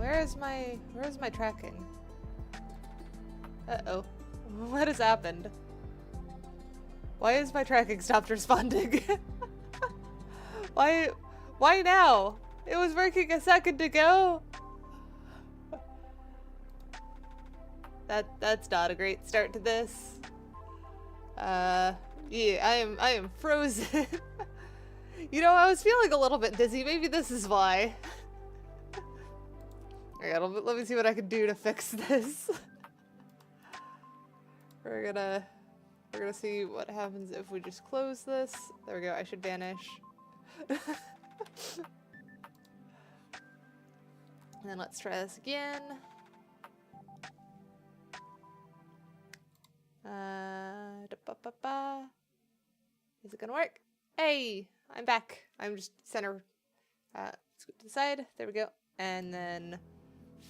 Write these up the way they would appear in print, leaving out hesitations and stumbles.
Where's my tracking? Uh-oh. What has happened? Why has my tracking stopped responding? Why now? It was working a second ago. That's not a great start to this. Yeah, I am frozen. You know, I was feeling a little bit dizzy. Maybe this is why. Alright, let me see what I can do to fix this. We're gonna see what happens if we just close this. There we go, I should vanish. And then let's try this again. Is it gonna work? Hey, I'm back. I'm just center. Scoot to the side. There we go. And then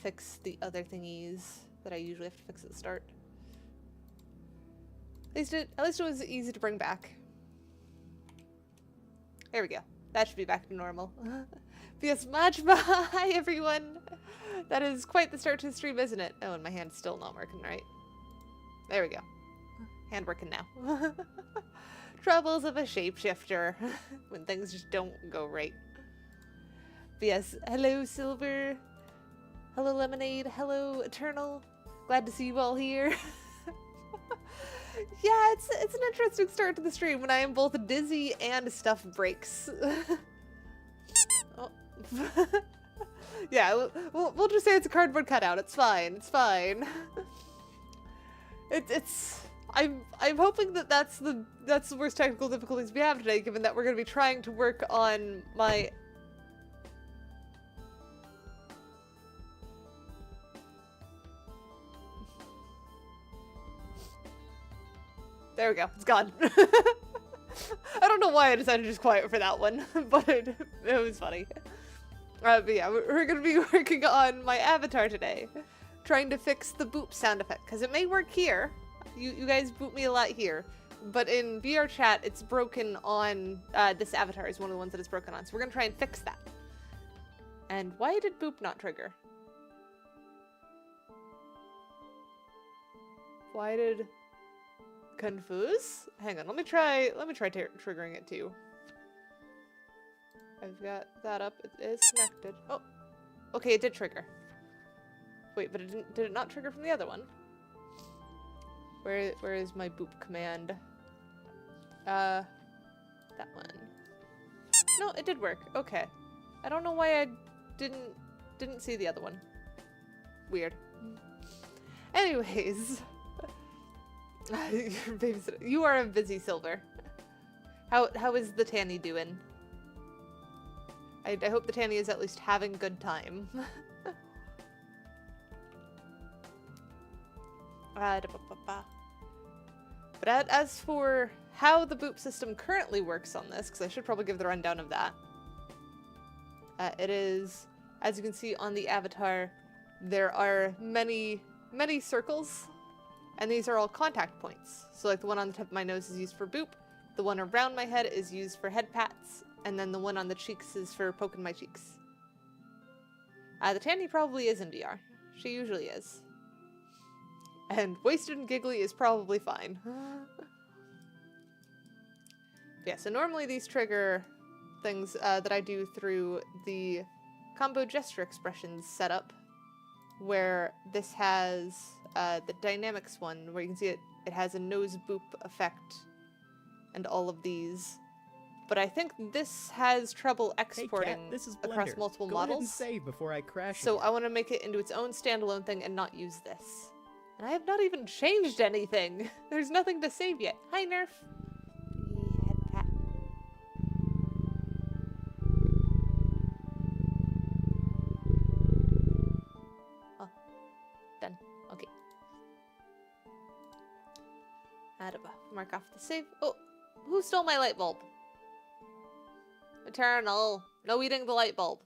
fix the other thingies that I usually have to fix at the start. At least it was easy to bring back. There we go. That should be back to normal. Yes, much. Hi everyone. That is quite the start to the stream, isn't it? Oh, and my hand's still not working right. There we go. Hand working now. Troubles of a shapeshifter. When things just don't go right. But yes, hello Silver. Hello Lemonade. Hello Eternal. Glad to see you all here. Yeah, it's an interesting start to the stream when I am both dizzy and stuff breaks. Oh. Yeah, we'll just say it's a cardboard cutout. It's fine. It's fine. I'm hoping that that's the worst technical difficulties we have today, given that we're going to be trying to work on my. There we go. It's gone. I don't know why I decided to just quiet for that one, but it was funny. But yeah, we're going to be working on my avatar today. Trying to fix the boop sound effect, because it may work here. You guys boop me a lot here. But in VRChat, it's broken on, this avatar is one of the ones that it's broken on. So we're going to try and fix that. And why did boop not trigger? Why did... Confuse? Hang on, let me try triggering it too. I've got that up. It is connected. Oh, okay, it did trigger. Wait, but did it not trigger from the other one? Where is my boop command? That one. No, it did work. Okay. I don't know why I didn't see the other one. Weird. Anyways. Your babysitter. You are a busy Silver. How is the Tanny doing? I hope the Tanny is at least having a good time. But as for how the boop system currently works on this, because I should probably give the rundown of that. It is, as you can see on the avatar, there are many circles. And these are all contact points. So like the one on the tip of my nose is used for boop. The one around my head is used for head pats. And then the one on the cheeks is for poking my cheeks. The Tanny probably is in VR. She usually is. And Wasted and Giggly is probably fine. Yeah, so normally these trigger things that I do through the combo gesture expressions setup. Where this has the dynamics one, where you can see it has a nose boop effect and all of these. But I think this has trouble exporting across multiple models. Go ahead and save before I crash so again. I want to make it into its own standalone thing and not use this. And I have not even changed anything. There's nothing to save yet. Hi, Nerf. Head pat. Done. Okay. Mark off the save. Oh, who stole my light bulb? Eternal. No eating the light bulb.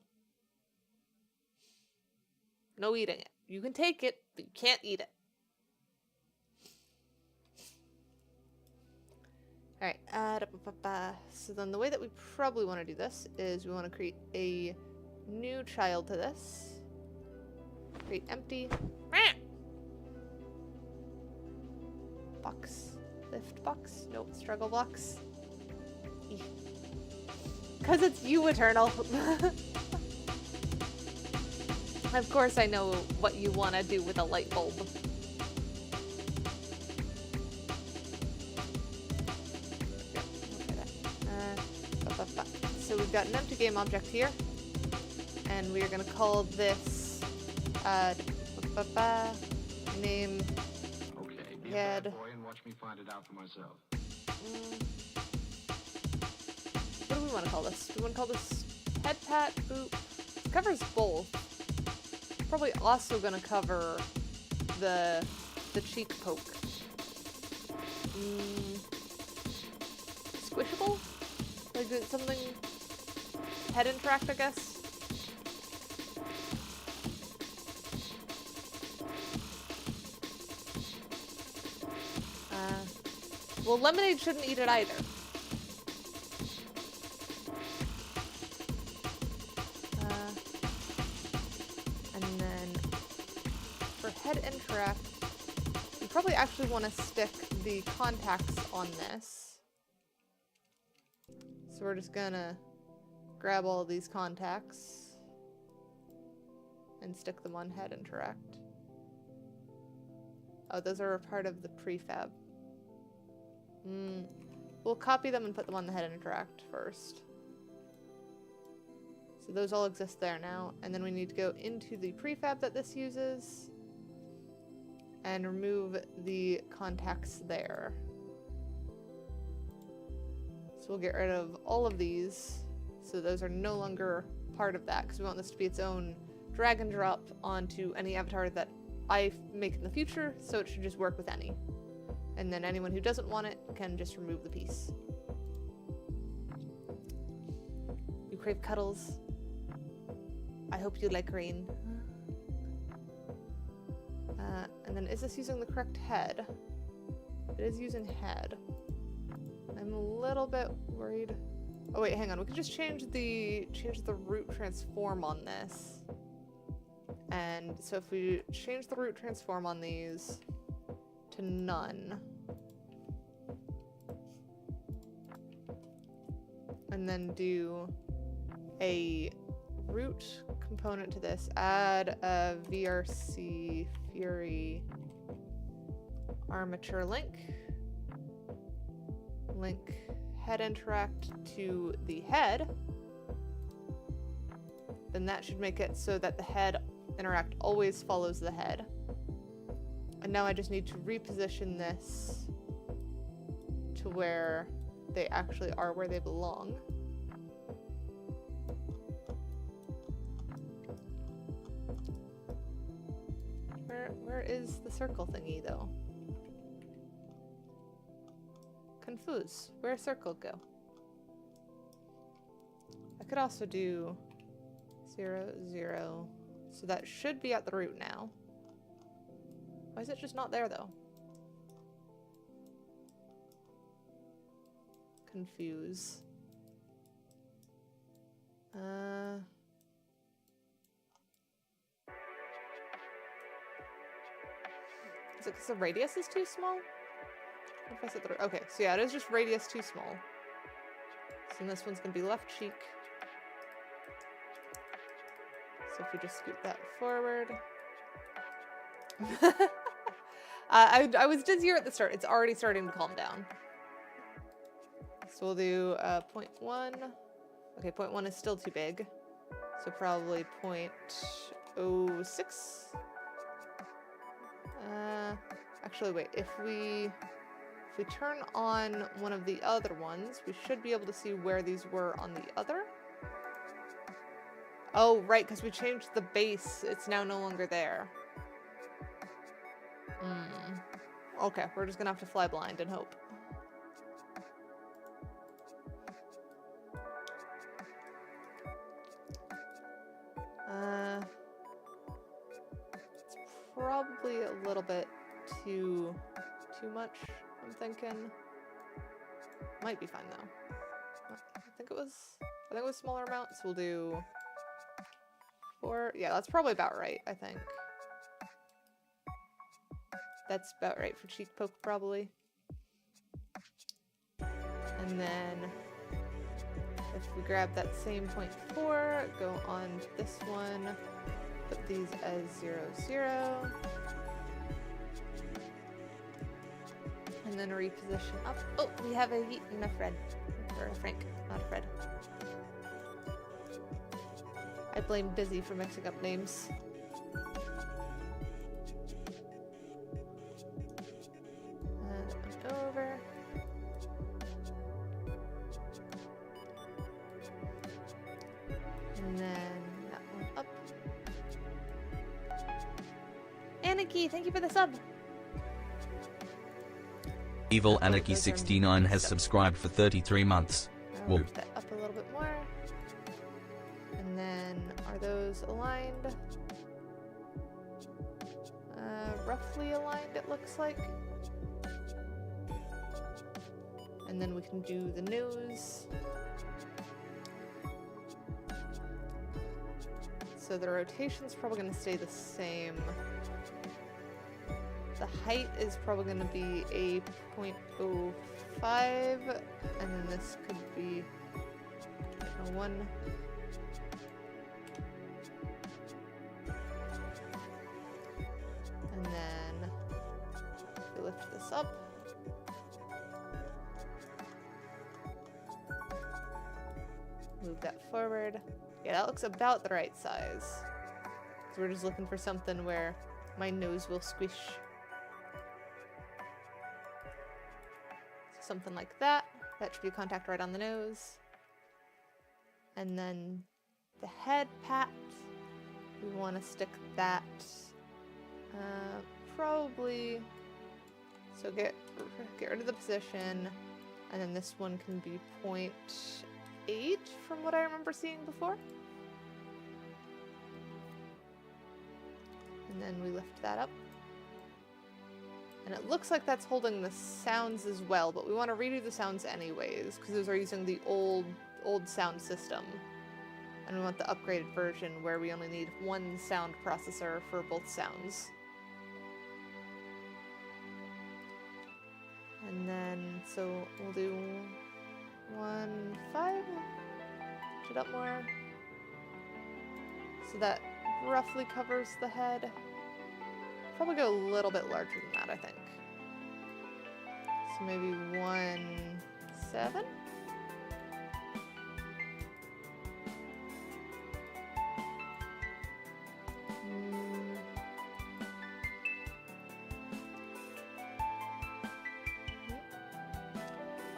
No eating it. You can take it, but you can't eat it. Alright, so then the way that we probably want to do this is we want to create a new child to this. Create empty. Box. Lift box. Nope. Struggle box. Because it's you, Eternal. Of course I know what you want to do with a light bulb. So we've got an empty game object here. And we are going to call this name be head. a bad boy and watch me find it out for myself. What do we want to call this? Do we want to call this head pat boop? It covers both. Probably also going to cover the cheek poke. Squishable? Like something head interact, I guess. Well, Lemonade shouldn't eat it either. And then for head interact, you probably actually want to stick the contacts on this. So we're just gonna grab all of these contacts and stick them on head interact. Oh, those are a part of the prefab. We'll copy them and put them on the head interact first. So those all exist there now. And then we need to go into the prefab that this uses and remove the contacts there. So we'll get rid of all of these. So those are no longer part of that because we want this to be its own drag and drop onto any avatar that I make in the future. So it should just work with any. And then anyone who doesn't want it can just remove the piece. You crave cuddles. I hope you like rain. And then is this using the correct head? It is using head. I'm a little bit worried. Oh wait, hang on. We can just change the root transform on this. And so if we change the root transform on these to none. And then do a root component to this. Add a VRC Fury armature link. Link head interact to the head. Then that should make it so that the head interact always follows the head. And now I just need to reposition this to where they actually are where they belong. Where is the circle thingy though? Confuse. Where'd circle go? I could also do 0, 0. So that should be at the root now. Why is it just not there though? Confuse. Is it because the radius is too small? What if I set the root? Okay, so yeah, it is just radius too small. So this one's gonna be left cheek. So if we just scoot that forward. I was dizzier at the start. It's already starting to calm down. So we'll do 0.1. Okay, 0.1 is still too big. So probably 0.06. Actually, wait. If we turn on one of the other ones, we should be able to see where these were on the other. Oh, right, because we changed the base. It's now no longer there. Okay, we're just gonna have to fly blind and hope. It's probably a little bit too much, I'm thinking. Might be fine though. I think it was smaller amounts. We'll do 4. Yeah, that's probably about right, I think. That's about right for cheek poke, probably. And then if we grab that same 0.4, go on to this one, put these as 0, 0. And then reposition up. Oh, we have a Heat and a Fred. Or a Frank, not a Fred. I blame Busy for mixing up names. And over. And then that one up. Anarchy, thank you for the sub. Evil Anarchy 69 has subscribed for 33 months. I'll move that up a little bit more. And then, are those aligned? Roughly aligned, it looks like. And then we can do the nose. So the rotation's probably going to stay the same. The height is probably going to be a 0.05, and then this could be a 1. And then if we lift this up, move that forward. Yeah, that looks about the right size. So we're just looking for something where my nose will squish. Something like that. That should be contact right on the nose. And then the head pat, we want to stick that probably, so get rid of the position, and then this one can be 0.8 from what I remember seeing before. And then we lift that up. And it looks like that's holding the sounds as well, but we want to redo the sounds anyways, because those are using the old sound system. And we want the upgraded version where we only need one sound processor for both sounds. And then, so we'll do 1.5, push it up more. So that roughly covers the head. Probably go a little bit larger than that, I think. So maybe 1.7?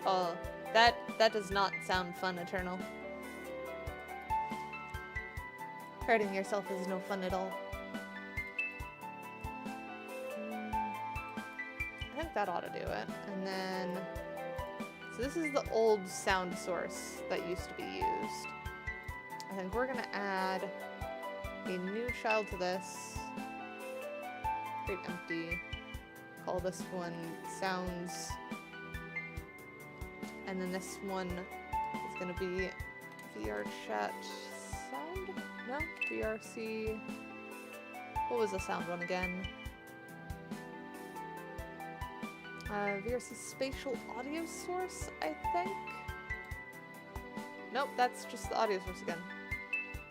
Oh, that does not sound fun, Eternal. Hurting yourself is no fun at all. I think that ought to do it. And then, so this is the old sound source that used to be used. I think we're gonna add a new child to this. Create empty. Call this one sounds. And then this one is gonna be VRChat sound? No? VRC. What was the sound one again? VRC spatial audio source, I think? Nope, that's just the audio source again.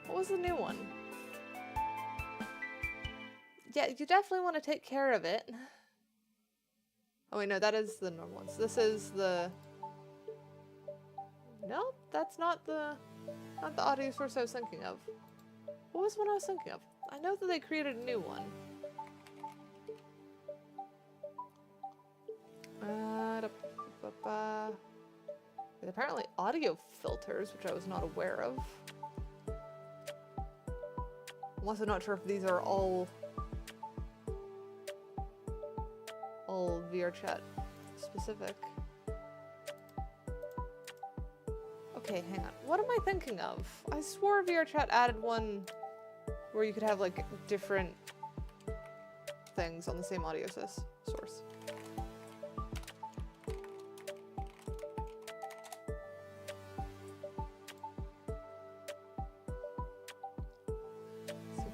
What was the new one? Yeah, you definitely want to take care of it. Oh wait, no, that is the normal one. So this is the... Nope, that's not the audio source I was thinking of. What was the one I was thinking of? I know that they created a new one. There's apparently audio filters, which I was not aware of. I'm also not sure if these are all VRChat specific. Okay, hang on. What am I thinking of? I swore VRChat added one where you could have like different things on the same audio source. So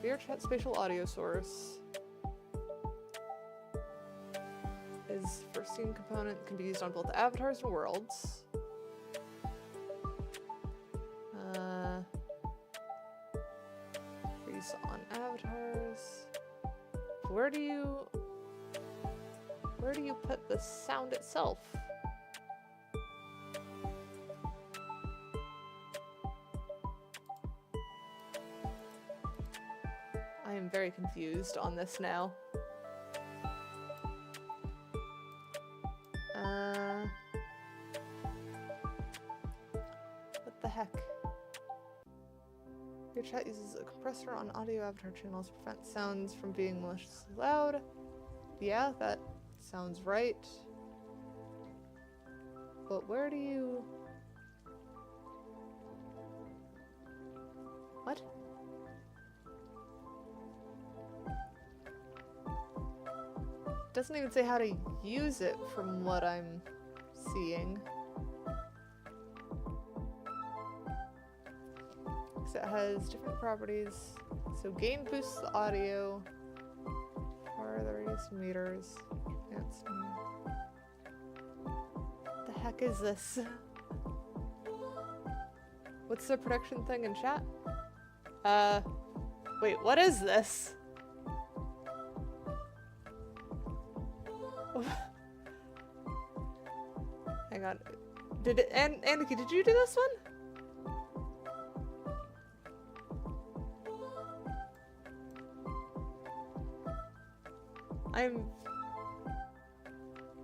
VRChat spatial audio source. is for scene component, can be used on both avatars and worlds. Freeze on avatars. Where do you put the sound itself? I am very confused on this now. What the heck? VRChat uses a compressor on audio avatar channels to prevent sounds from being maliciously loud. Yeah, that sounds right. But where do you... What? Doesn't even say how to use it from what I'm seeing. So it has different properties. So gain boosts the audio. Or the radius meters. The heck is this? What's the production thing in chat? Wait, what is this? Hang on. Did it, Aniki, did you do this one?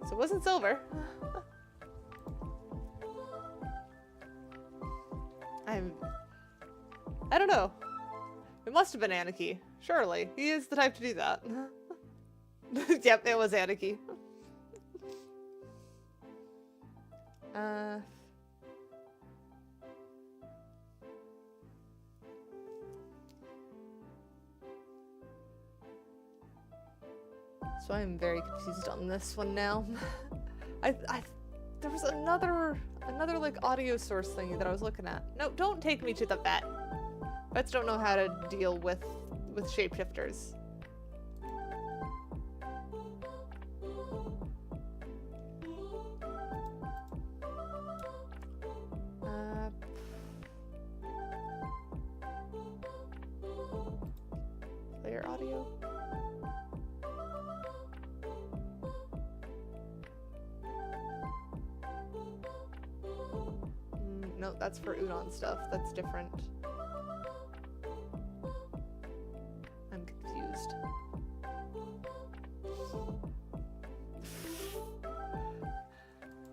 So it wasn't silver. I don't know. It must have been Aniki. Surely. He is the type to do that. Yep, it was Aniki. So I'm very confused on this one now. There was another like audio source thingy that I was looking at. No, don't take me to the vet. Vets don't know how to deal with shapeshifters. Player audio. No, that's for Udon stuff. That's different. I'm confused.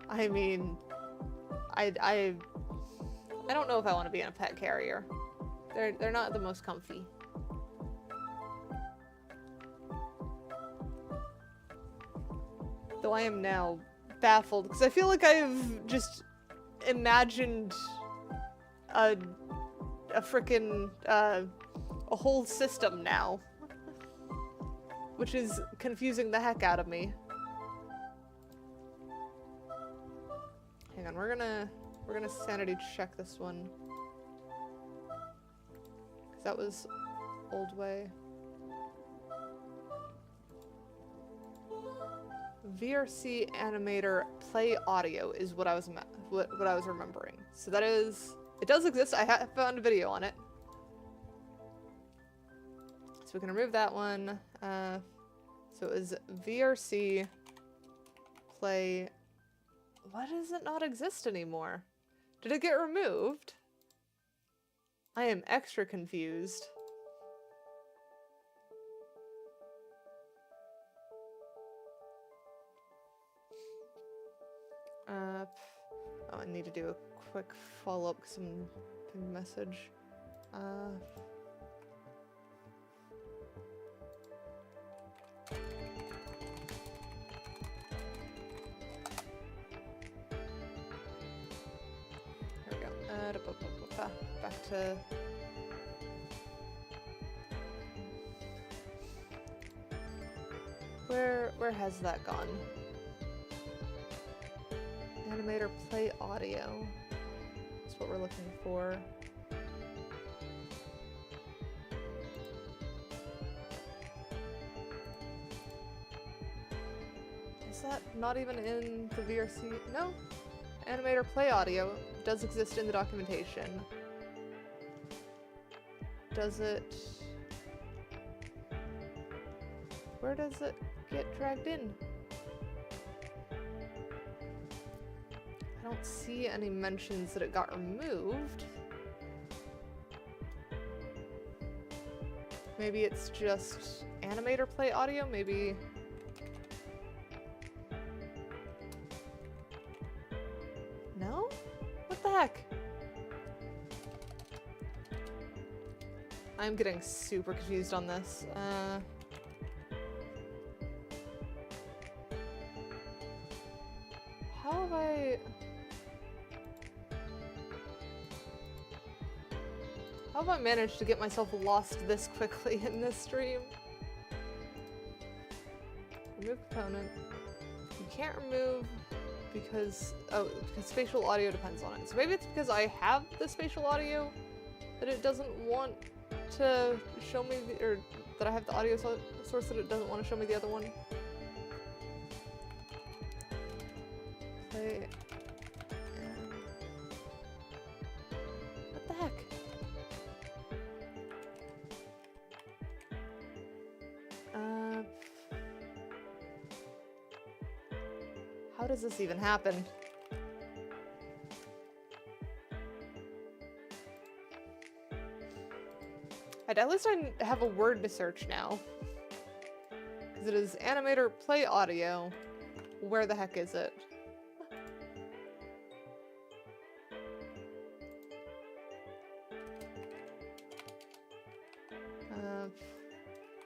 I mean, I don't know if I want to be in a pet carrier. They're not the most comfy. Though I am now baffled because I feel like I've just imagined a frickin' a whole system now, which is confusing the heck out of me. Hang on, we're gonna sanity check this one because that was old way. VRC animator play audio is what I was what I was remembering. So that is, it does exist. I have found a video on it. So we can remove that one. So it was VRC play. Why does it not exist anymore? Did it get removed? I am extra confused. Oh, I need to do a quick follow-up because some message. There we go. Back to... Where has that gone? Animator play audio. That's what we're looking for. Is that not even in the VRC? No. Animator play audio does exist in the documentation. Does it... Where does it get dragged in? I don't see any mentions that it got removed. Maybe it's just animator play audio, maybe... No? What the heck? I'm getting super confused on this. How have I... How have I managed to get myself lost this quickly in this stream? Remove component. You can't remove because... Oh, because spatial audio depends on it. So maybe it's because I have the spatial audio that it doesn't want to show me, or that I have the audio source that it doesn't want to show me the other one. Play. What the heck? How does this even happen? At least I have a word to search now. Because it is animator play audio. Where the heck is it?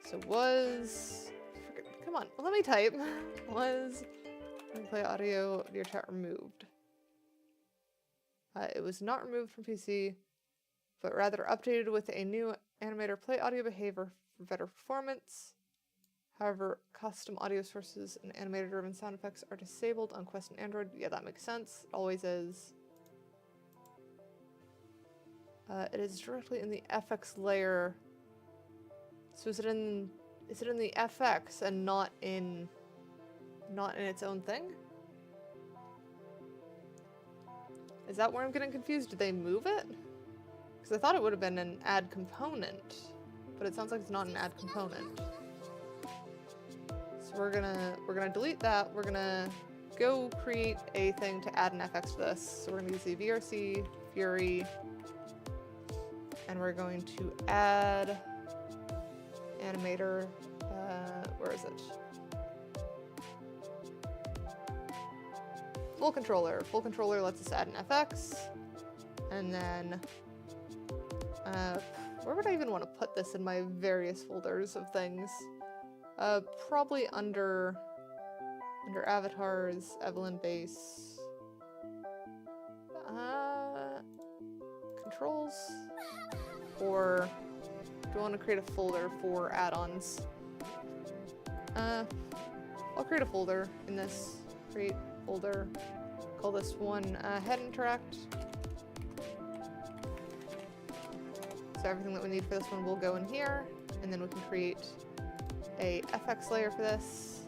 So was... Come on, let me type. Was play audio VRChat removed? It was not removed from PC, but rather updated with a new animator play audio behavior for better performance. However, custom audio sources and animator-driven sound effects are disabled on Quest and Android. Yeah, that makes sense. It always is. It is directly in the FX layer. So is it in the FX and not in its own thing? Is that where I'm getting confused? Did they move it? Because I thought it would have been an add component, but it sounds like it's not an add component. So we're gonna delete that. We're gonna go create a thing to add an FX to this. So we're gonna use the VRC Fury, and we're going to add animator. Where is it? Full controller. Full controller lets us add an FX, and then where would I even want to put this in my various folders of things? Probably under avatars, Evelyn base, controls, or do I want to create a folder for add-ons? I'll create a folder in this. Create folder. Call this one head interact. So everything that we need for this one will go in here, and then we can create a FX layer for this.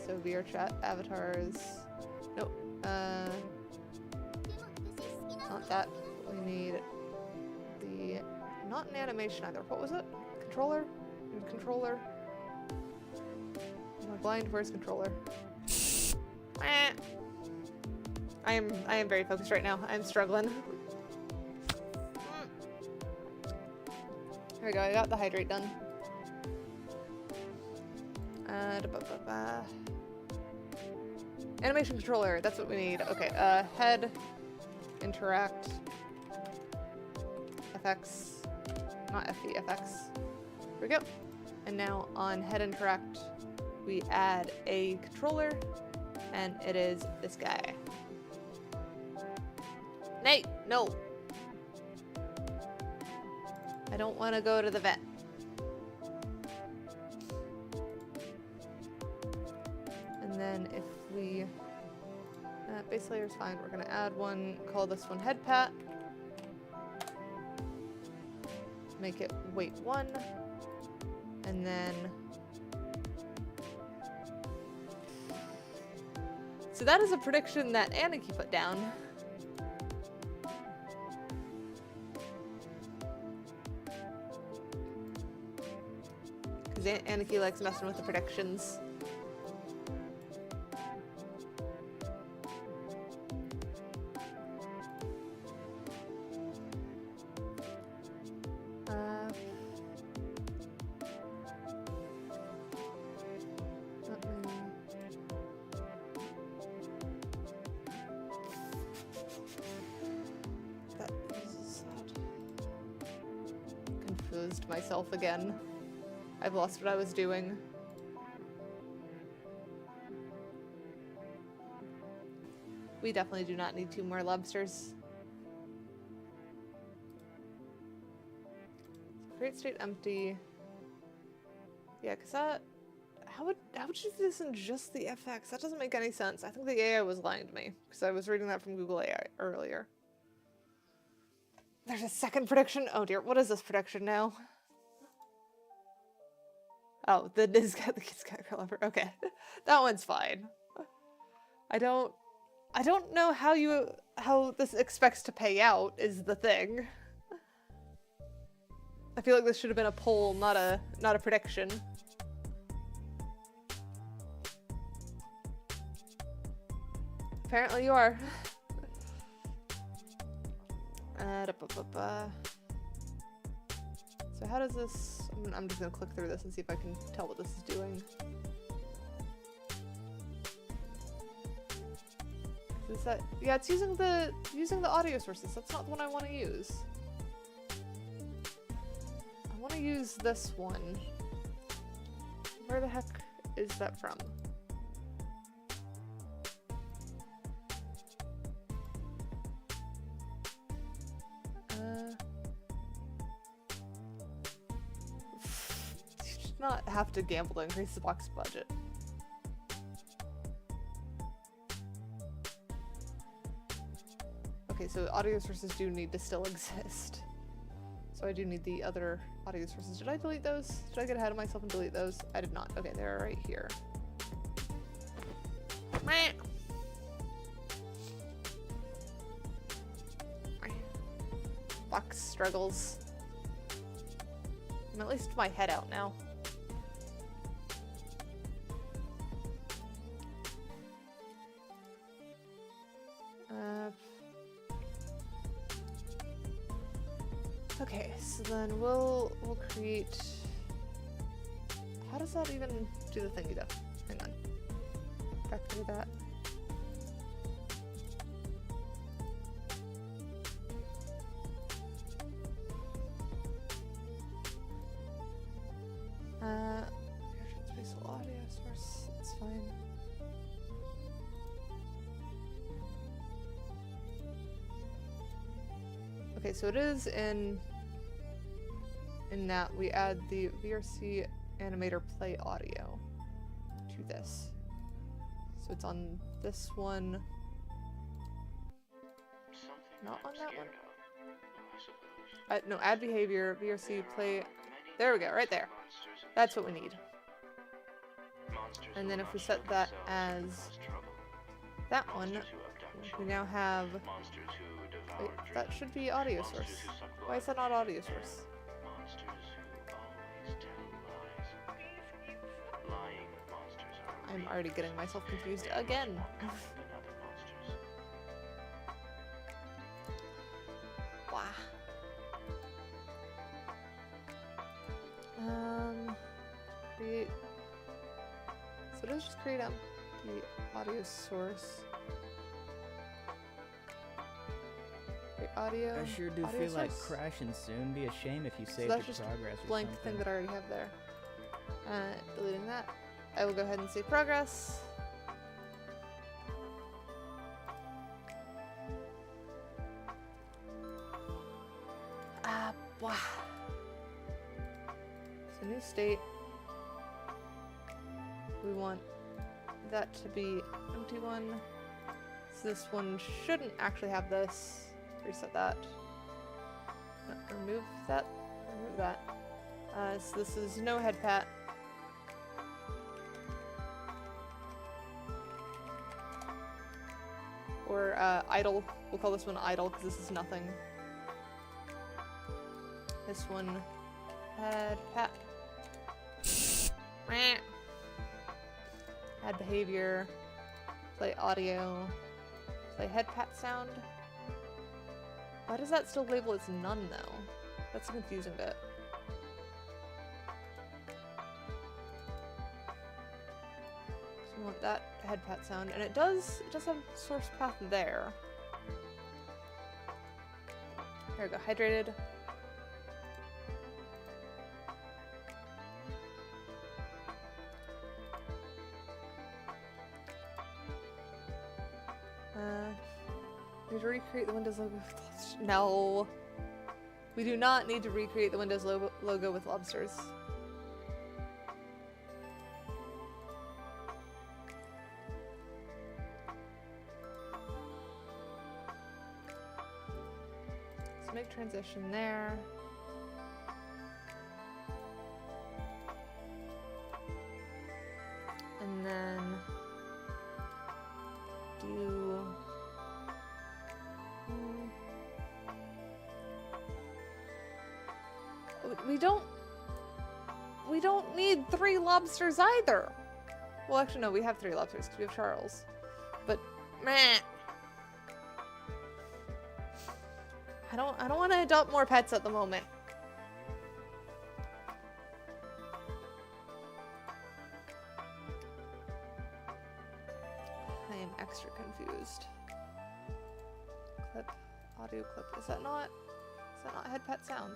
So VRChat avatars. Nope. Not that. We need the not an animation either. What was it? Controller? Controller. Am I blind? Where's controller? I am very focused right now. I'm struggling. There we go, I got the hydrate done. Animation controller, that's what we need. Okay, head, interact, FX, not FE, FX. There we go. And now on head interact, we add a controller, and it is this guy. Nate, no! I don't want to go to the vet. And then if we... base layer is fine. We're going to add one, call this one head pat. Make it weight 1. And then... So that is a prediction that Aniki put down. Because Aniki likes messing with the predictions. Confused myself again. I've lost what I was doing. We definitely do not need 2 more lobsters. Create state empty. Yeah, cause that how would you do this in just the FX? That doesn't make any sense. I think the AI was lying to me because I was reading that from Google AI earlier. There's a second prediction. Oh dear, what is this prediction now? Oh, the kid's Catgirl ever. Okay, that one's fine. I don't know how this expects to pay out is the thing. I feel like this should have been a poll, not a prediction. Apparently you are. So how does this... I'm just gonna click through this and see if I can tell what this is doing. Is that... Yeah, it's using the audio sources. That's not the one I want to use. I want to use this one. Where the heck is that from? You should not have to gamble to increase the box budget. Okay, so audio sources do need to still exist. So I do need the other audio sources. Did I delete those? Did I get ahead of myself and delete those? I did not. Okay, they're right here. Box struggles. I'm at least my head out now. Okay, so then we'll create... How does that even do the thingy though? Hang on. Back to that. Spatial audio source, it's fine. Okay, so it is in that we add the VRC animator play audio to this. So it's on this one. Not on that one. No, add behavior, VRC play. There we go, right there. That's what we need. And then if we set that as that one, we now have... Wait, that should be audio source. Why is that not audio source? I'm already getting myself confused again. Wow. Create. So let's just create the audio source. Audio. I sure do feel like crashing soon. Be a shame if you saved your progress or something. Blank thing that I already have there. Deleting that. I will go ahead and save progress. Wow. So new state. We want that to be empty one. So this one shouldn't actually have this. Reset that. Remove that. Remove that. So this is no head pat. Or idle. We'll call this one idle because this is nothing. This one had pat. Add behavior. Play audio. Play head pat sound. Why does that still label as none though? That's a confusing bit. So we want that head pat sound, and it does have source path there. There we go, hydrated. Need to recreate the Windows logo with lobsters. No. We do not need to recreate the Windows logo with lobsters. Let's make transition there. And then do we don't need 3 lobsters either. Well, actually no, we have 3 lobsters because we have Charles. But meh. I don't want to adopt more pets at the moment. I am extra confused. Clip, audio clip. Is that not head pet sound?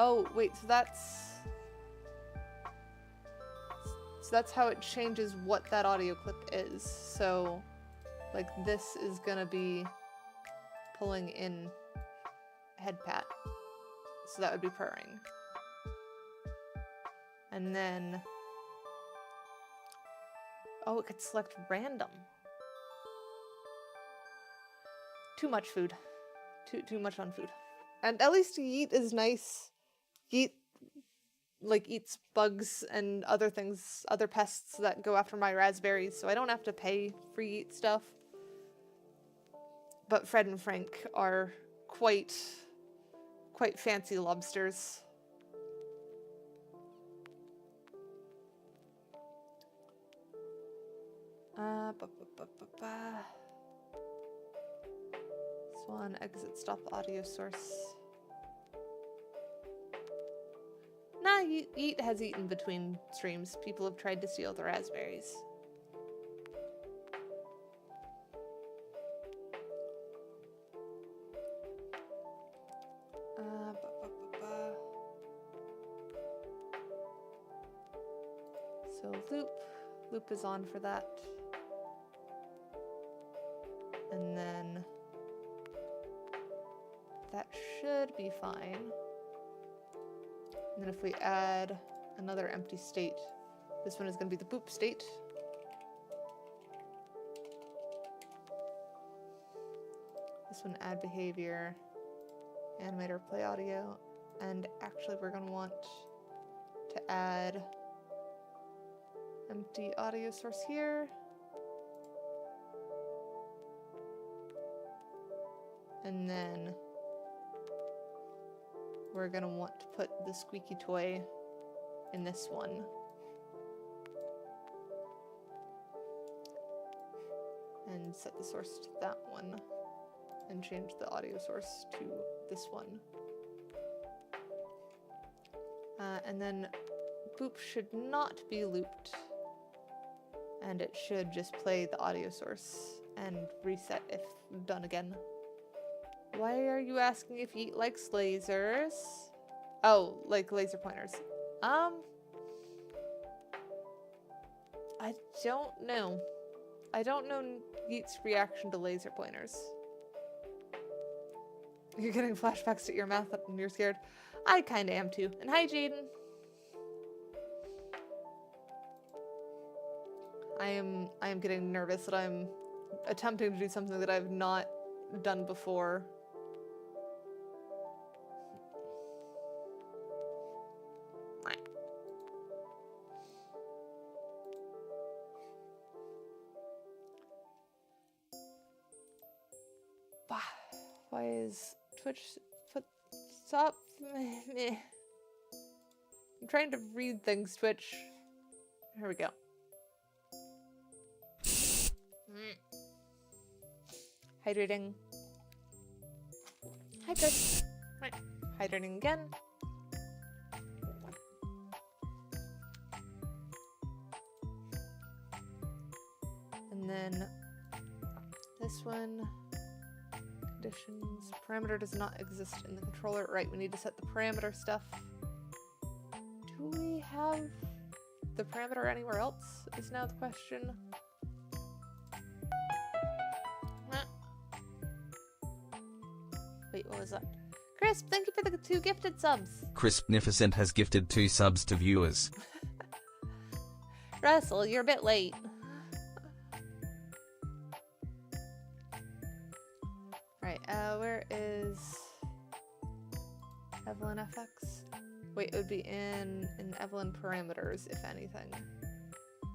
Oh, wait, so that's how it changes what that audio clip is. So, like, this is gonna be pulling in head pat. So that would be purring. And then, oh, it could select random. Too much food. Too much on food. And at least Yeet is nice. Yeet, like, eats bugs and other things, other pests that go after my raspberries, so I don't have to pay for Yeet stuff. But Fred and Frank are quite fancy lobsters. Swan, exit, stop audio source. Nah, Yeet has eaten between streams. People have tried to steal the raspberries. So loop is on for that. And then that should be fine. And then if we add another empty state, this one is going to be the boop state. This one add behavior, animator, play audio, and actually we're going to want to add empty audio source here. And then we're gonna want to put the squeaky toy in this one. And set the source to that one. And change the audio source to this one. And then boop should not be looped. And it should just play the audio source and reset if done again. Why are you asking if Yeet likes lasers? Oh, like laser pointers. I don't know. I don't know Yeet's reaction to laser pointers. You're getting flashbacks to your mouth and you're scared. I kinda am too. And hi, Jaden. I am getting nervous that I'm attempting to do something that I've not done before. Bah. Why is Twitch foot stop? Meh. I'm trying to read things, Twitch. Here we go. Hydrating. Hi, Chris. Right. Hydrating again. And then this one. Conditions. Parameter does not exist in the controller. Right, we need to set the parameter stuff. Do we have the parameter anywhere else? Is now the question. Wait, what was that? Crisp, thank you for the 2 gifted subs. Crispnificent has gifted 2 subs to viewers. Russell, you're a bit late. Right, where is Evelyn FX? Wait, it would be in Evelyn parameters, if anything.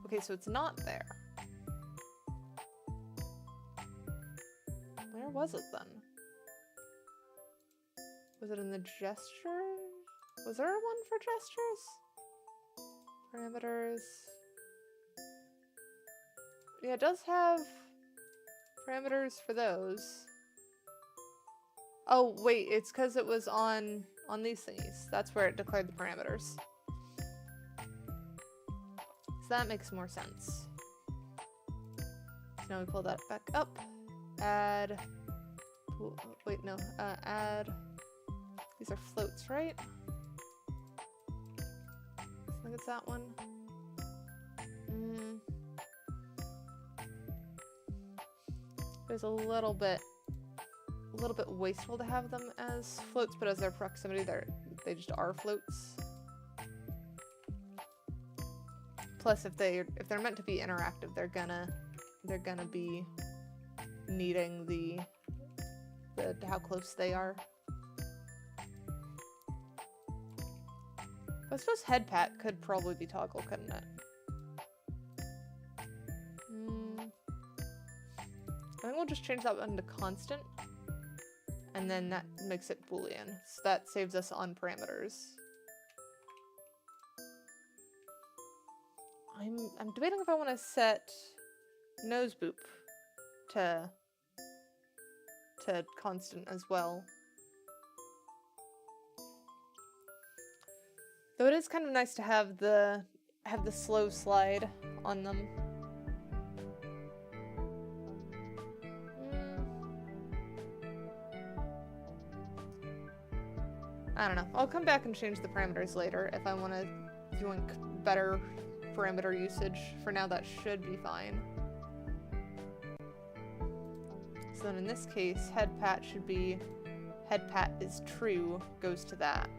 Okay, so it's not there. Where was it then? Was it in the gesture? Was there one for gestures? Parameters. Yeah, it does have parameters for those. Oh, wait, it's because it was on these thingies. That's where it declared the parameters. So that makes more sense. So now we pull that back up. Add... Wait, no. Add... These are floats, right? I think it's that one. It was a little bit wasteful to have them as floats, but as their proximity, they just are floats. Plus, if they're meant to be interactive, they're gonna be needing the how close they are. I suppose head pat could probably be toggle, couldn't it? I think we'll just change that one to constant, and then that makes it Boolean. So that saves us on parameters. I'm debating if I want to set nose boop to constant as well. Though it is kind of nice to have the slow slide on them. I don't know. I'll come back and change the parameters later if I want to yoink better parameter usage. For now, that should be fine. So then in this case, head pat should be head pat is true, goes to that.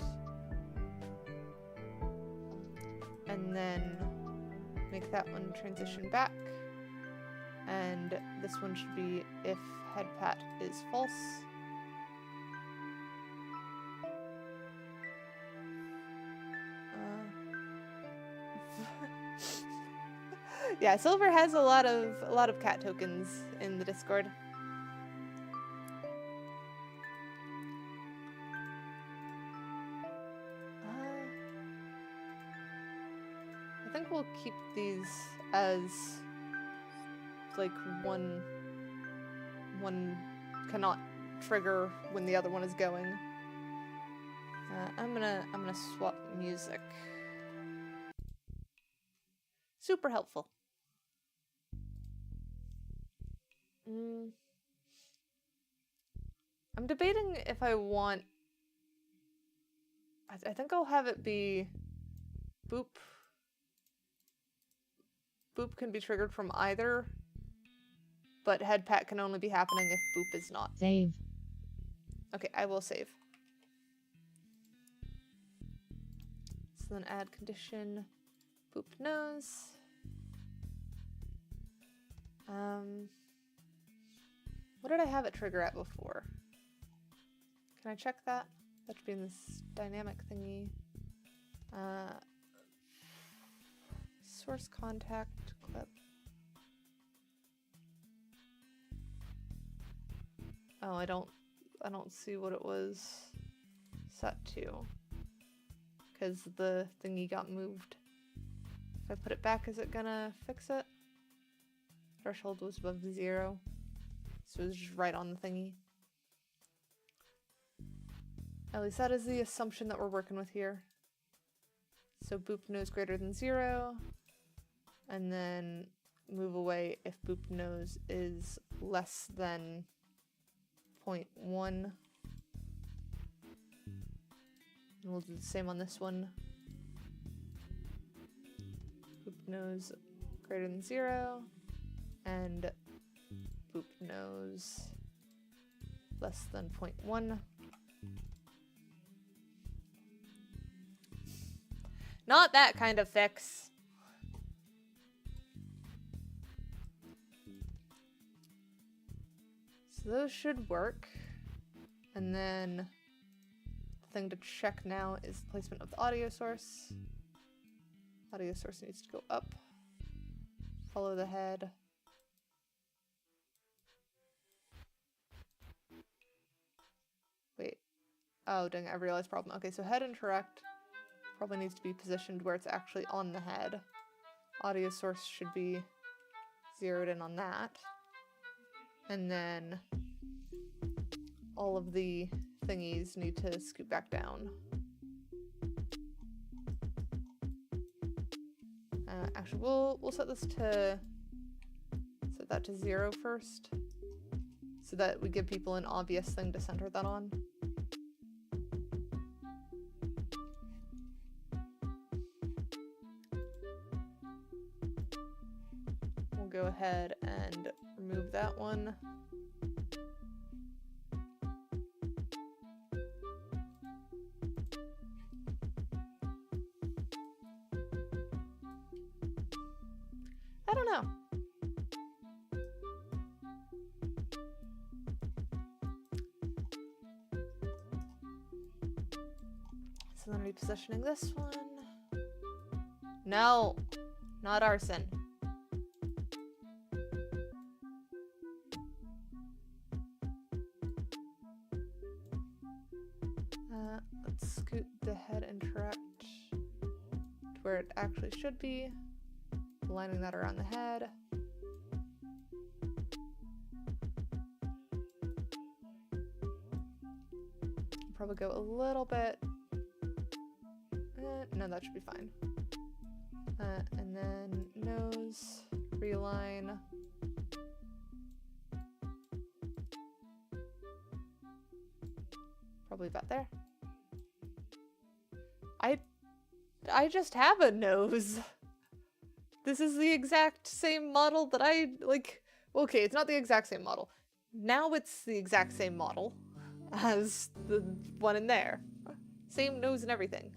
And then make that one transition back. And this one should be if head pat is false. Yeah, Silver has a lot of cat tokens in the Discord. I think we'll keep these as like one cannot trigger when the other one is going. I'm gonna swap music. Super helpful. I'm debating if I want... I think I'll have it be boop. Boop can be triggered from either, but head pat can only be happening if boop is not. Save. Okay, I will save. So then add condition boop nose. What did I have it trigger at before? Can I check that? That should be in this dynamic thingy. Source contact clip. Oh, I don't see what it was set to. Because the thingy got moved. If I put it back, is it gonna fix it? Threshold was above 0. So it was just right on the thingy. At least that is the assumption that we're working with here. So boop nose greater than 0. And then move away if boop nose is less than 0.1. And we'll do the same on this one. Boop nose greater than 0. And boop nose less than 0.1. Not that kind of fix. So those should work. And then the thing to check now is the placement of the audio source. Audio source needs to go up. Follow the head. Wait. Oh, dang, I realized problem. Okay, so head interact probably needs to be positioned where it's actually on the head. Audio source should be zeroed in on that. And then all of the thingies need to scoot back down. Actually, we'll set that to 0 first, so that we give people an obvious thing to center that on. We'll go ahead and remove that one. I don't know. So then repositioning this one. No, not arson. Let's scoot the head interact to where it actually should be. Lining that around the head. Probably go a little bit. No, that should be fine. And then nose, reline. Probably about there. I just have a nose. This is the exact same model that I, like, okay, it's not the exact same model. Now it's the exact same model as the one in there. Same nose and everything.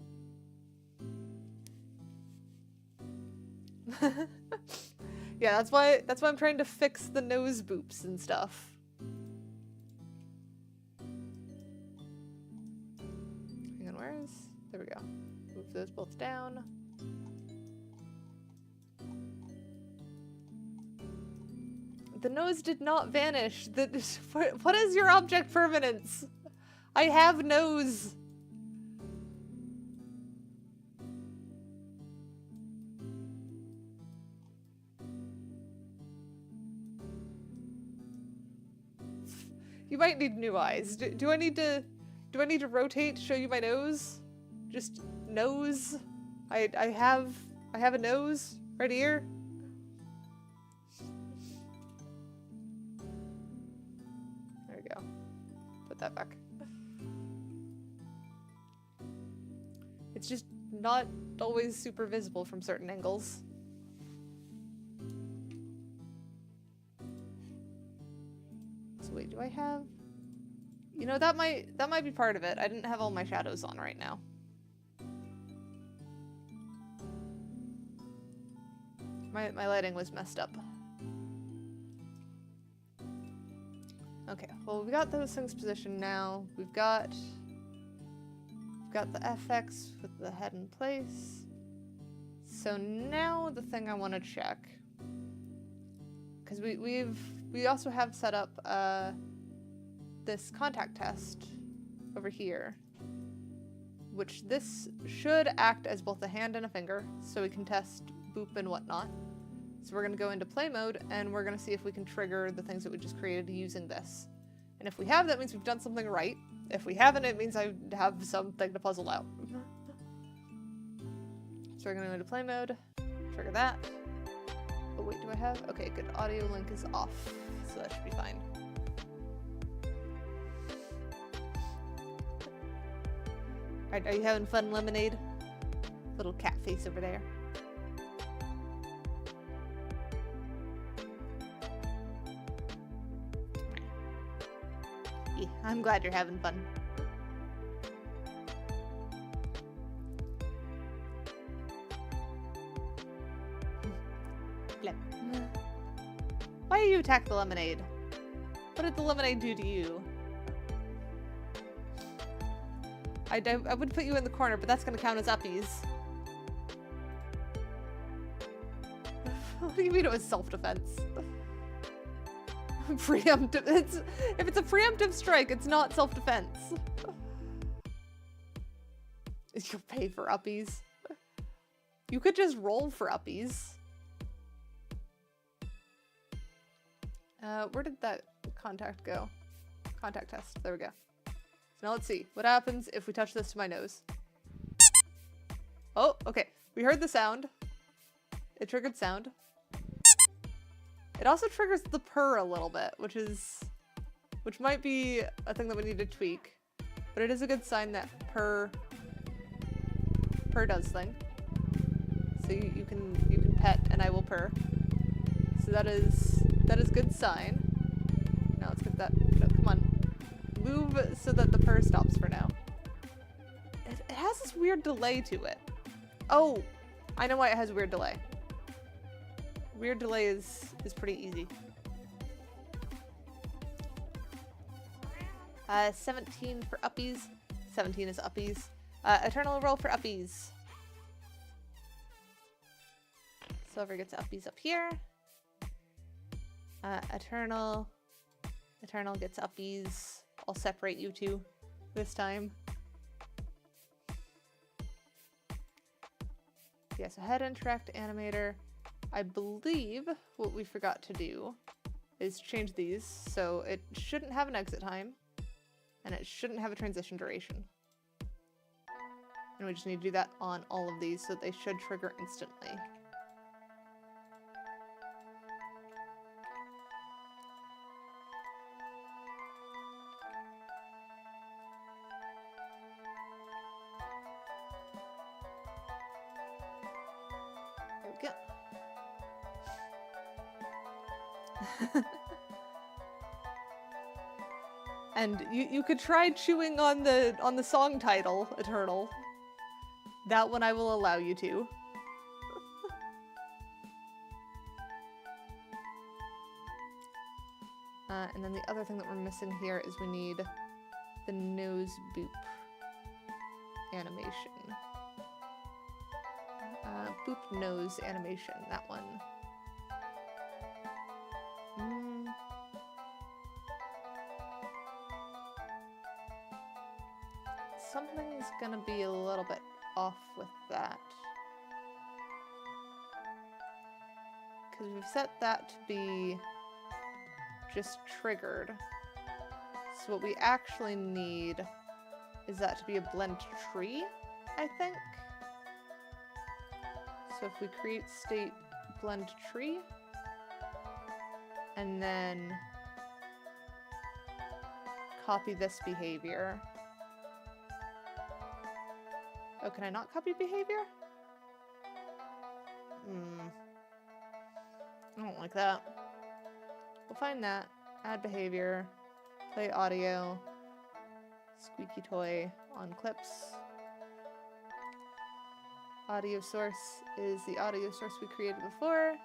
Yeah, that's why I'm trying to fix the nose boops and stuff. Hang on, where is, there we go. Move those both down. The nose did not vanish. What is your object permanence? I have nose. You might need new eyes. Do I need to rotate to show you my nose? Just nose. I have a nose right here. That back. It's just not always super visible from certain angles. So wait, do I have? You know, that might be part of it. I didn't have all my shadows on right now. My lighting was messed up. Okay, well, we got those things positioned now. We've got the FX with the head in place. So now the thing I want to check, because we also have set up this contact test over here, which this should act as both a hand and a finger, so we can test boop and whatnot. So we're going to go into play mode, and we're going to see if we can trigger the things that we just created using this. And if we have, that means we've done something right. If we haven't, it means I have something to puzzle out. So we're going to go into play mode, trigger that. Oh wait, do I have? Okay, good. Audio link is off, so that should be fine. Alright, are you having fun, Lemonade? Little cat face over there. Yeah, I'm glad you're having fun. Why do you attack the lemonade? What did the lemonade do to you? I would put you in the corner, but that's gonna count as uppies. What do you mean it was self-defense? Preemptive. If it's a preemptive strike, it's not self-defense. You'll pay for uppies. You could just roll for uppies. Where did that contact go? Contact test. There we go. So now let's see. What happens if we touch this to my nose? Oh, okay. We heard the sound. It triggered sound. It also triggers the purr a little bit, which might be a thing that we need to tweak. But it is a good sign that purr does thing. So you can pet and I will purr. So that is good sign. Now let's get that. No, come on. Move so that the purr stops for now. It has this weird delay to it. Oh, I know why it has weird delay. Weird delay is pretty easy. 17 for uppies. 17 is uppies. Eternal roll for uppies. Silver gets uppies up here. Eternal gets uppies. I'll separate you two this time. Yeah, so head interact animator. I believe what we forgot to do is change these so it shouldn't have an exit time and it shouldn't have a transition duration. And we just need to do that on all of these so they should trigger instantly. There we go. And you could try chewing on the song title, Eternal. That one I will allow you to. And then the other thing that we're missing here is we need the nose boop animation. Boop nose animation, that one. Something's gonna be a little bit off with that. Because we've set that to be just triggered. So what we actually need is that to be a blend tree, I think. So if we create state blend tree, and then copy this behavior. Oh, can I not copy behavior? I don't like that. We'll find that. Add behavior. Play audio. Squeaky toy on clips. Audio source is the audio source we created before.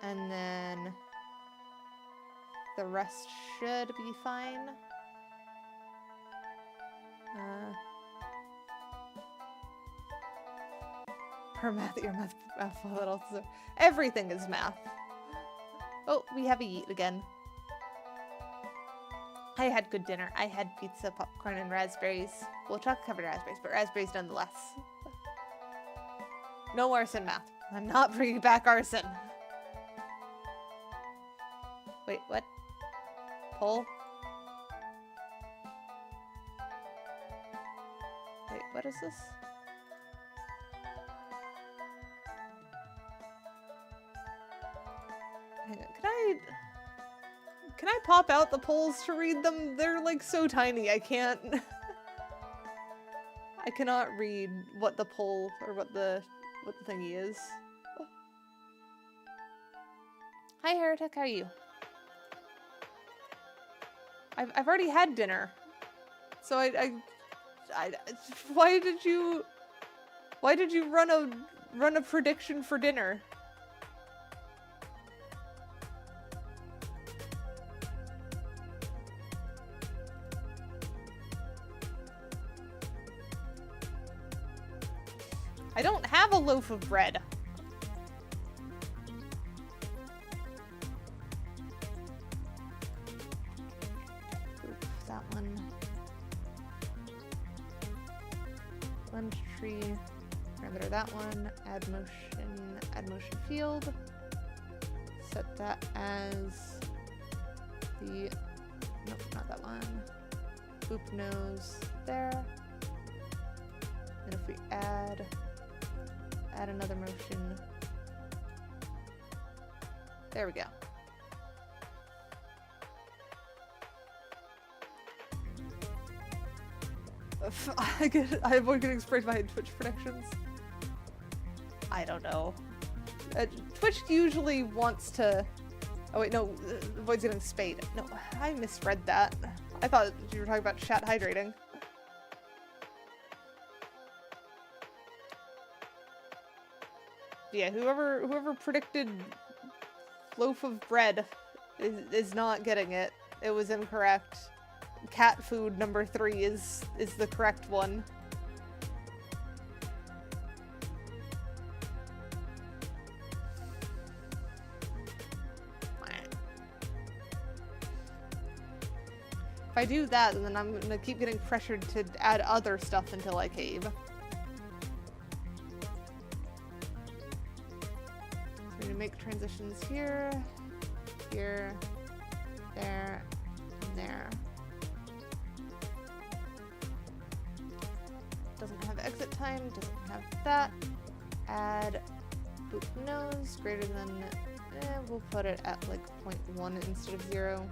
And then the rest should be fine. Per math, your math, what else is there? Everything is math. Oh, we have a yeet again. I had good dinner. I had pizza, popcorn, and raspberries. Well, chocolate-covered raspberries, but raspberries nonetheless. No arson math. I'm not bringing back arson. Wait, what? Pull? Wait, what is this? Hang on, can I pop out the polls to read them? They're like so tiny, I can't. I cannot read what the poll or what the thingy is. Hi Heretic, how are you? I've already had dinner. So why did you run a prediction for dinner? I don't have a loaf of bread. Oops, that one. Lunch tree. Parameter that one. Add motion field. Set that as the, nope, not that one. Boop nose there. And if we add another motion. There we go. I avoid getting sprayed by Twitch predictions. I don't know. Twitch usually wants to... Oh wait, no. Avoids getting spayed. No, I misread that. I thought you were talking about chat hydrating. Yeah, whoever predicted loaf of bread is not getting it. It was incorrect. Cat food number 3 is the correct one. If I do that, then I'm gonna keep getting pressured to add other stuff until I cave. Make transitions here, here, there, and there. Doesn't have exit time, doesn't have that. Add boop nose greater than, we'll put it at like 0.1 instead of 0.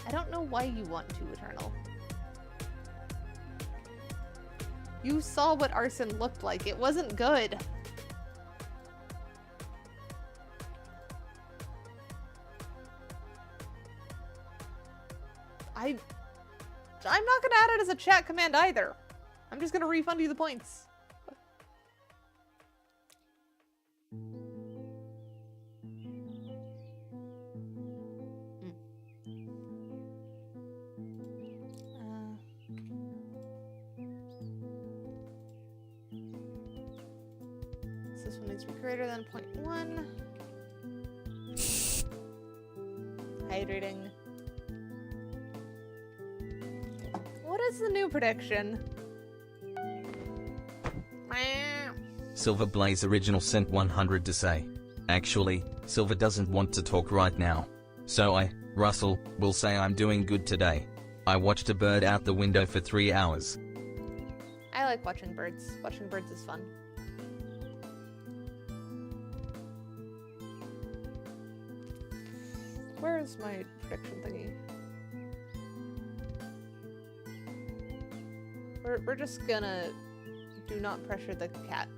I don't know why you want to, Eternal. You saw what arson looked like. It wasn't good. I'm not gonna add it as a chat command either. I'm just gonna refund you the points. This one needs to be greater than 0.1. Hydrating. What is the new prediction? Silver Blaze Original sent 100 to say. Actually, Silver doesn't want to talk right now. So Russell, will say I'm doing good today. I watched a bird out the window for 3 hours. I like watching birds. Watching birds is fun. Where's my prediction thingy? We're just gonna do not pressure the cat.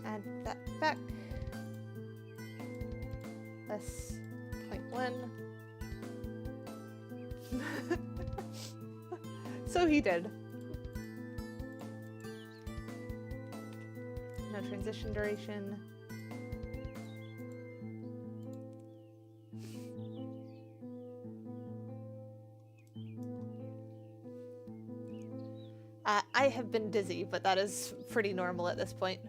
Add that back. Less 0.1. So he did. No transition duration. I have been dizzy, but that is pretty normal at this point.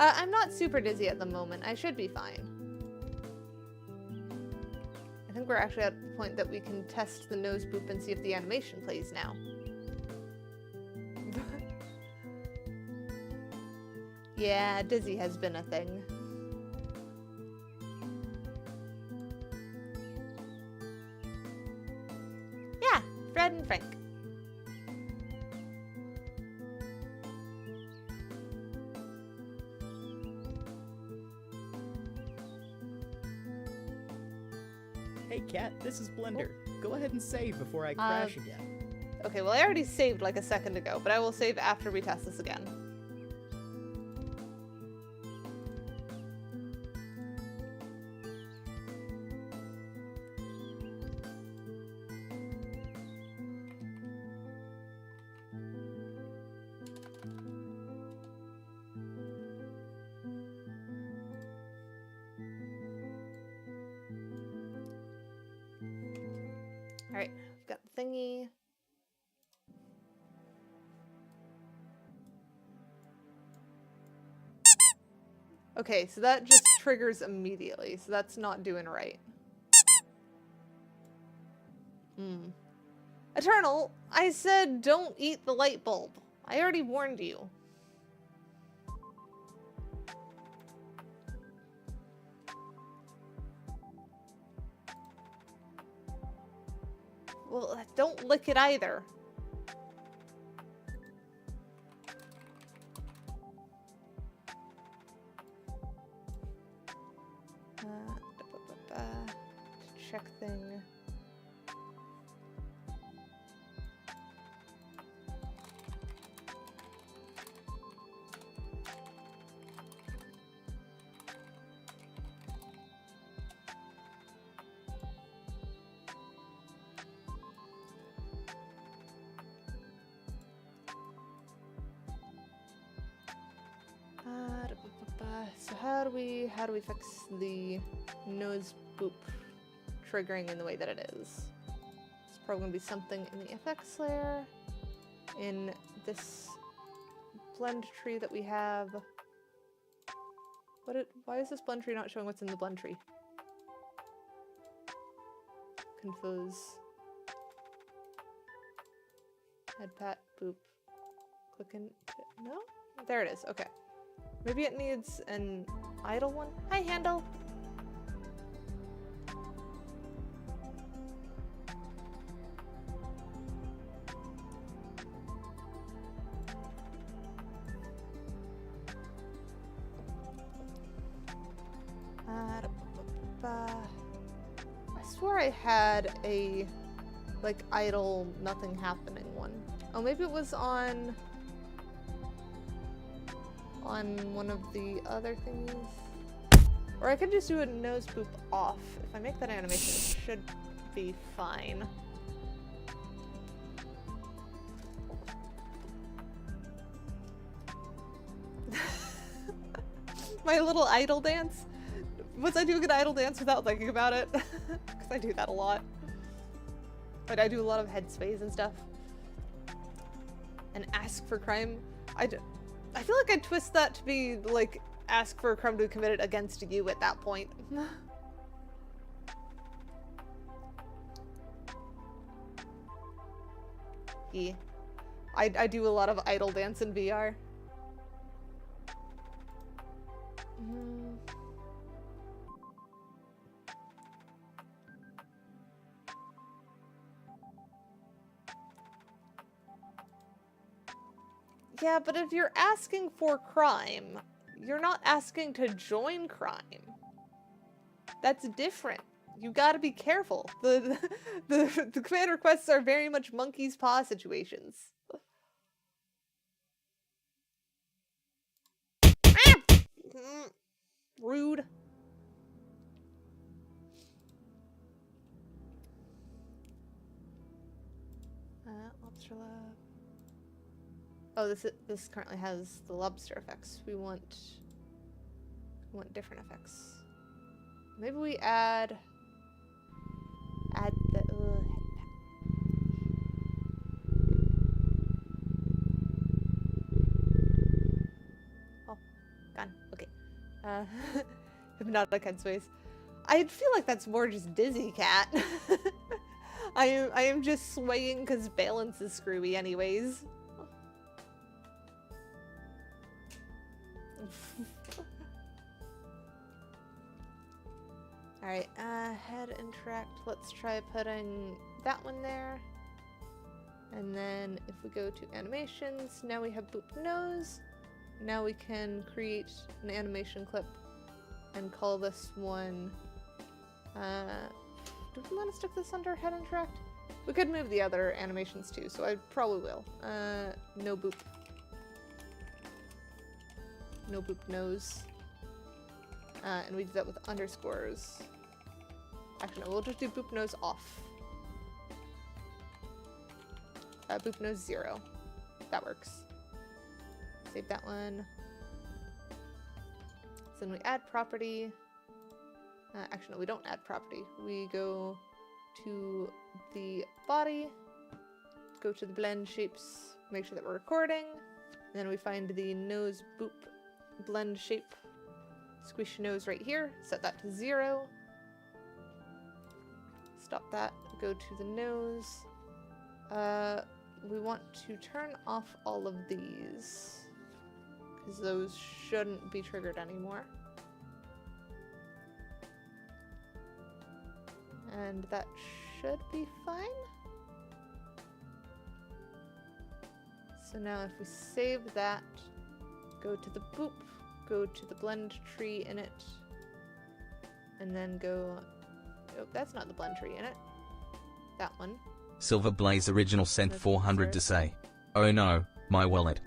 I'm not super dizzy at the moment. I should be fine. I think we're actually at the point that we can test the nose boop and see if the animation plays now. Yeah, dizzy has been a thing. Yeah, Fred and Frank. Hey Cat, this is Blender. Go ahead and save before I crash again. Okay, well I already saved like a second ago, but I will save after we test this again. Alright, we've got the thingy. Okay, so that just triggers immediately, so that's not doing right. Eternal, I said don't eat the light bulb. I already warned you. Well, don't lick it either. Check thing. So how do we fix the nose boop triggering in the way that it is? It's probably gonna be something in the FX layer, in this blend tree that we have. Why is this blend tree not showing what's in the blend tree? Confuse. Head pat, boop. Click in. No? There it is. Okay. Maybe it needs an idle one. Hi, Handle. I swore I had a like idle nothing happening one. Oh, maybe it was on one of the other thingies. Or I could just do a nose boop off. If I make that animation, it should be fine. My little idle dance? Was I doing an idle dance without thinking about it? Because I do that a lot. But I do a lot of head sways and stuff. And ask for crime. I feel like I'd twist that to be like ask for a crime to be committed against you at that point. Yeah. I do a lot of idle dance in VR. Yeah, but if you're asking for crime, you're not asking to join crime. That's different. You gotta be careful. The command requests are very much monkey's paw situations. Rude. Lobster lab. Oh, this currently has the lobster effects. We want different effects. Maybe we add the oh, gone. Okay. Hypnotic head sways. I feel like that's more just dizzy cat. I am just swaying because balance is screwy anyways. Alright, head interact. Let's try putting that one there. And then if we go to animations, now we have boop nose. Now we can create an animation clip and call this one, do we want to stick this under head interact? We could move the other animations too, so I probably will. No boop. No boop nose. And we do that with underscores. Actually, no, we'll just do boop nose off. Boop nose 0. That works. Save that one. So then we add property. Actually, no, we don't add property. We go to the body, go to the blend shapes, make sure that we're recording, and then we find the nose boop blend shape, squish nose right here, set that to 0. Stop that, go to the nose. We want to turn off all of these, because those shouldn't be triggered anymore. And that should be fine. So now if we save that, go to the boop, go to the blend tree in it, and then go, oh, that's not the blend tree in it. That one. Silver Blaze Original sent 400 to say, "Oh no, my wallet."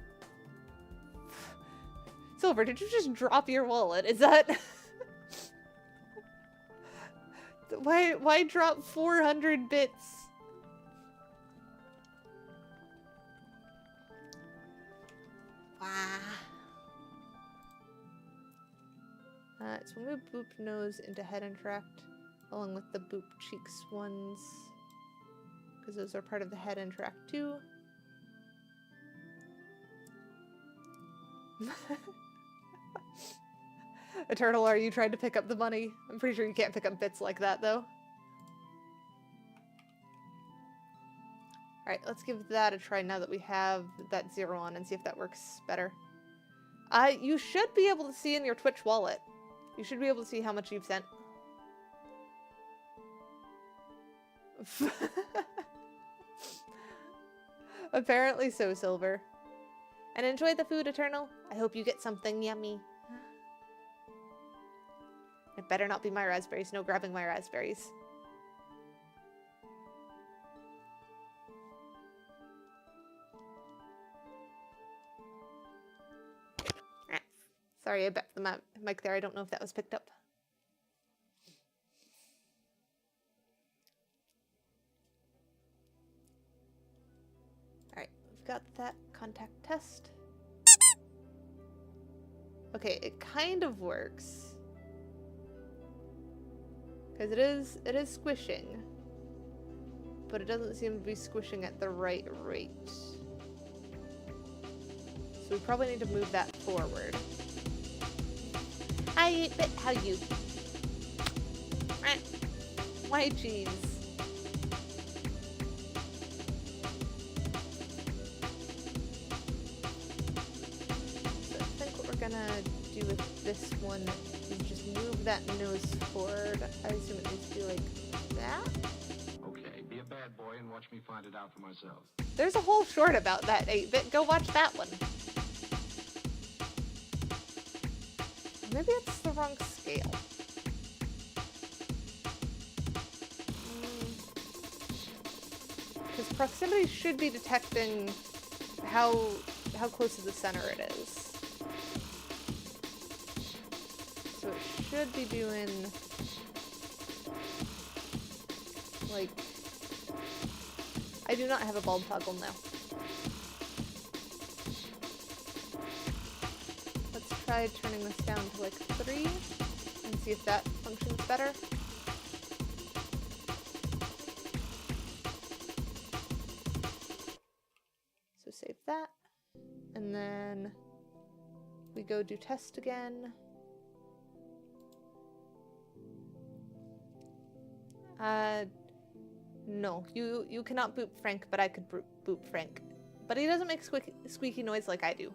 Silver, did you just drop your wallet? Is that... Why drop 400 bits? Wow. So we'll move boop nose into head interact along with the boop cheeks ones, because those are part of the head interact too. Eternal, are you trying to pick up the money? I'm pretty sure you can't pick up bits like that, though. Alright, let's give that a try now that we have that 0 on and see if that works better. You should be able to see in your Twitch wallet. You should be able to see how much you've sent. Apparently so, Silver. And enjoy the food, Eternal. I hope you get something yummy. It better not be my raspberries. No grabbing my raspberries. Sorry, I bet the mic there. I don't know if that was picked up. Alright, we've got that contact test. Okay, it kind of works. Because it is squishing, but it doesn't seem to be squishing at the right rate. So we probably need to move that forward. Hi, 8-bit, how you? Why cheese? So I think what we're gonna do with this one is just move that nose forward. I assume it needs to be like that. Okay, be a bad boy and watch me find it out for myself. There's a whole short about that, 8-bit. Go watch that one. Maybe it's the wrong scale. Because proximity should be detecting how close to the center it is. So it should be doing like, I do not have a bulb toggle now. Let's try turning this down to like 3 and see if that functions better. So save that. And then we go do test again. No, you cannot boop Frank, but I could boop Frank. But he doesn't make squeaky noise like I do.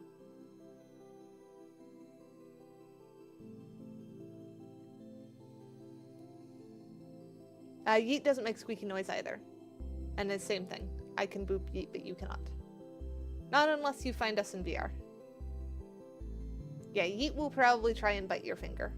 Yeet doesn't make squeaky noise either. And the same thing. I can boop Yeet, but you cannot. Not unless you find us in VR. Yeah, Yeet will probably try and bite your finger.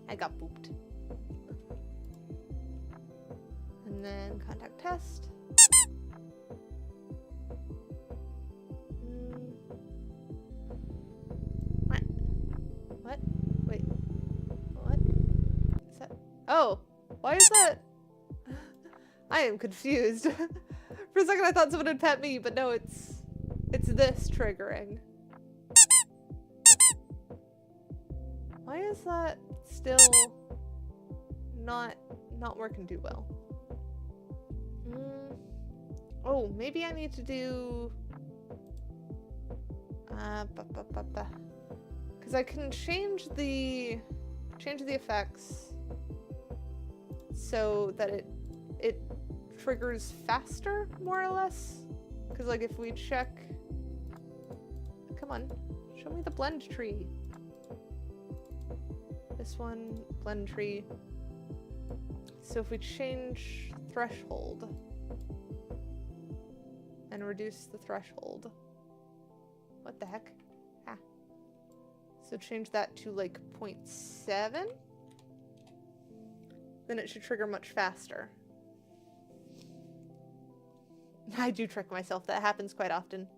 I got booped. And then contact test. What? Wait. What? Is that? Oh! Why is that? I am confused. For a second I thought someone had pet me, but no, it's this triggering. Why is that still not working too well? Oh, maybe I need to do because I can change the effects so that it triggers faster, more or less. Because like if we check, come on, show me the blend tree. This one, blend tree. So if we change threshold and reduce the threshold, what the heck? Ah. So change that to like 0.7, then it should trigger much faster. I do trick myself, that happens quite often.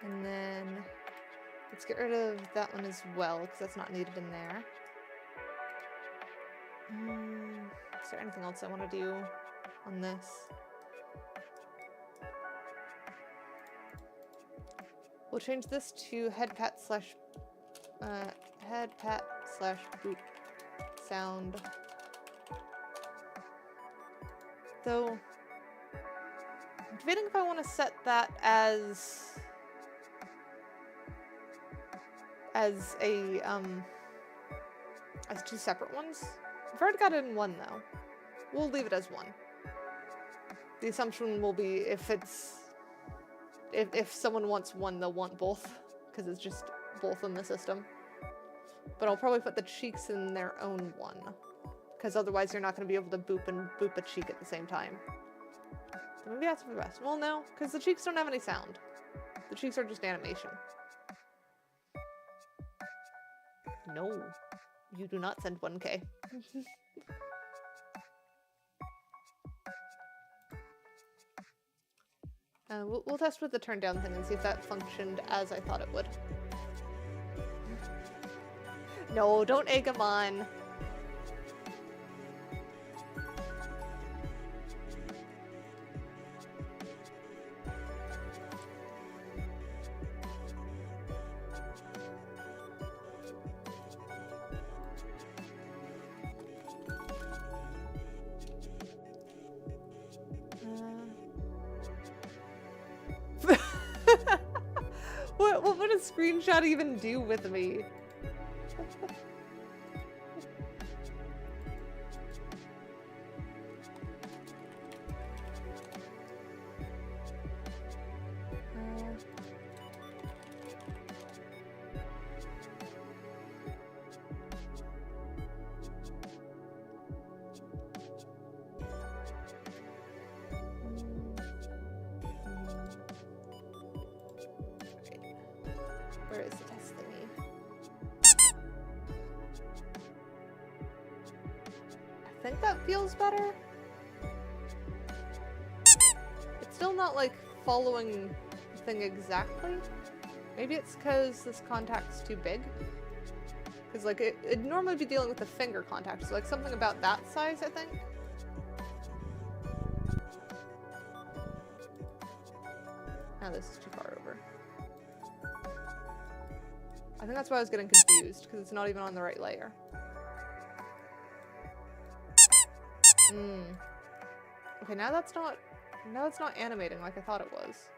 And then let's get rid of that one as well, because that's not needed in there. Is there anything else I want to do on this? We'll change this to head pat slash boop sound. Though I'm debating if I want to set that as a as 2 separate ones. I've already got it in 1 though. We'll leave it as 1. The assumption will be if someone wants 1, they'll want both, because it's just both in the system. But I'll probably put the cheeks in their own 1, because otherwise you're not going to be able to boop and boop a cheek at the same time. So maybe that's for the best. Well, no, because the cheeks don't have any sound. The cheeks are just animation. No, you do not send 1K. We'll test with the turn down thing and see if that functioned as I thought it would. No, don't egg him on. What would a screenshot even do with me? Where is the test thingy? I think that feels better. It's still not like following the thing exactly. Maybe it's because this contact's too big. Because like it'd normally be dealing with the finger contact, so like something about that size, I think. Now this is too far over. I think that's why I was getting confused, because it's not even on the right layer. Okay, now that's not animating like I thought it was.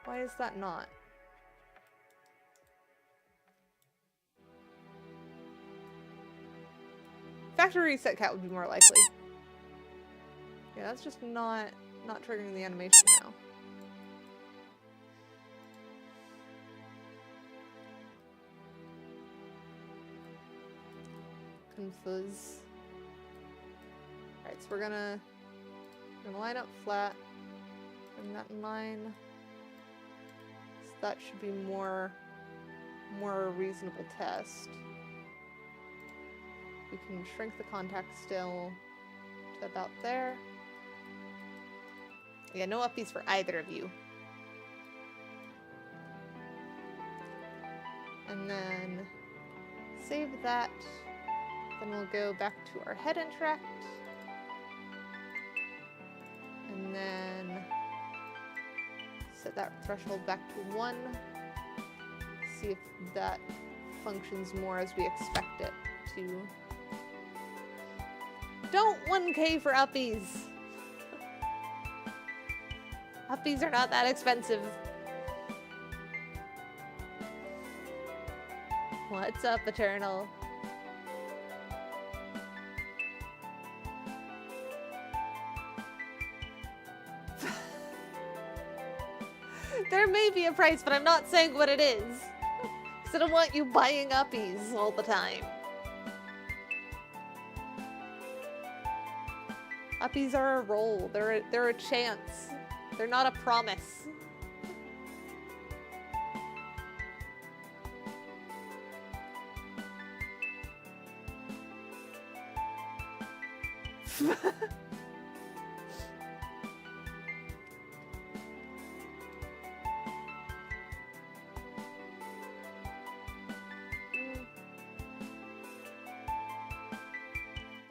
Why is that not? Factory reset cat would be more likely. Yeah, that's just not triggering the animation now. Confuse. Alright, so we're gonna line up flat. Bring that in line. So that should be more a reasonable test. We can shrink the contact still to about there. Yeah, no uppies for either of you. And then save that. Then we'll go back to our head interact. And then set that threshold back to 1. See if that functions more as we expect it to. Don't 1K for uppies! Uppies are not that expensive. What's up, Eternal? There may be a price, but I'm not saying what it is. Because I don't want you buying uppies all the time. Uppies are a roll. They're a chance. They're not a promise.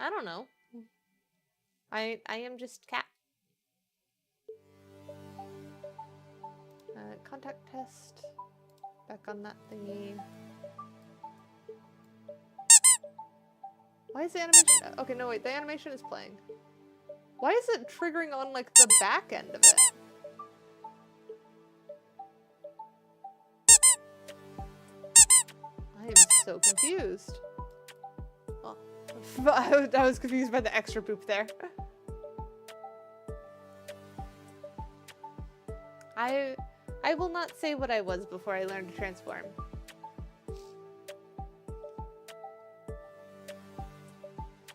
I don't know. I am just cat. Contact test. Back on that thingy. Why is the animation? Okay, no wait. The animation is playing. Why is it triggering on like the back end of it? I am so confused. Oh. I was confused by the extra poop there. I will not say what I was before I learned to transform.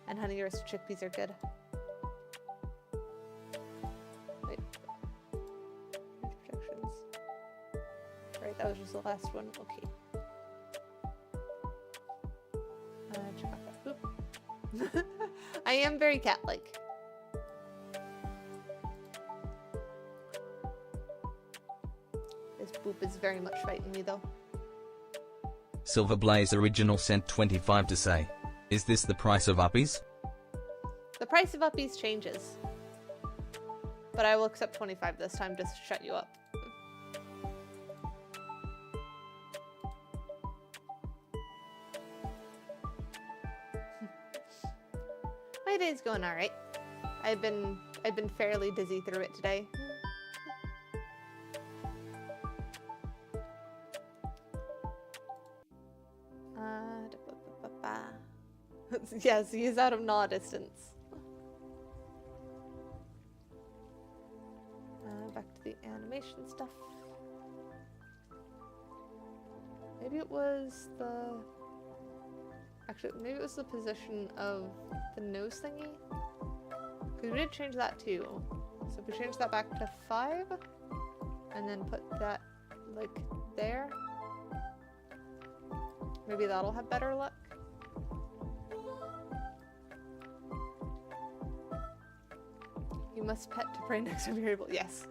And honey roasted chickpeas are good. Wait. Projections. Right, that was just the last one. Okay. Check out that poop. I am very cat-like. This poop is very much fighting me though. Silverblaze Original sent 25 to say, is this the price of uppies? The price of uppies changes. But I will accept 25 this time just to shut you up. My day's going alright. I've been fairly dizzy through it today. Yes, he's out of gnaw distance. Back to the animation stuff. Maybe it was the... Actually, maybe it was the position of the nose thingy? Because we did change that too. So if we change that back to 5, and then put that, like, there, Maybe that'll have better luck. You must pet to pray next to variable. Yes.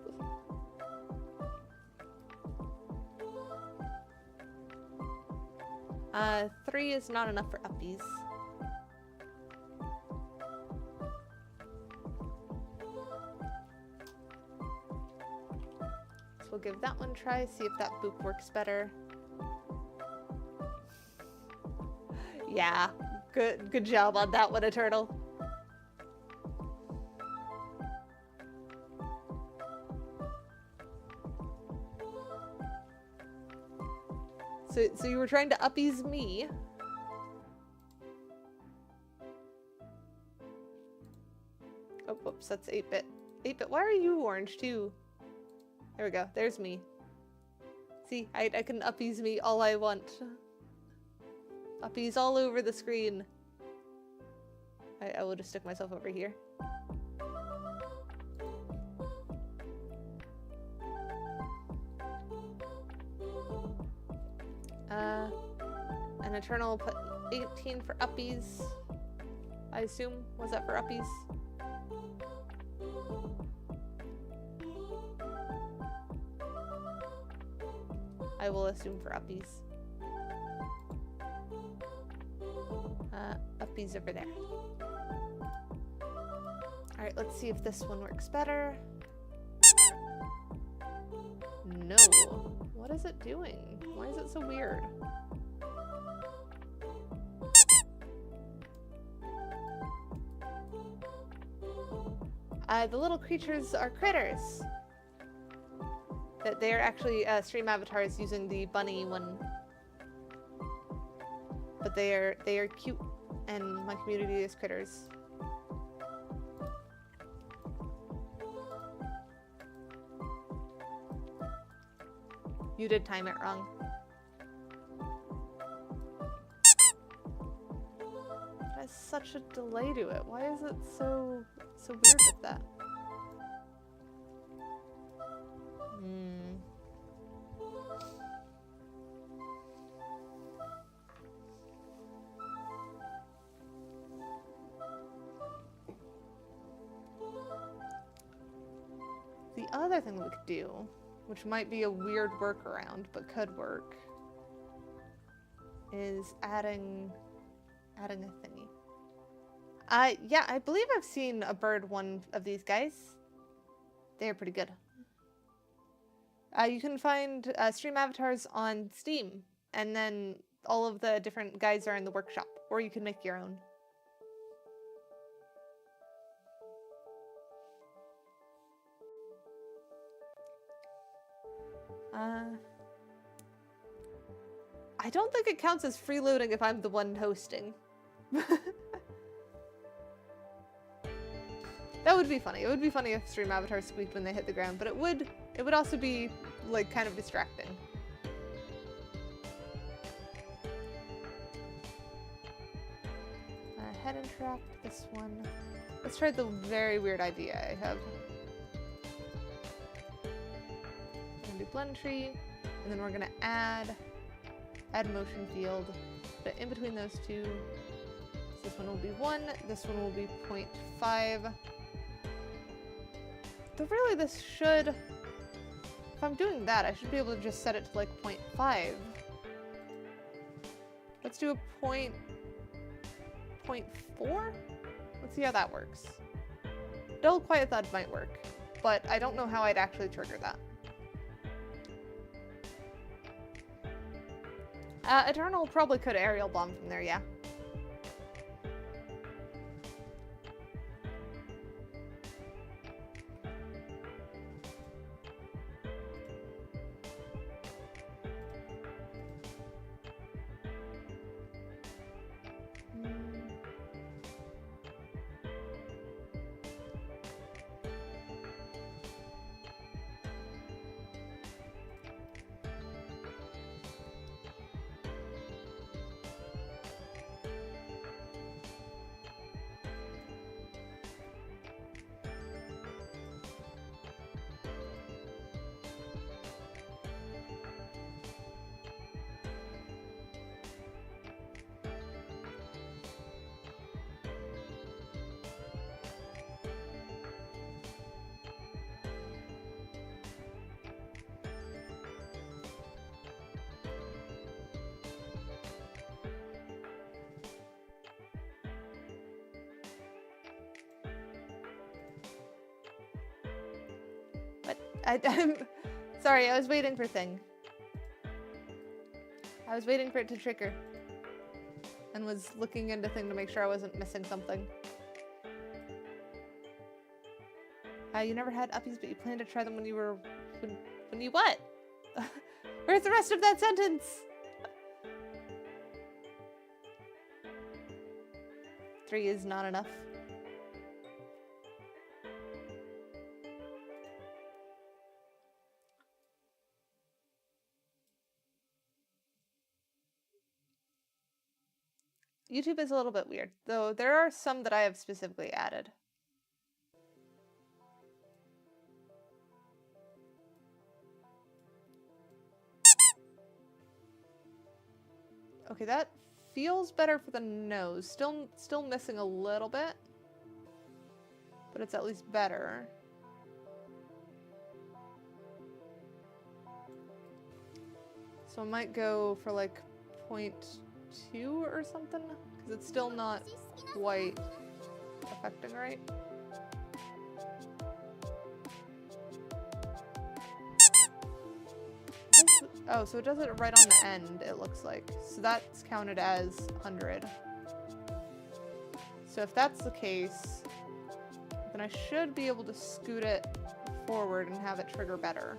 3 is not enough for uppies. So we'll give that one a try, see if that boop works better. Yeah, good job on that one, Eternal. So you were trying to uppies me. Oh, whoops, that's 8-bit. 8-bit, why are you orange too? There we go, there's me. See, I can uppies me all I want. Uppies all over the screen. I will just stick myself over here. An Eternal put 18 for uppies. I assume. Was that for uppies? I will assume for uppies. Uppies over there. Alright, let's see if this one works better. No. What is it doing? Why is it so weird? The little creatures are critters. That they are actually stream avatars using the bunny one. But they are cute, and my community is critters. You did time it wrong. It has such a delay to it. Why is it so weird with that? The other thing we could do, which might be a weird workaround, but could work, is adding a thingy. Yeah, I believe I've seen a bird one of these guys. They're pretty good. You can find stream avatars on Steam, and then all of the different guides are in the workshop, or you can make your own. I don't think it counts as freeloading if I'm the one hosting. That would be funny. It would be funny if stream avatars squeaked when they hit the ground, but it would also be like kind of distracting. Head and trap this one. Let's try the very weird idea I have. I'm gonna do blend tree, and then we're gonna add motion field, but in between those two, so this one will be 1, this one will be 0.5. But really this should, if I'm doing that, I should be able to just set it to like 0.5. Let's do a 0.4? Let's see how that works. Dull Quiet Thud might work, but I don't know how I'd actually trigger that. Eternal probably could aerial bomb from there, yeah. I'm sorry, I was waiting for thing. I was waiting for it to trigger. And was looking into thing to make sure I wasn't missing something. You never had uppies, but you planned to try them when you were... When you what? Where's the rest of that sentence? 3 is not enough. YouTube is a little bit weird, though there are some that I have specifically added. Okay, that feels better for the nose. Still missing a little bit, but it's at least better. So I might go for like 0.2 or something, because it's still not quite affecting right. Oh, so it does it right on the end, it looks like. So that's counted as 100. So if that's the case, then I should be able to scoot it forward and have it trigger better.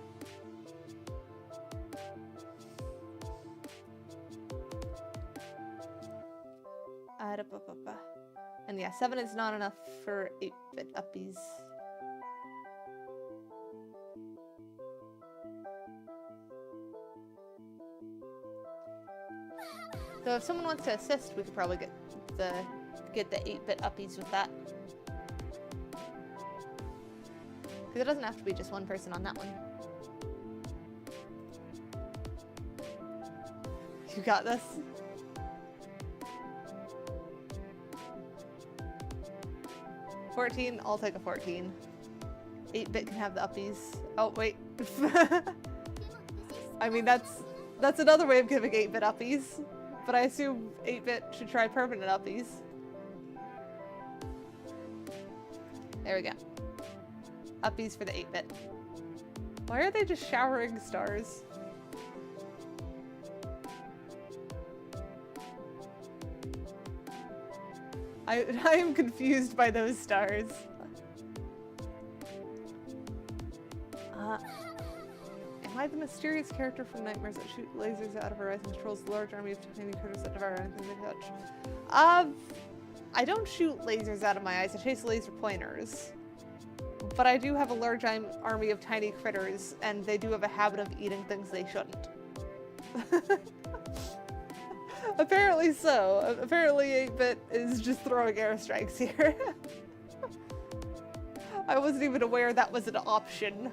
And yeah, 7 is not enough for 8-bit uppies. So if someone wants to assist, we could probably get the 8-bit uppies with that. Because it doesn't have to be just one person on that one. You got this. $14, I'll take a 14. 8-bit can have the uppies. Oh, wait. I mean, that's another way of giving 8-bit uppies. But I assume 8-bit should try permanent uppies. There we go. Uppies for the 8-bit. Why are they just showering stars? I am confused by those stars. Am I the mysterious character from Nightmares that shoot lasers out of her eyes and controls the large army of tiny critters that devour anything they touch? I don't shoot lasers out of my eyes. I chase laser pointers. But I do have a large army of tiny critters, and they do have a habit of eating things they shouldn't. Apparently so. Apparently 8-bit is just throwing airstrikes here. I wasn't even aware that was an option.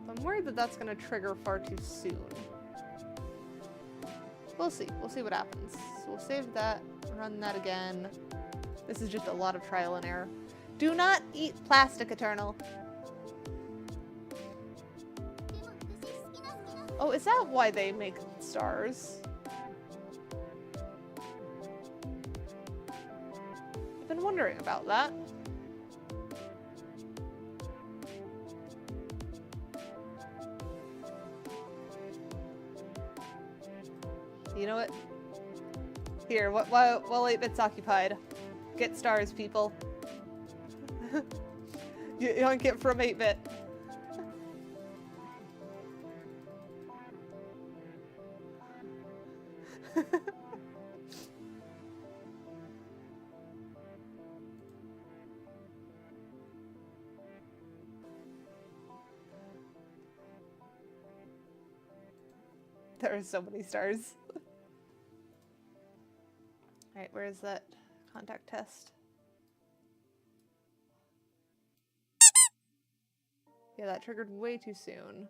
I'm worried that that's going to trigger far too soon. We'll see. We'll see what happens. So we'll save that, run that again. This is just a lot of trial and error. Do not eat plastic, Eternal. Oh, is that why they make stars? I've been wondering about that. You know what? Here, while 8-bit's occupied, get stars, people. You don't get from 8-bit. There are so many stars. Alright, where is that contact test? Yeah, that triggered way too soon.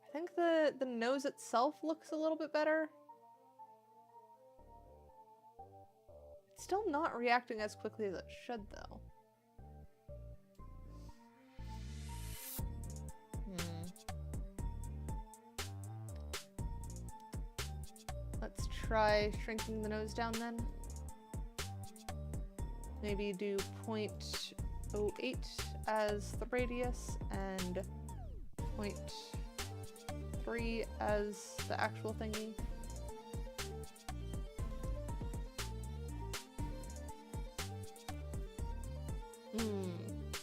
I think the nose itself looks a little bit better. It's still not reacting as quickly as it should, though. Let's try shrinking the nose down then. Maybe do 0.08 as the radius and 0.3 as the actual thingy.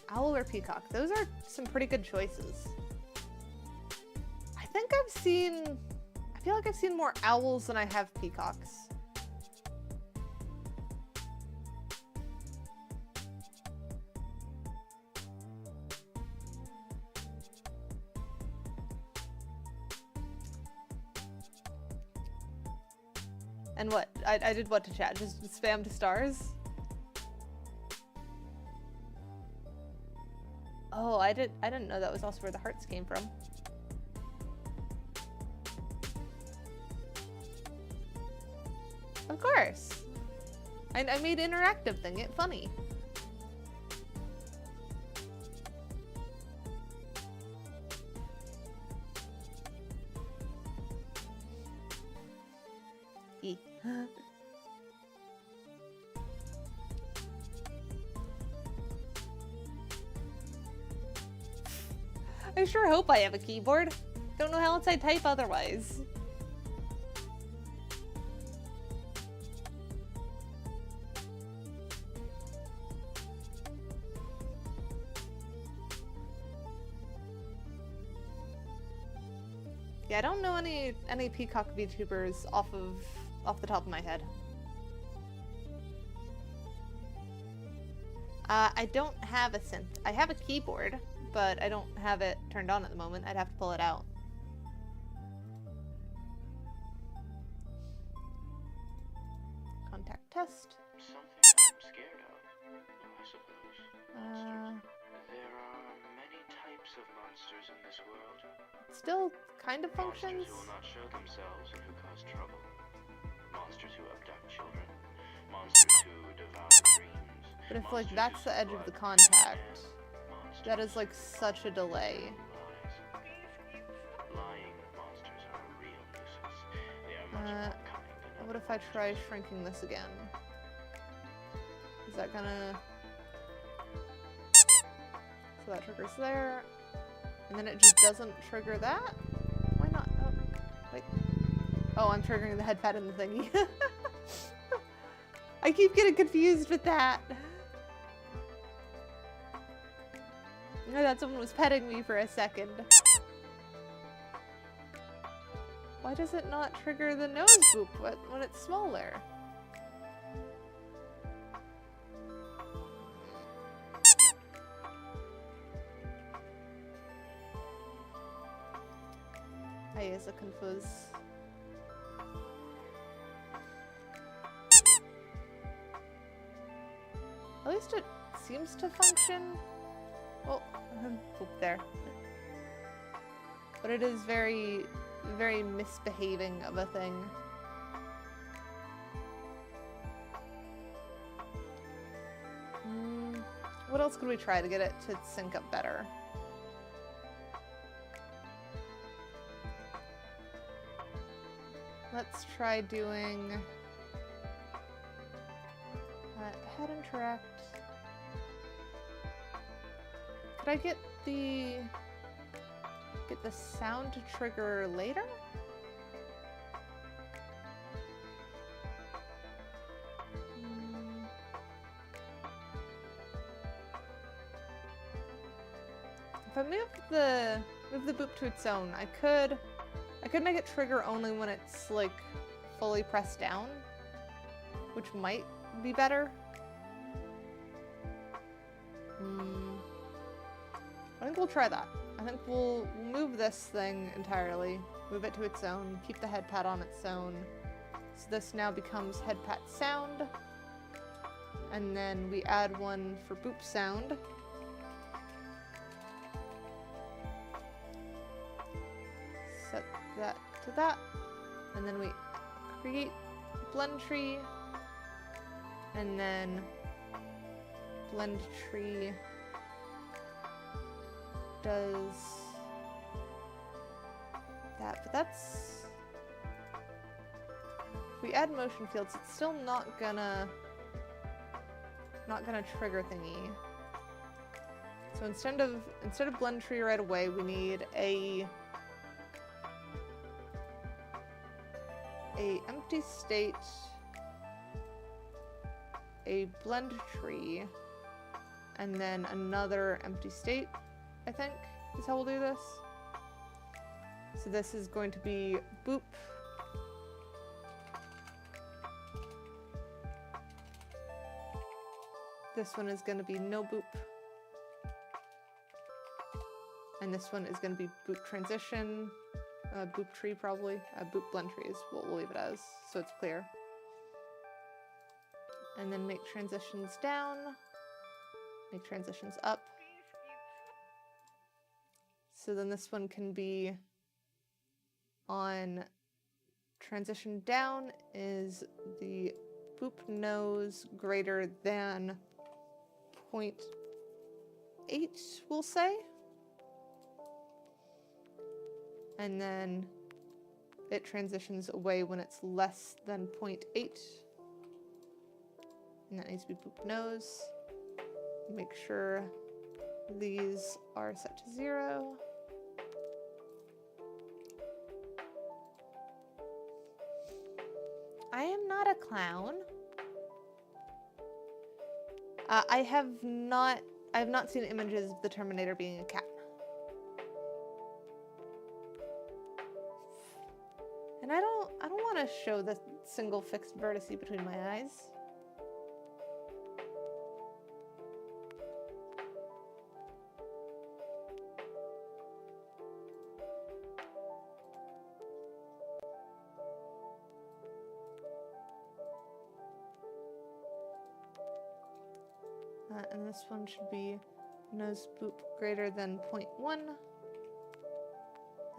Owl or peacock? Those are some pretty good choices. I think I feel like I've seen more owls than I have peacocks. And what? I did what to chat? Just spam to stars? Oh, I didn't know that was also where the hearts came from. Of course. I made interactive thing it funny. E. I sure hope I have a keyboard. Don't know how else I'd type otherwise. Yeah, I don't know any Peacock VTubers off the top of my head. I don't have a synth. I have a keyboard, but I don't have it turned on at the moment. I'd have to pull it out. Contact test. Something I'm scared of, I suppose. Monsters. There are many types of monsters in this world. It still kind of functions. Monsters who will not show themselves and who cause trouble. Monsters who abduct children. Monsters who devour dreams. But if like that's the edge of the contact, that is like such a delay. Lying monsters are a real nuisance. They are much more cunning than What if I try shrinking this again? Is that gonna... So that triggers there. And then it just doesn't trigger that? Why not? Oh, wait. Oh, I'm triggering the head pad in the thingy. I keep getting confused with that. I thought someone was petting me for a second. Why does it not trigger the nose boop when it's smaller? I is a confuse. At least it seems to function. Oh, boop there. But it is very, very misbehaving of a thing. What else could we try to get it to sync up better? Let's try doing head interact. Could I get the sound to trigger later? If I move the boop to its own, I could make it trigger only when it's like fully pressed down, which might be better. I think we'll try that. I think we'll move this thing entirely, move it to its own, keep the head pad on its own. So this now becomes head pad sound, and then we add one for boop sound. Set that to that, and then we create blend tree, and then blend tree does that, but that's If we add motion fields, it's still not gonna trigger thingy. So instead of blend tree right away, we need a empty state, a blend tree, and then another empty state, I think, is how we'll do this. So this is going to be boop. This one is going to be no boop. And this one is going to be boop transition, boop tree probably, boop blend tree is what we'll leave it as, so it's clear. And then make transitions down, make transitions up. So then this one can be on transition down is the boop nose greater than 0.8, we'll say. And then it transitions away when it's less than 0.8. And that needs to be boop nose. Make sure these are set to 0. I am not a clown. I have not seen images of the Terminator being a cat. And I don't want to show the single fixed vertice between my eyes. And this one should be nose boop greater than 0.1.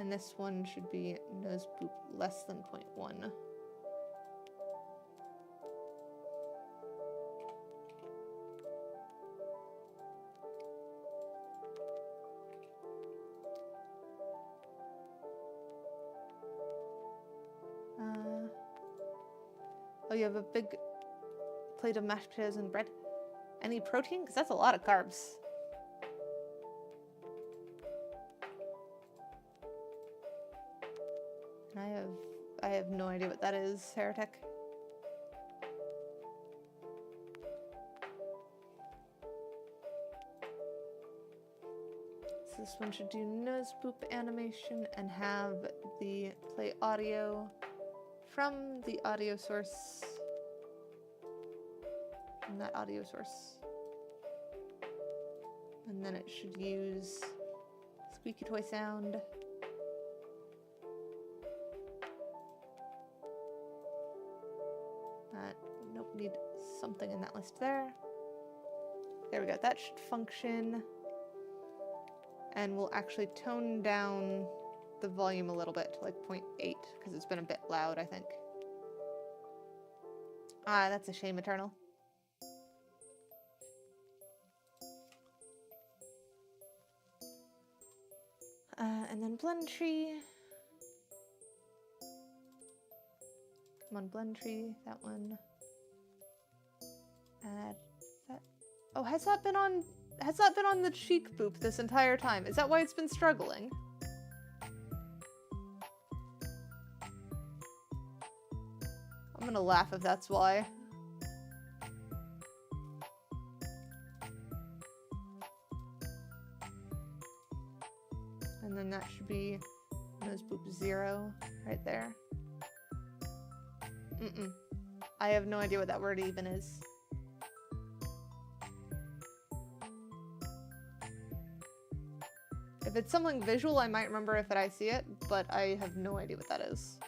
And this one should be nose boop less than 0.1. Oh, you have a big plate of mashed potatoes and bread. Any protein? Because that's a lot of carbs. And I have no idea what that is, Heretic. So this one should do nose boop animation and have the play audio from the audio source. From that audio source. And then it should use squeaky toy sound. Nope, need something in that list there. There we go, that should function. And we'll actually tone down the volume a little bit to like 0.8 because it's been a bit loud, I think. Ah, that's a shame, Eternal. And then blend tree. Come on, blend tree, that one. Add that. Oh, has that been on the cheek boop this entire time? Is that why it's been struggling? I'm gonna laugh if that's why. And then that should be nose boop 0 right there. I have no idea what that word even is. If it's something visual, I might remember if I see it, but I have no idea what that is.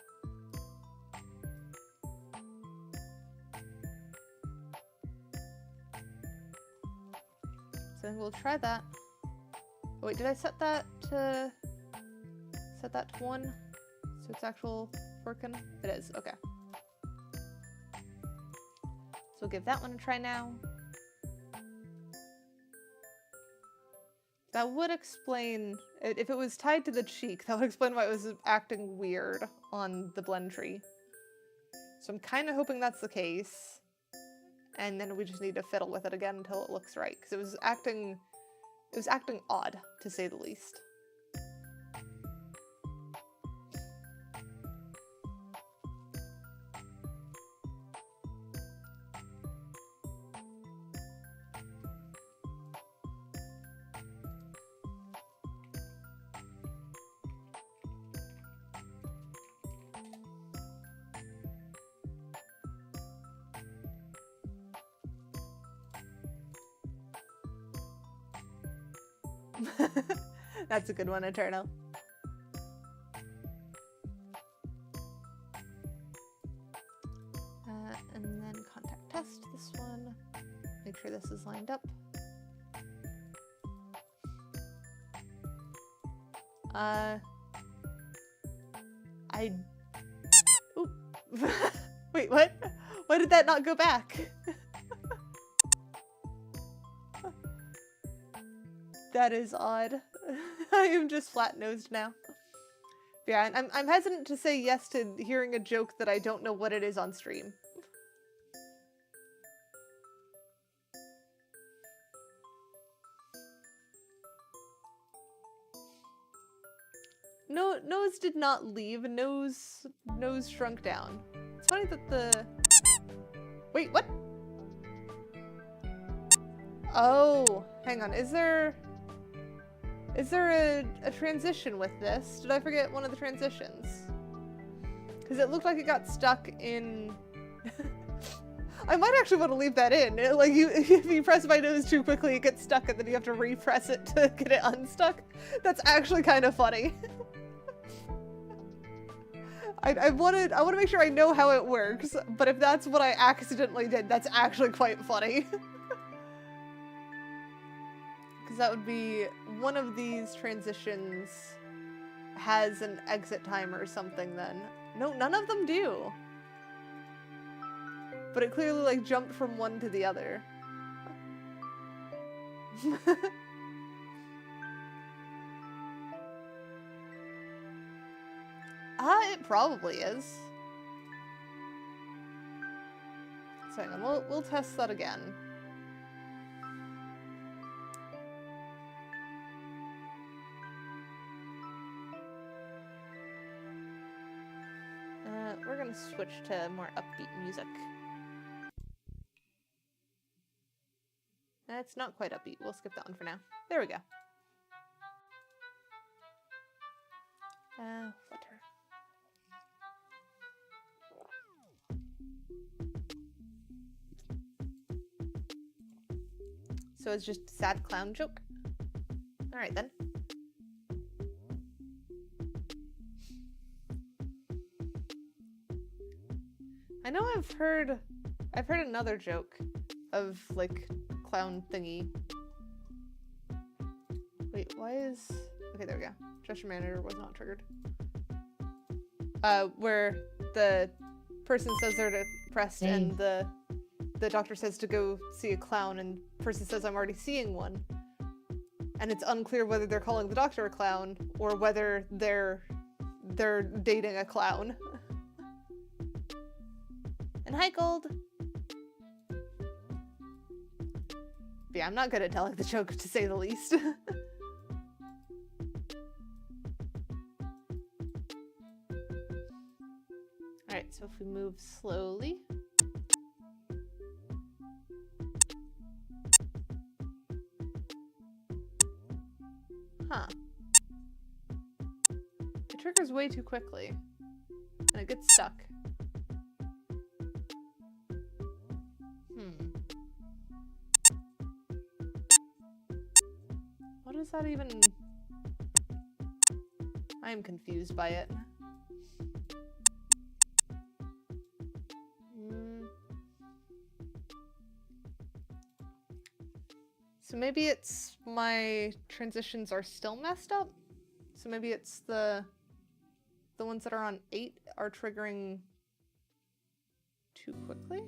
So we'll try that. Oh, wait, did I set that to 1? So it's actual working? It is, okay. So we'll give that one a try now. That would explain, if it was tied to the cheek, that would explain why it was acting weird on the blend tree. So I'm kind of hoping that's the case. And then we just need to fiddle with it again until it looks right. Because it was acting odd, to say the least. That's a good one, Eternal. And then contact test this one. Make sure this is lined up. Oop. Wait, what? Why did that not go back? That is odd. I am just flat-nosed now. Yeah, I'm hesitant to say yes to hearing a joke that I don't know what it is on stream. No, nose did not leave. Nose shrunk down. It's funny that the... Wait, what? Oh, hang on. Is there a transition with this? Did I forget one of the transitions? Because it looked like it got stuck in... I might actually want to leave that in. Like, if you press my nose too quickly, it gets stuck, and then you have to repress it to get it unstuck. That's actually kind of funny. I want to make sure I know how it works, but if that's what I accidentally did, that's actually quite funny. Because that would be one of these transitions has an exit timer or something then. No, none of them do. But it clearly like jumped from one to the other. It probably is. So hang on, we'll test that again. We're gonna switch to more upbeat music. It's not quite upbeat. We'll skip that one for now. There we go. Flutter. So it's just a sad clown joke? Alright then. I know I've heard another joke of like clown thingy. Wait, why is... Okay, there we go. Gesture manager was not triggered. Where the person says they're depressed and the doctor says to go see a clown and the person says I'm already seeing one. And it's unclear whether they're calling the doctor a clown or whether they're dating a clown. And hi, Gold! But yeah, I'm not good at telling the joke, to say the least. Alright, so if we move slowly. Huh. It triggers way too quickly. And it gets stuck. What is that even? I am confused by it. So maybe it's my transitions are still messed up? So maybe it's the ones that are on 8 are triggering too quickly?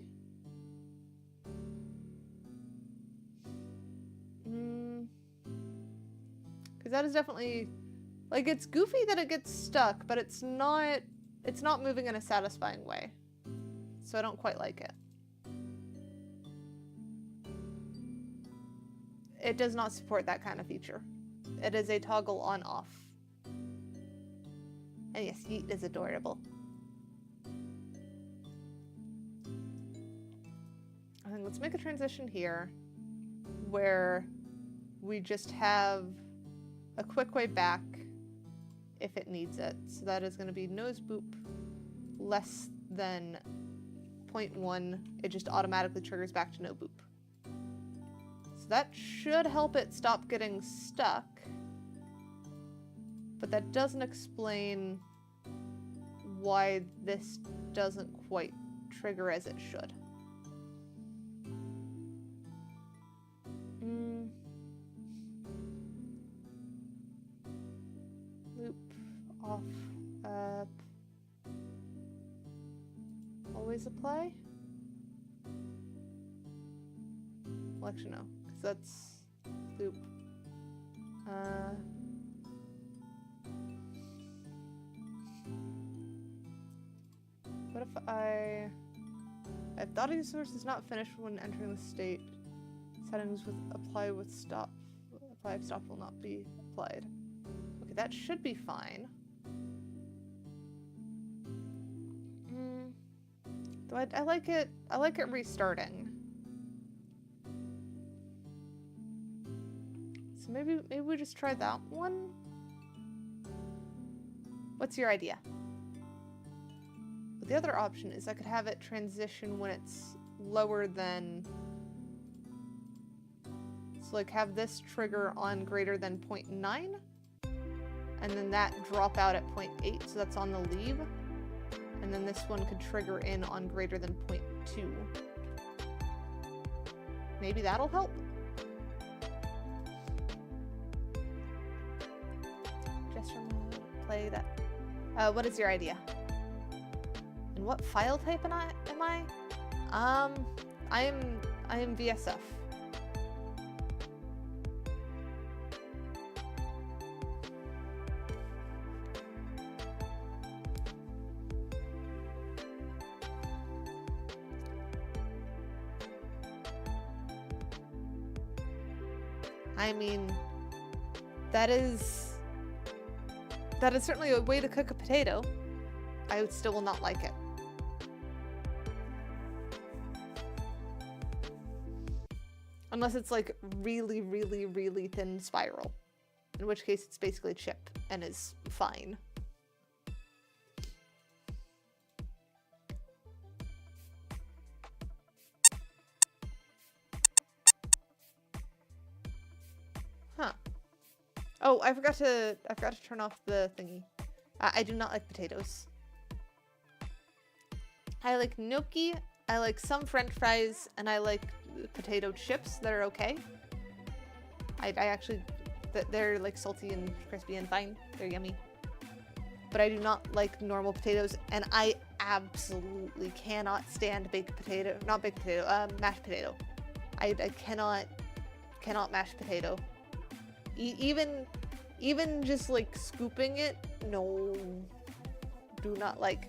Because that is definitely, like, it's goofy that it gets stuck, but it's not moving in a satisfying way. so I don't quite like it. It does not support that kind of feature. It is a toggle on-off. And yes, Yeet is adorable. I think let's make a transition here where we just have a quick way back if it needs it. So that is going to be nose boop less than 0.1. It just automatically triggers back to no boop. So that should help it stop getting stuck. But that doesn't explain why this doesn't quite trigger as it should. Loop, off, up. Always apply? Well, actually no, because that's loop. What if if the audio source is not finished when entering the state, settings with apply with stop will not be applied. Okay, that should be fine. Though I like it restarting. So maybe we just try that one. What's your idea? But the other option is I could have it transition when it's lower than, so like have this trigger on greater than 0.9 and then that drop out at 0.8, so that's on the leave, and then this one could trigger in on greater than 0.2. Maybe that'll help? Just remove, play that. What is your idea? And what file type am I? I am VSF. I mean, that is certainly a way to cook a potato. I still will not like it. Unless it's like really, really, really thin spiral. In which case it's basically a chip and is fine. Huh. Oh, I forgot to turn off the thingy. I do not like potatoes. I like gnocchi, I like some french fries, and I like potato chips that are okay. I actually, they're like salty and crispy and fine. They're yummy. But I do not like normal potatoes, and I absolutely cannot stand baked potato, mashed potato. I cannot mash potato. Even just like scooping it, no, do not like.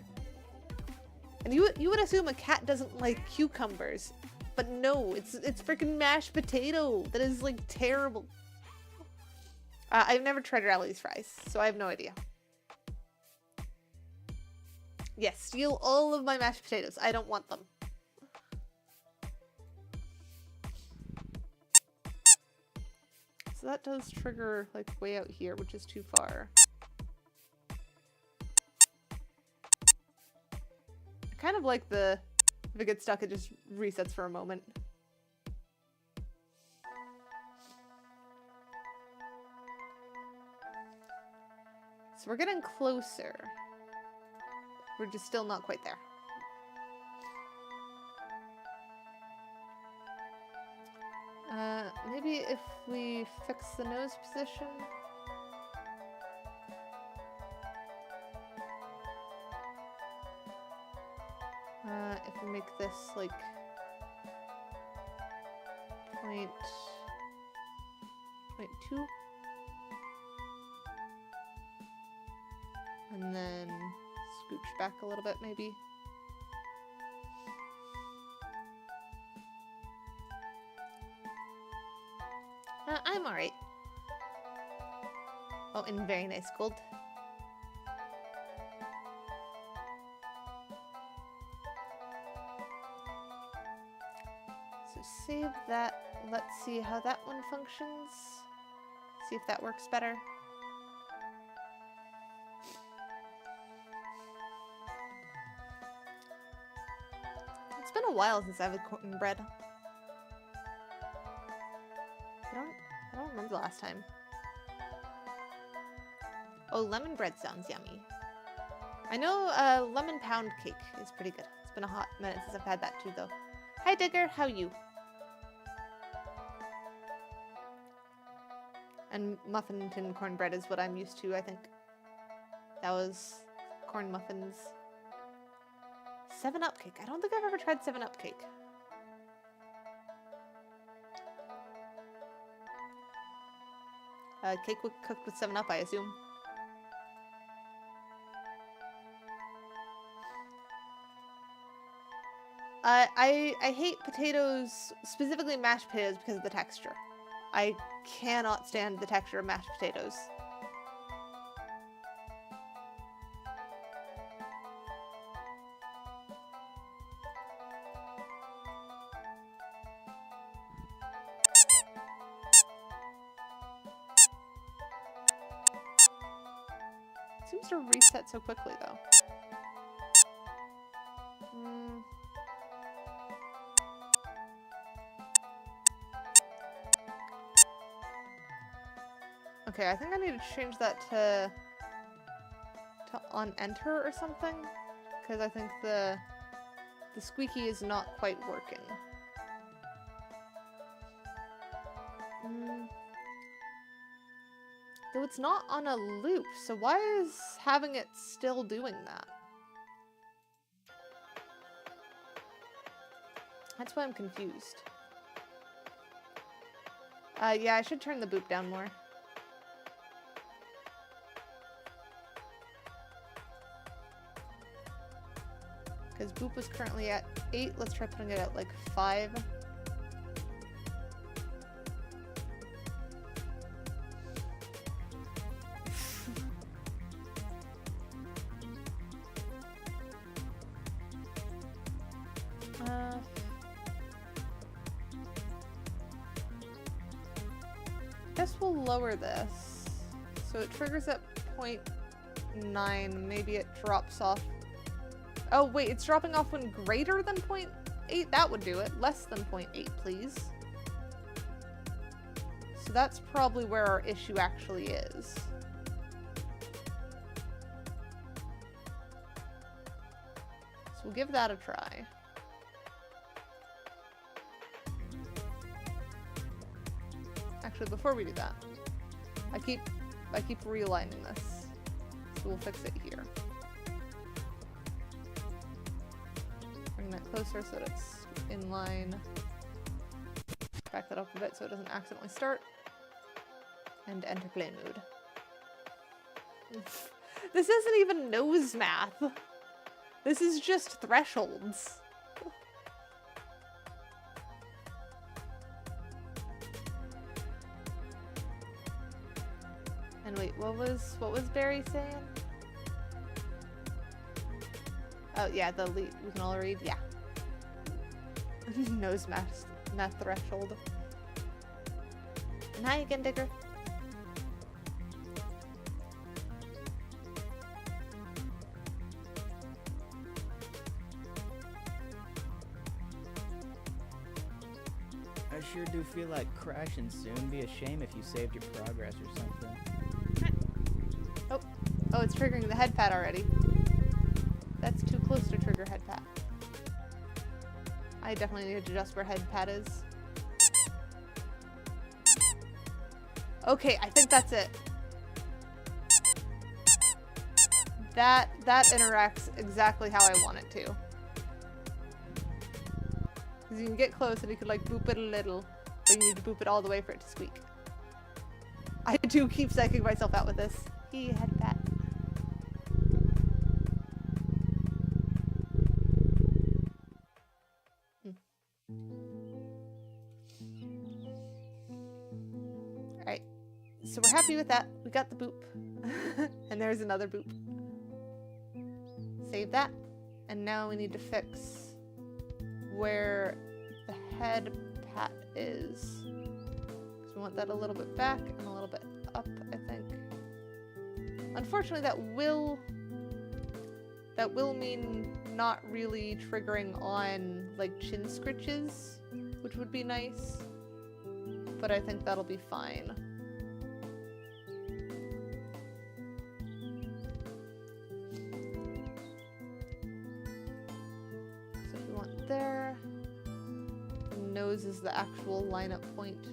And you would assume a cat doesn't like cucumbers, but no, it's freaking mashed potato. That is like terrible. I've never tried Rally's fries, so I have no idea. Yes, steal all of my mashed potatoes. I don't want them. So that does trigger like way out here, which is too far. I kind of like if it gets stuck, it just resets for a moment. So we're getting closer. We're just still not quite there. Maybe if we fix the nose position. If we make this like point 2. And then scooch back a little bit, maybe. I'm alright. Oh, and very nice gold. So save that. Let's see how that one functions. See if that works better. It's been a while since I've had cornbread. I don't remember the last time. Oh, lemon bread sounds yummy. I know lemon pound cake is pretty good. It's been a hot minute since I've had that too, though. Hi, Digger. How you? And muffin tin cornbread is what I'm used to, I think. That was corn muffins. 7-Up cake. I don't think I've ever tried 7-Up cake. Cake cooked with 7-Up, I assume. I hate potatoes, specifically mashed potatoes, because of the texture. I cannot stand the texture of mashed potatoes. Seems to reset so quickly, though. Okay, I think I need to change that to on enter or something, because I think the squeaky is not quite working. Though it's not on a loop, so why is having it still doing that? That's why I'm confused. Yeah, I should turn the boop down more. Because boop was currently at 8. Let's try putting it at like 5. Guess we'll lower this. So it triggers at 0.9. Maybe it drops off. Oh, wait, it's dropping off when greater than 0.8? That would do it. Less than 0.8, please. So that's probably where our issue actually is. So we'll give that a try. Actually, before we do that, I keep realigning this. So we'll fix it here. Bring that closer so that it's in line. Back that up a bit so it doesn't accidentally start. And enter play mode. This isn't even nose math. This is just thresholds. And wait, what was Barry saying? Oh yeah, the lead we can all read. Yeah. Nose math threshold. And hi again, Digger. I sure do feel like crashing soon. Be a shame if you saved your progress or something. Oh, it's triggering the head pad already. That's too close to trigger head pad. I definitely need to adjust where head pad is. Okay, I think that's it. That interacts exactly how I want it to. Because you can get close and you can like boop it a little, but you need to boop it all the way for it to squeak. I do keep psyching myself out with this. He head pad. so we're happy with that. We got the boop. And there's another boop. Save that. And now we need to fix where the head pat is. So we want that a little bit back and a little bit up, I think. Unfortunately, that will mean not really triggering on like chin scritches, which would be nice. But I think that'll be fine. So if we want there, the nose is the actual lineup point.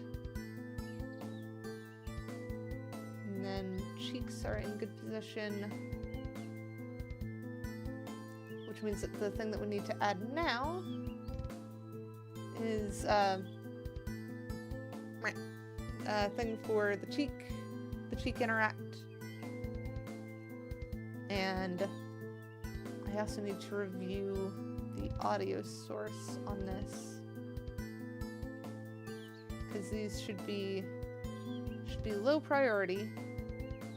And then cheeks are in good position. Which means that the thing that we need to add now is thing for the cheek interact. And I also need to review the audio source on this, because these should be low priority.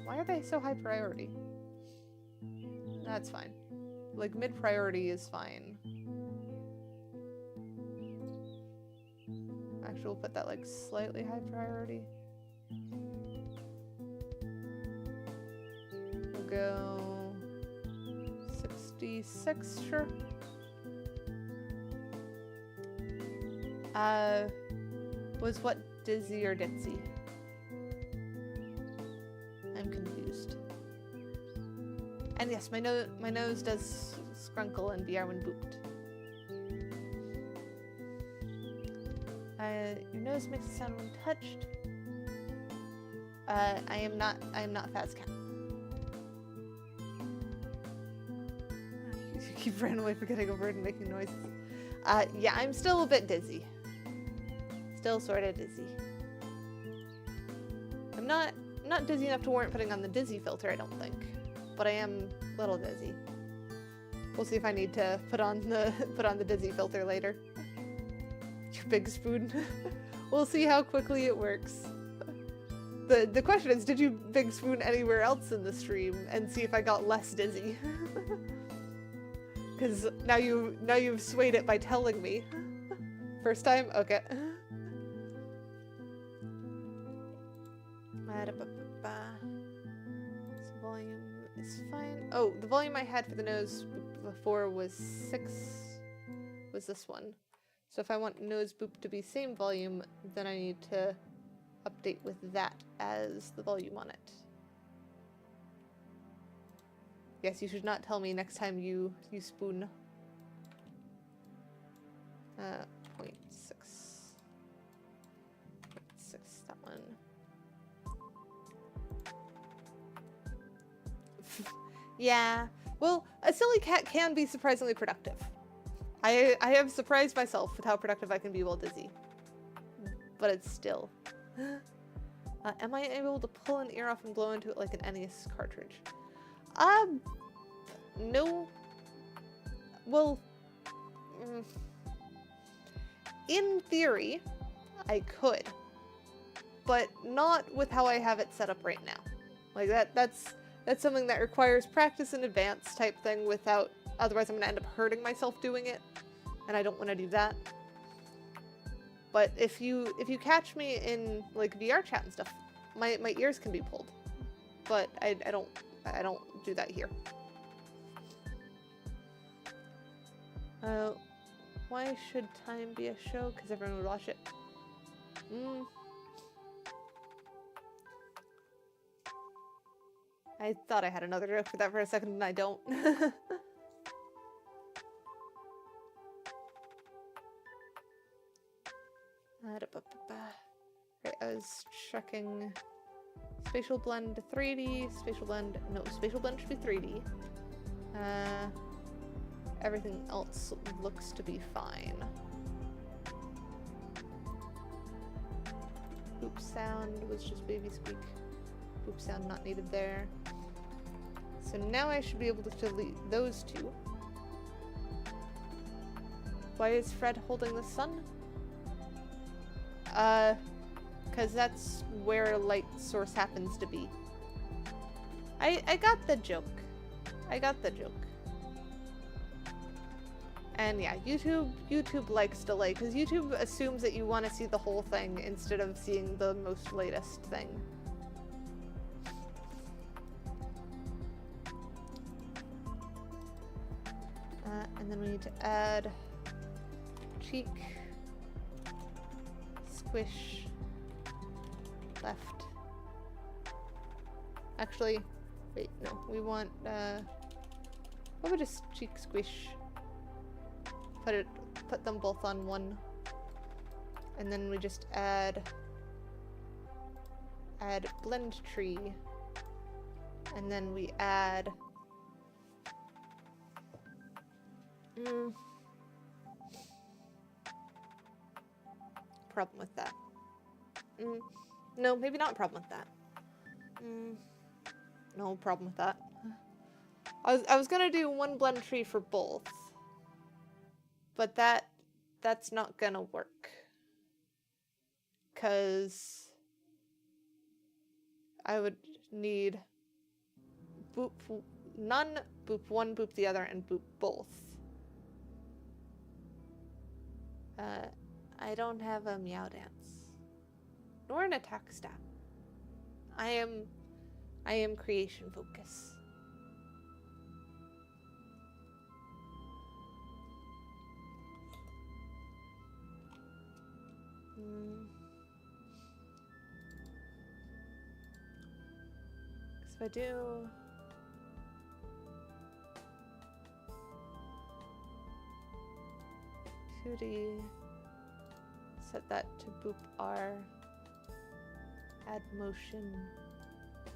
Why are they so high priority? That's fine. Like mid priority is fine. Actually, we'll put that like slightly high priority. We'll go 66, sure. Was what dizzy or ditzy? I'm confused. And yes, my nose does scrunkle and VR when booped. Your nose makes a sound when touched. I am not Fazcat. You keep randomly forgetting a word and making noises. Yeah, I'm still a bit dizzy. Still sort of dizzy. I'm not dizzy enough to warrant putting on the dizzy filter, I don't think. But I am a little dizzy. We'll see if I need to put on the dizzy filter later. Your big spoon. We'll see how quickly it works. The question is, did you big spoon anywhere else in the stream and see if I got less dizzy? Because now you've swayed it by telling me. First time? Okay. So volume is fine. Oh, the volume I had for the nose before was 6. Was this one. So if I want nose boop to be same volume, then I need to update with that as the volume on it. Yes, you should not tell me next time you spoon. 0.6. 0.6, that one. Yeah, well, a silly cat can be surprisingly productive. I have surprised myself with how productive I can be while dizzy. But it's still. Am I able to pull an ear off and blow into it like an NES cartridge? No. Well, in theory, I could. But not with how I have it set up right now. Like that's something that requires practice in advance type thing without, otherwise I'm gonna end up hurting myself doing it. And I don't want to do that. But if you catch me in like VRChat and stuff, my ears can be pulled. But I don't do that here. Why should time be a show? Because everyone would watch it. I thought I had another joke for that for a second, and I don't. Right, I was checking spatial blend 3D, spatial blend should be 3D. Everything else looks to be fine. Boop sound was just baby squeak. Boop sound not needed there. So now I should be able to delete those two. Why is Fred holding the sun? Because that's where light source happens to be. I got the joke. I got the joke. And yeah, YouTube likes delay, because YouTube assumes that you want to see the whole thing instead of seeing the most latest thing. And then we need to add cheek, squish, left. Actually, wait, no, we want, what about just cheek, squish? Put them both on one. And then we just add blend tree. And then we add problem with that. No, maybe not a problem with that. No problem with that. I was gonna do one blend tree for both, but that's not gonna work, 'cause I would need boop none, boop one, boop the other, and boop both. I don't have a meow dance, nor an attack stat. I am creation focus. Because if I do 2D, set that to boop R, add motion,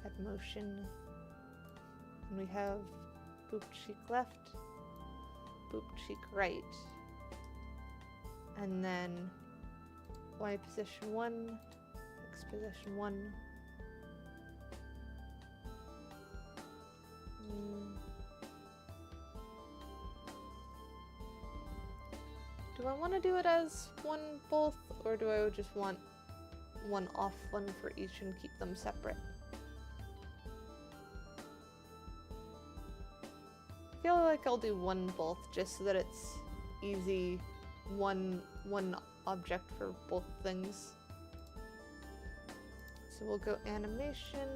and we have boop cheek left, boop cheek right, and then Y position 1, X position 1. Do I want to do it as one both, or do I just want one off one for each and keep them separate? I feel like I'll do one both just so that it's easy, one object for both things. So we'll go animation,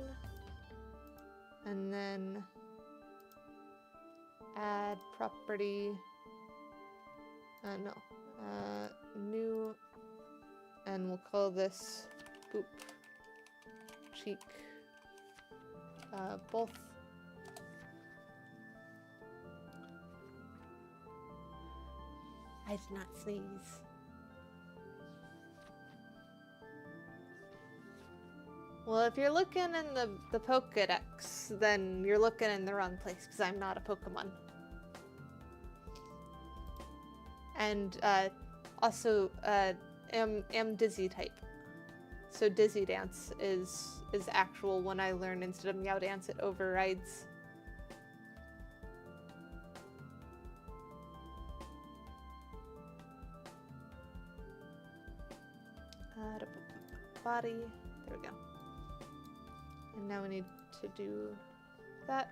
and then add property, new, and we'll call this boop cheek both. I did not sneeze. Well, if you're looking in the Pokédex, then you're looking in the wrong place, because I'm not a Pokemon. And also am Dizzy type. So Dizzy Dance is actual one I learned instead of Meow Dance. It overrides. Body. There we go. And now we need to do that.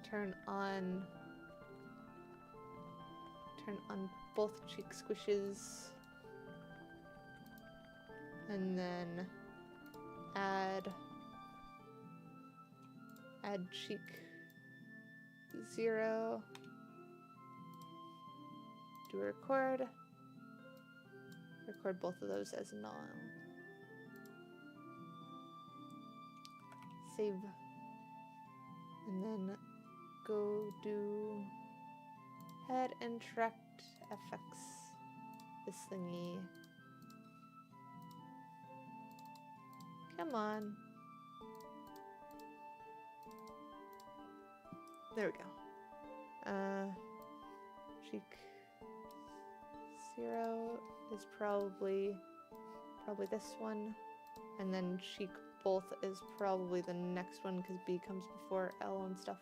Turn on both cheek squishes. And then add cheek 0. Do a record. Record both of those as null. Save. And then go do head interact FX. This thingy. Come on. There we go. Cheek 0 is probably this one, and then cheek both is probably the next one because B comes before L and stuff.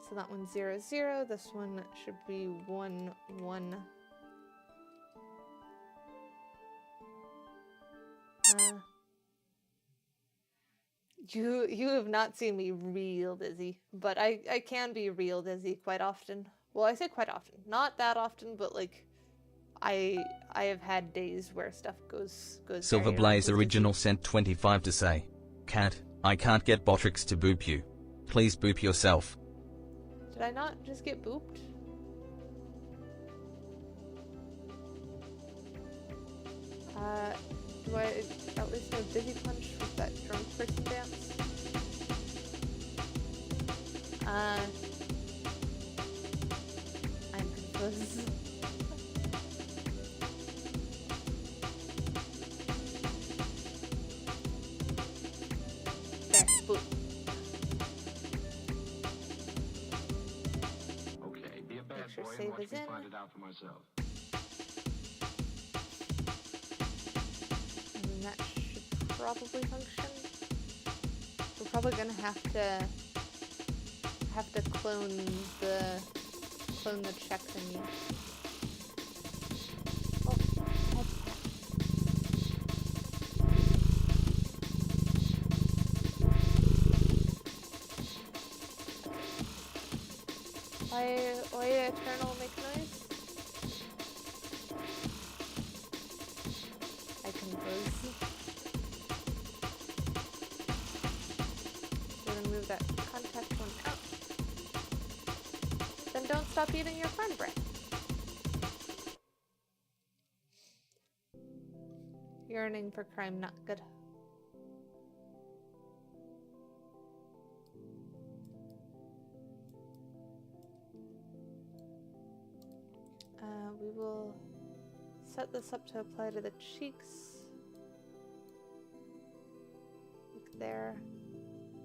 So that one's 0, 0. This one should be 1, 1. You have not seen me real dizzy, but I can be real dizzy quite often. Well, I say quite often. Not that often, but like I have had days where stuff goes Silverblaze Original sent 25 to say, Cat, I can't get Botrix to boop you. Please boop yourself. Did I not just get booped? Do I at least know Dizzy Punch with that drunk person dance? I'm confused. There, boop. Okay, be a bad Make sure boy save and watch is me in. find it out for myself. And that should probably function. We're probably gonna have to clone the check thingy. Oh, why Eternal make noise? I compose. We're gonna move that contact one out. Then don't stop eating your friend bread. Yearning for crime, not good. We will set this up to apply to the cheeks. Like there.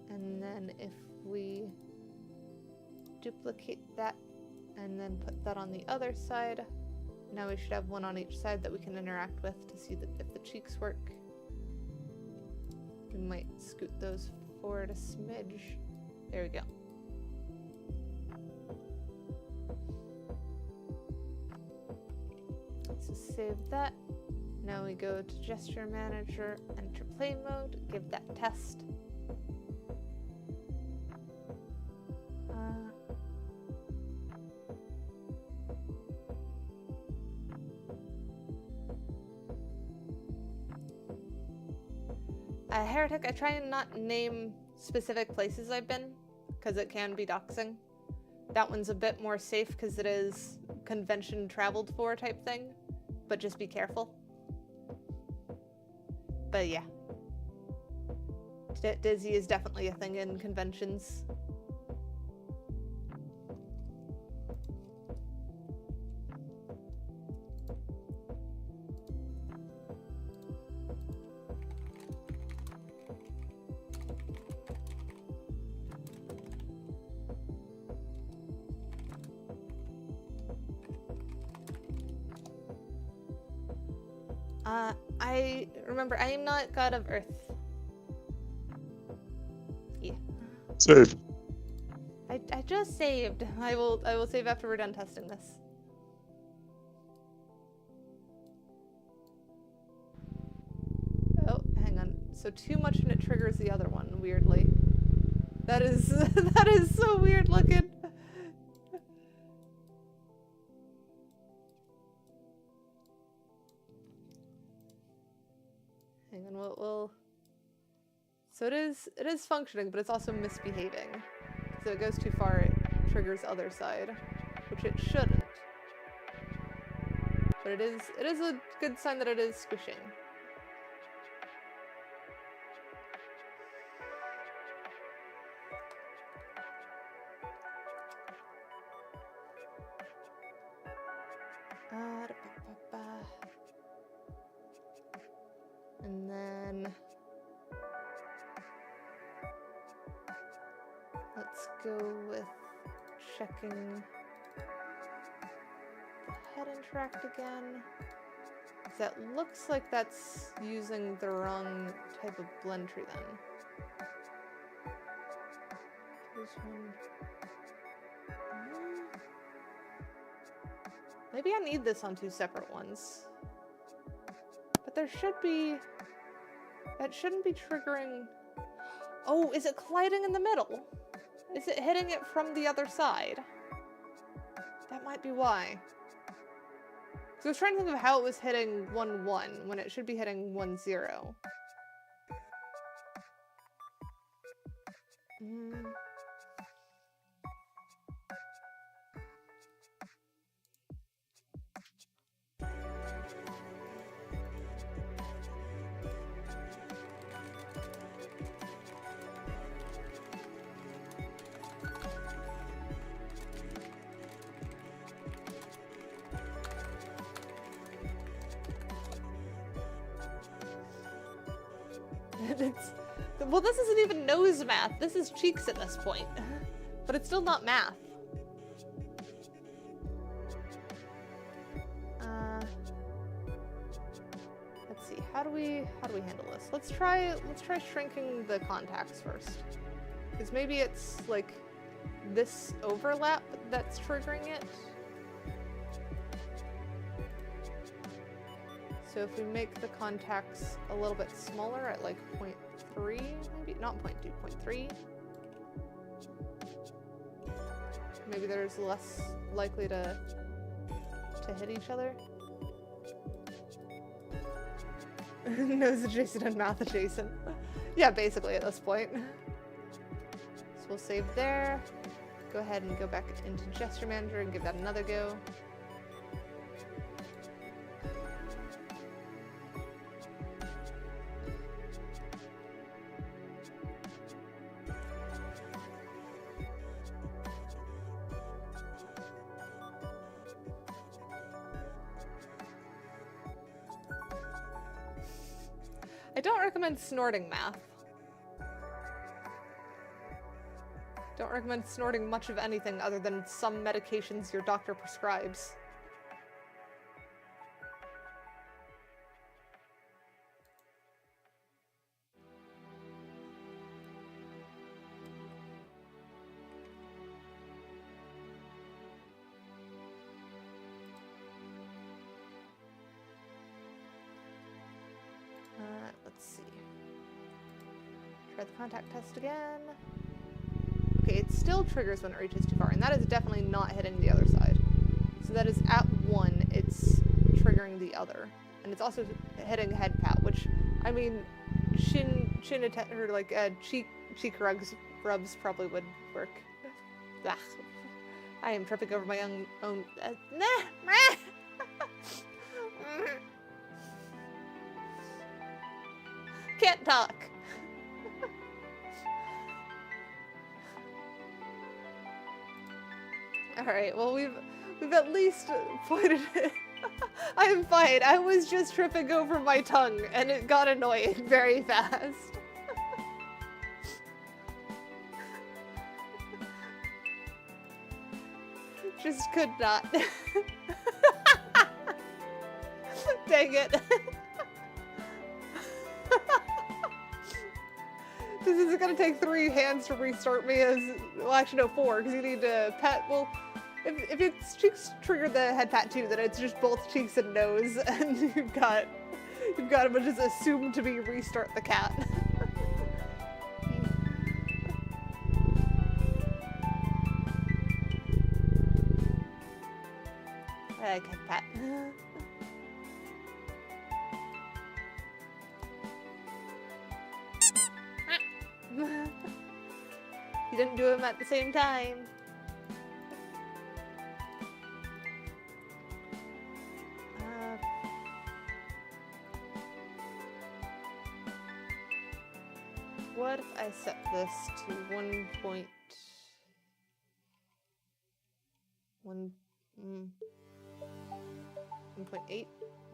And then if we duplicate that and then put that on the other side, now we should have one on each side that we can interact with to see that if the cheeks work. We might scoot those forward a smidge. There we go. So save that. Now we go to Gesture Manager, enter play mode, give that test. Heretic, I try and not name specific places I've been, because it can be doxing. That one's a bit more safe because it is convention traveled for type thing, but just be careful. But yeah. Dizzy is definitely a thing in conventions. I remember I am not God of Earth. Yeah. Save. I just saved. I will save after we're done testing this. Oh, hang on. So too much and it triggers the other one, weirdly. That is that is so weird looking. Hang on, we'll so it is functioning, but it's also misbehaving. So it goes too far, it triggers other side, which it shouldn't. But it is a good sign that it is squishing. And then let's go with checking the head interact again. That looks like that's using the wrong type of blend tree then. This one. Maybe I need this on two separate ones. But there should be That shouldn't be triggering... Oh, is it colliding in the middle? Is it hitting it from the other side? That might be why. So I was trying to think of how it was hitting 1-1 when it should be hitting 1-0. Well, this isn't even nose math. This is cheeks at this point. But it's still not math. Let's see. How do we handle this? Let's try shrinking the contacts first. Because maybe it's like this overlap that's triggering it. So if we make the contacts a little bit smaller at like 0.3, maybe not 0.2, 0.3. Maybe there's less likely to hit each other. Nose adjacent and mouth adjacent. Yeah, basically at this point. So we'll save there. Go ahead and go back into Gesture Manager and give that another go. I don't recommend snorting math. Don't recommend snorting much of anything other than some medications your doctor prescribes. Let's see. Try the contact test again. Okay, it still triggers when it reaches too far, and that is definitely not hitting the other side. So that is at 1, it's triggering the other. And it's also hitting head pat, which, I mean, or like cheek rubs probably would work. Ugh. I am tripping over my own Can't talk. Alright, well we've at least pointed it. I am fine. I was just tripping over my tongue and it got annoying very fast. Just could not. Dang it. This is gonna take 3 hands to restart me as, well actually no 4, because you need to pat, well, if it's cheeks trigger the head pat too, then it's just both cheeks and nose, and you've got to just assume to be restart the cat. I like head pat. You didn't do them at the same time. What if I set this to 1.8?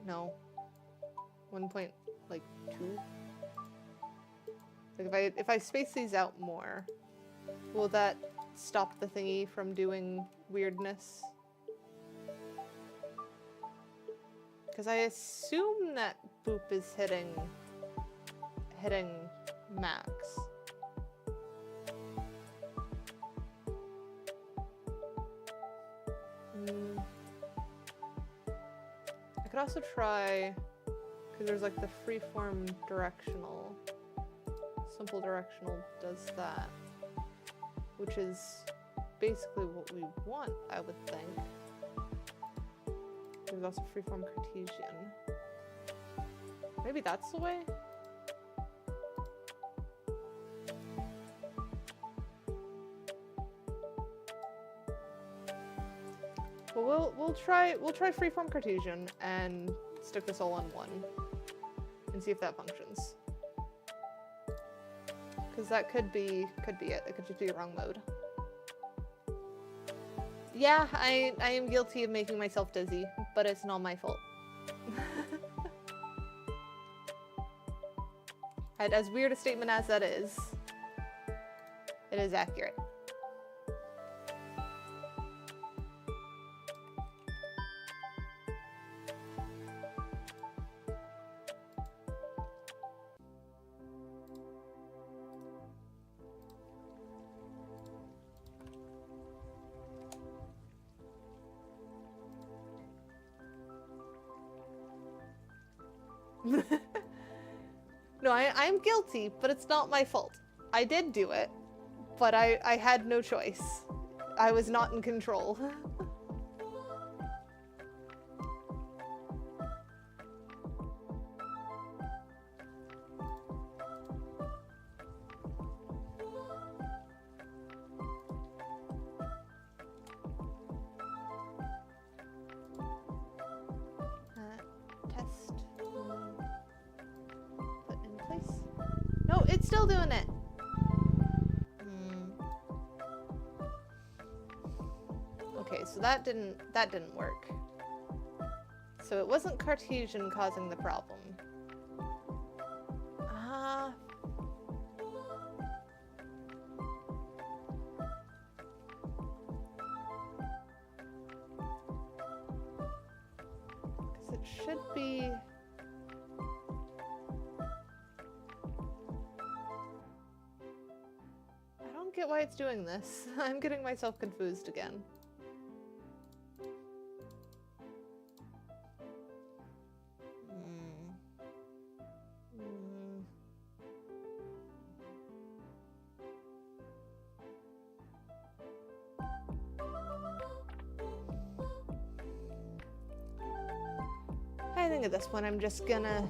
No. 1.2? Like if I space these out more, will that stop the thingy from doing weirdness? Because I assume that boop is hitting max. I could also try, because there's like the freeform directional. simple directional does that, which is basically what we want, I would think. There's also freeform Cartesian. Maybe that's the way? Well, we'll try freeform Cartesian and stick this all on one and see if that functions. Because that could be it. It could just be a wrong mode. Yeah, I am guilty of making myself dizzy, but it's not my fault. And as weird a statement as that is, it is accurate. No, I'm guilty, but it's not my fault. I did do it, but I had no choice. I was not in control. Test. Put in place. No, it's still doing it. Okay, so that didn't work. So it wasn't Cartesian causing the problem. Because it should be... I don't get why it's doing this. I'm getting myself confused again. I think at this point I'm just gonna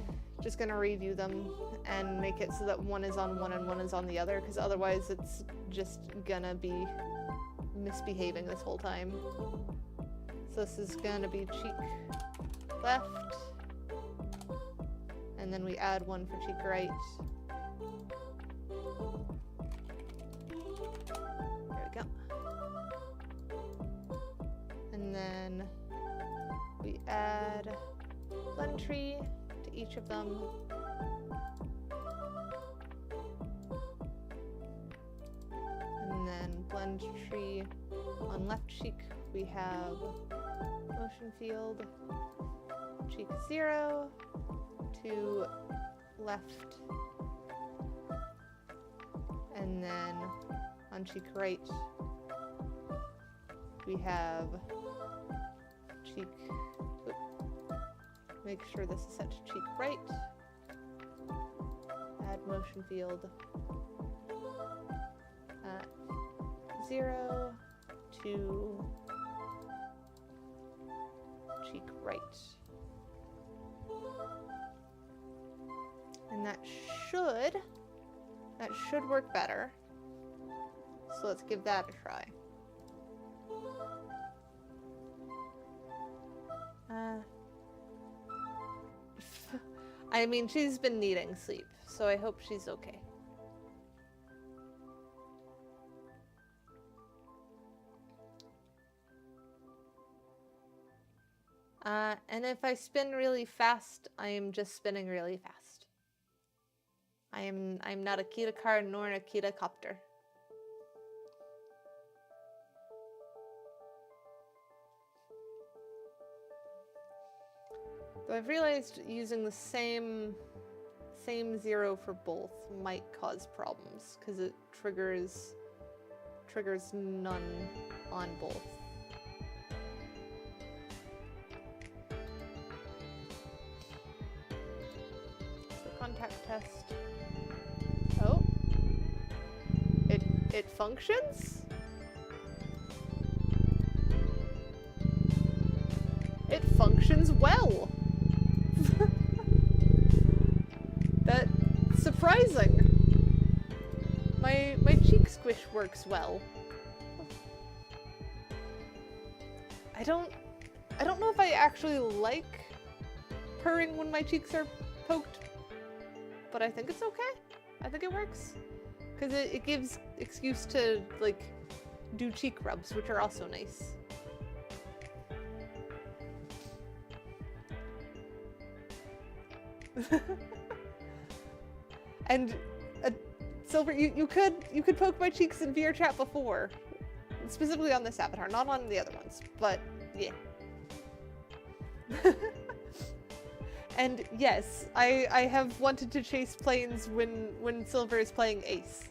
review them and make it so that one is on one and one is on the other, because otherwise it's just gonna be misbehaving this whole time. So this is gonna be cheek left, and then we add one for cheek right. There we go. And then we add blend tree to each of them. And then blend tree on left cheek, we have motion field, cheek 0 to left. And then on cheek right, we have cheek, make sure this is set to cheek right, add motion field at 0 to cheek right. And that should work better. So let's give that a try. I mean, she's been needing sleep, so I hope she's okay. And if I spin really fast, I am just spinning really fast. I'm not a Keidakat nor a Keidakopter. Though I've realized using the same 0 for both might cause problems, because it triggers none on both. So contact test. Oh, it functions. It functions well. That's surprising. My cheek squish works well. I don't know if I actually like purring when my cheeks are poked, but I think it's okay. I think it works. Because it gives excuse to, like, do cheek rubs, which are also nice. And Silver, you could poke my cheeks in VRChat before, specifically on this avatar, not on the other ones, but yeah. And yes, I have wanted to chase planes when Silver is playing Ace.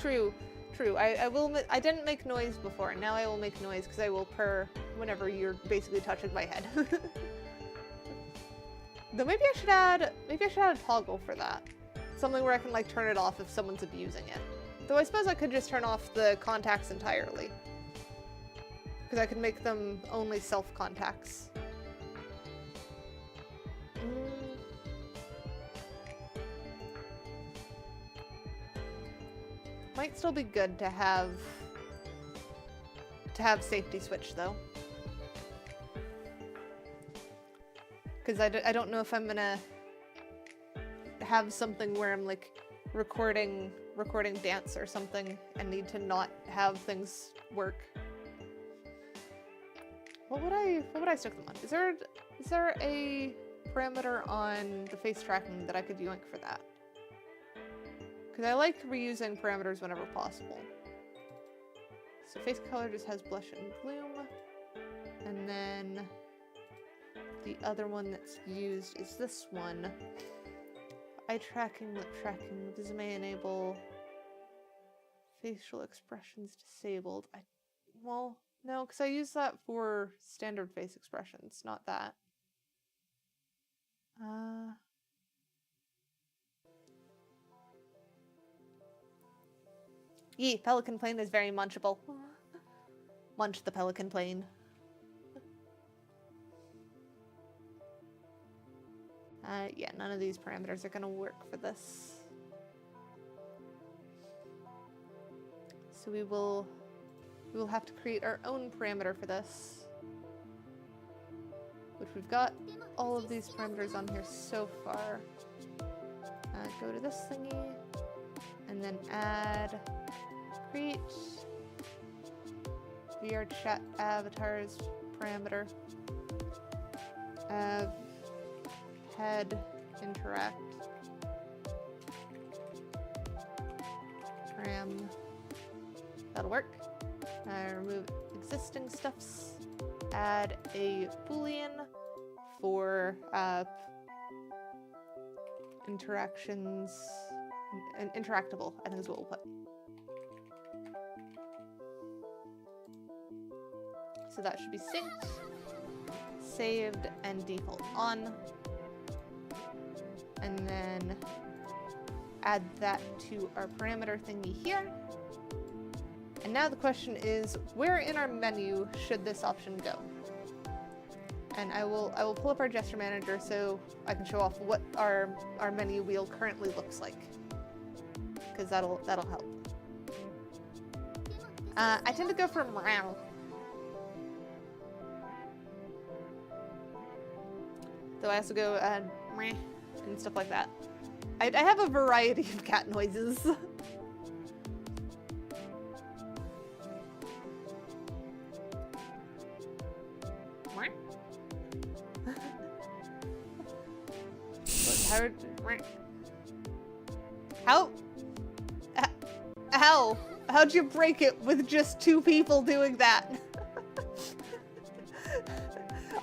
True. I didn't make noise before, and now I will make noise because I will purr whenever you're basically touching my head. Though maybe I should add a toggle for that. Something where I can like turn it off if someone's abusing it. Though I suppose I could just turn off the contacts entirely. Because I could make them only self-contacts. Might still be good to have safety switch though. Because I don't know if I'm gonna have something where I'm like recording dance or something and need to not have things work. What would I stick them on? Is there a parameter on the face tracking that I could yoink for that? Because I like reusing parameters whenever possible. So face color just has blush and bloom. And then the other one that's used is this one. Eye tracking, lip tracking, does may enable facial expressions disabled. Well, no, because I use that for standard face expressions, not that. Yee, pelican plane is very munchable. Munch the pelican plane. Yeah, none of these parameters are gonna work for this. So we will have to create our own parameter for this. Which we've got all of these parameters on here so far. Go to this thingy, and then add create VRChat avatars parameter. Head interact param. That'll work. Remove existing stuffs. Add a boolean for interactions and interactable, I think is what we'll put. So that should be synced, saved, and default on. And then add that to our parameter thingy here. And now the question is, where in our menu should this option go? And I will pull up our gesture manager so I can show off what our menu wheel currently looks like, because that'll help. I tend to go for meow. Though I also go meh and stuff like that. I have a variety of cat noises. How'd you break it with just 2 people doing that?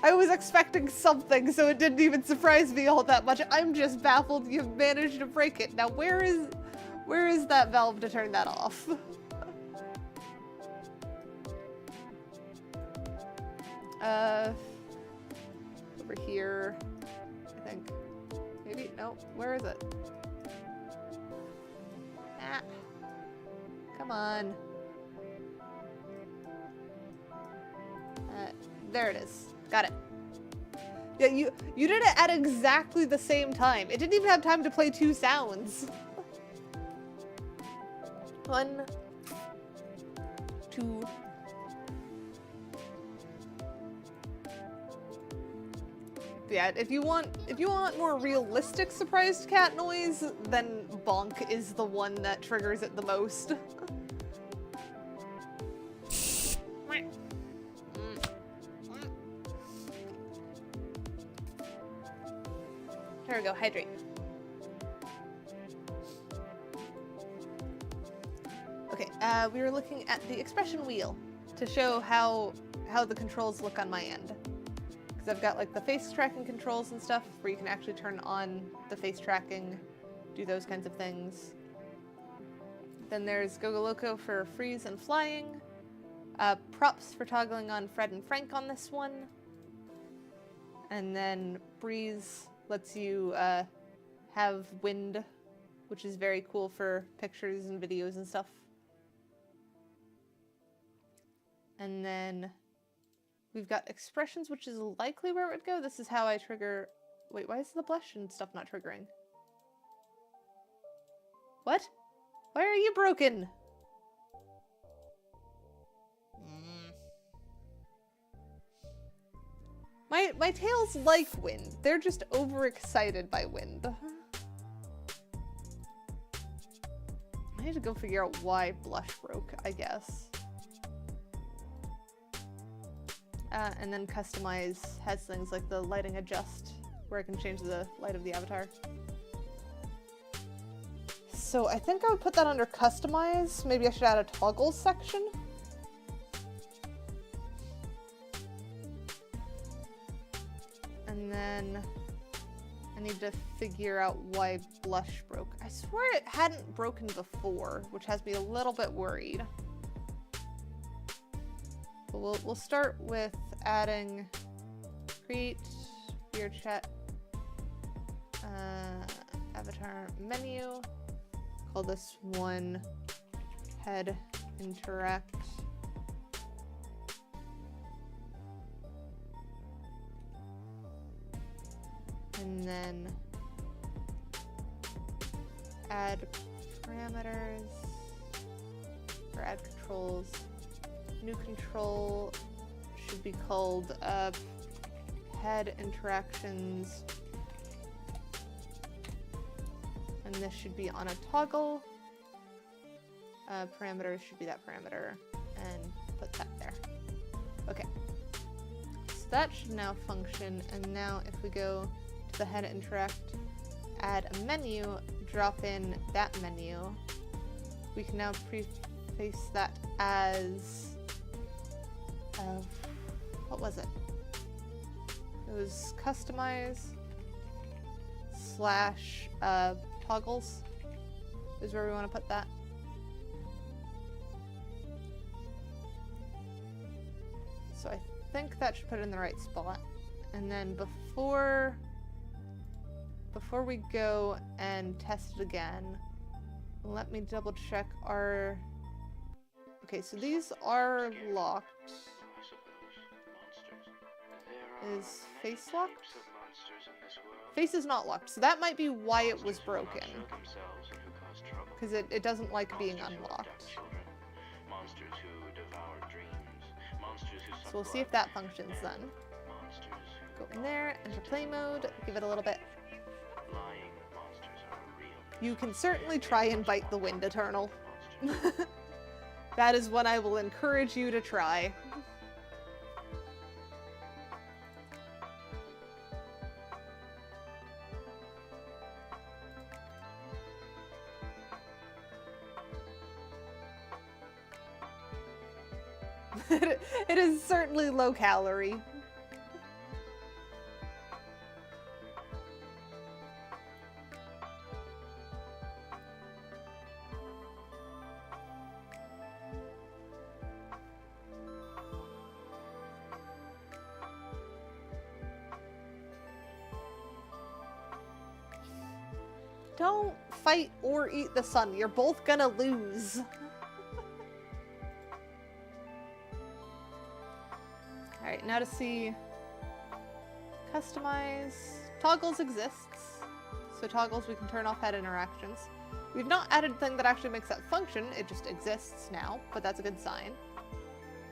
I was expecting something, so it didn't even surprise me all that much. I'm just baffled you've managed to break it. Now where is that valve to turn that off? Over here. I I think. Maybe, no, where is it? Ah. Come on. There it is. Got it. Yeah, you did it at exactly the same time. It didn't even have time to play 2 sounds. 1, 2. Yeah, if you want more realistic surprised cat noise, then bonk is the one that triggers it the most. There we go, hydrate. Okay, we were looking at the expression wheel to show how the controls look on my end. Because I've got like the face tracking controls and stuff where you can actually turn on the face tracking, do those kinds of things. Then there's Gogo Loco for freeze and flying. Props for toggling on Fred and Frank on this one. And then Breeze lets you have wind, which is very cool for pictures and videos and stuff. And then we've got expressions, which is likely where it would go. This is how I trigger... Wait, why is the blush and stuff not triggering? What? Why are you broken? My tails like wind. They're just overexcited by wind. I need to go figure out why blush broke, I guess. And then customize has things like the lighting adjust, where I can change the light of the avatar. So I think I would put that under customize. Maybe I should add a toggle section. And then I need to figure out why blush broke. I swear it hadn't broken before, which has me a little bit worried. But we'll start with adding create VRChat avatar menu. Call this one head interact. And then add parameters or add controls. New control should be called head interactions. And this should be on a toggle. Parameters should be that parameter. And put that there. Okay. So that should now function. And now if we go to the head interact, add a menu, drop in that menu. We can now preface that as what was it? It was customize slash toggles is where we want to put that. So I think that should put it in the right spot. And then before we go and test it again, let me double check our... Okay, so these are locked. Is face locked? Face is not locked, so that might be why it was broken. Because it doesn't like being unlocked. So we'll see if that functions then. Go in there, enter play mode, give it a little bit. You can certainly try and bite the wind eternal. That is what I will encourage you to try. It is certainly low calorie. don't fight or eat the sun. You're both gonna lose. Alright, now to see... Customize... Toggles exists. So toggles, we can turn off head interactions. We've not added a thing that actually makes that function, it just exists now, but that's a good sign.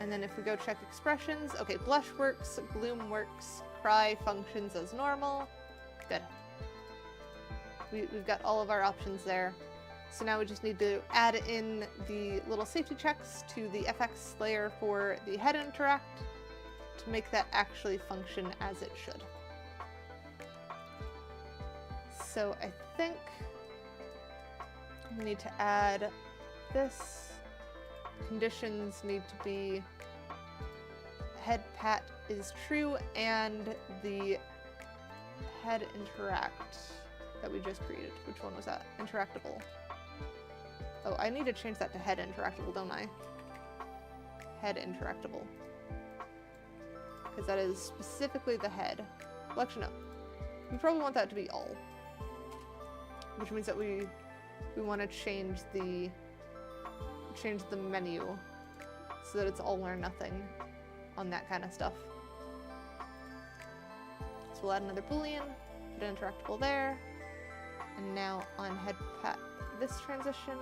And then if we go check expressions, okay, blush works, gloom works, cry functions as normal. Good. We've got all of our options there. So now we just need to add in the little safety checks to the FX layer for the head interact to make that actually function as it should. So I think we need to add this. Conditions need to be head pat is true and the head interact that we just created. Which one was that? Interactable. Oh, I need to change that to head interactable, don't I? Head interactable. Because that is specifically the head. Well, actually, no. We probably want that to be all. Which means that we want to change the menu so that it's all or nothing on that kind of stuff. So we'll add another boolean, put interactable there, and now on head pat this transition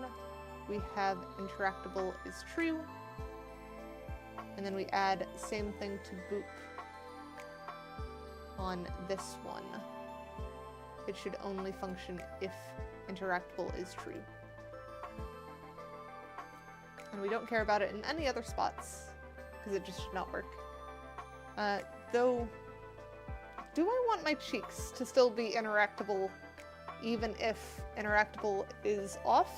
we have interactable is true, and then we add same thing to boop on this one. It should only function if interactable is true. And we don't care about it in any other spots, because it just should not work. Though, do I want my cheeks to still be interactable even if interactable is off?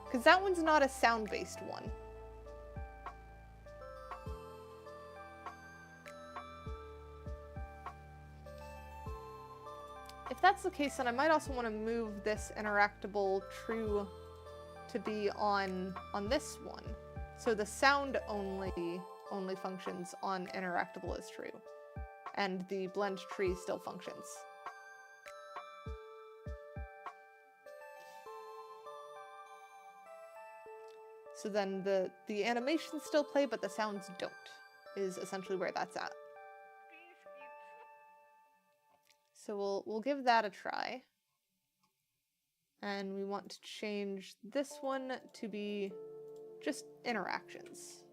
Because that one's not a sound-based one. If that's the case, then I might also want to move this interactable true to be on this one. So the sound only functions on interactable as true. And the blend tree still functions. So then the animations still play, but the sounds don't, is essentially where that's at. So we'll give that a try. And we want to change this one to be just interactions.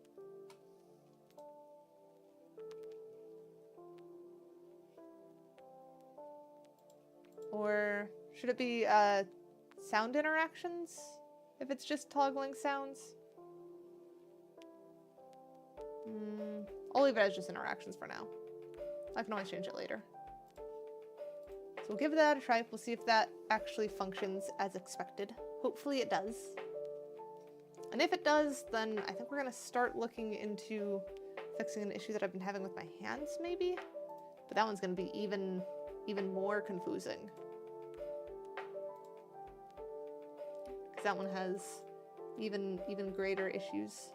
Or should it be sound interactions if it's just toggling sounds? I'll leave it as just interactions for now. I can always change it later. So we'll give that a try. We'll see if that actually functions as expected. Hopefully it does. And if it does, then I think we're going to start looking into fixing an issue that I've been having with my hands, maybe? But that one's going to be even more confusing. Because that one has even greater issues.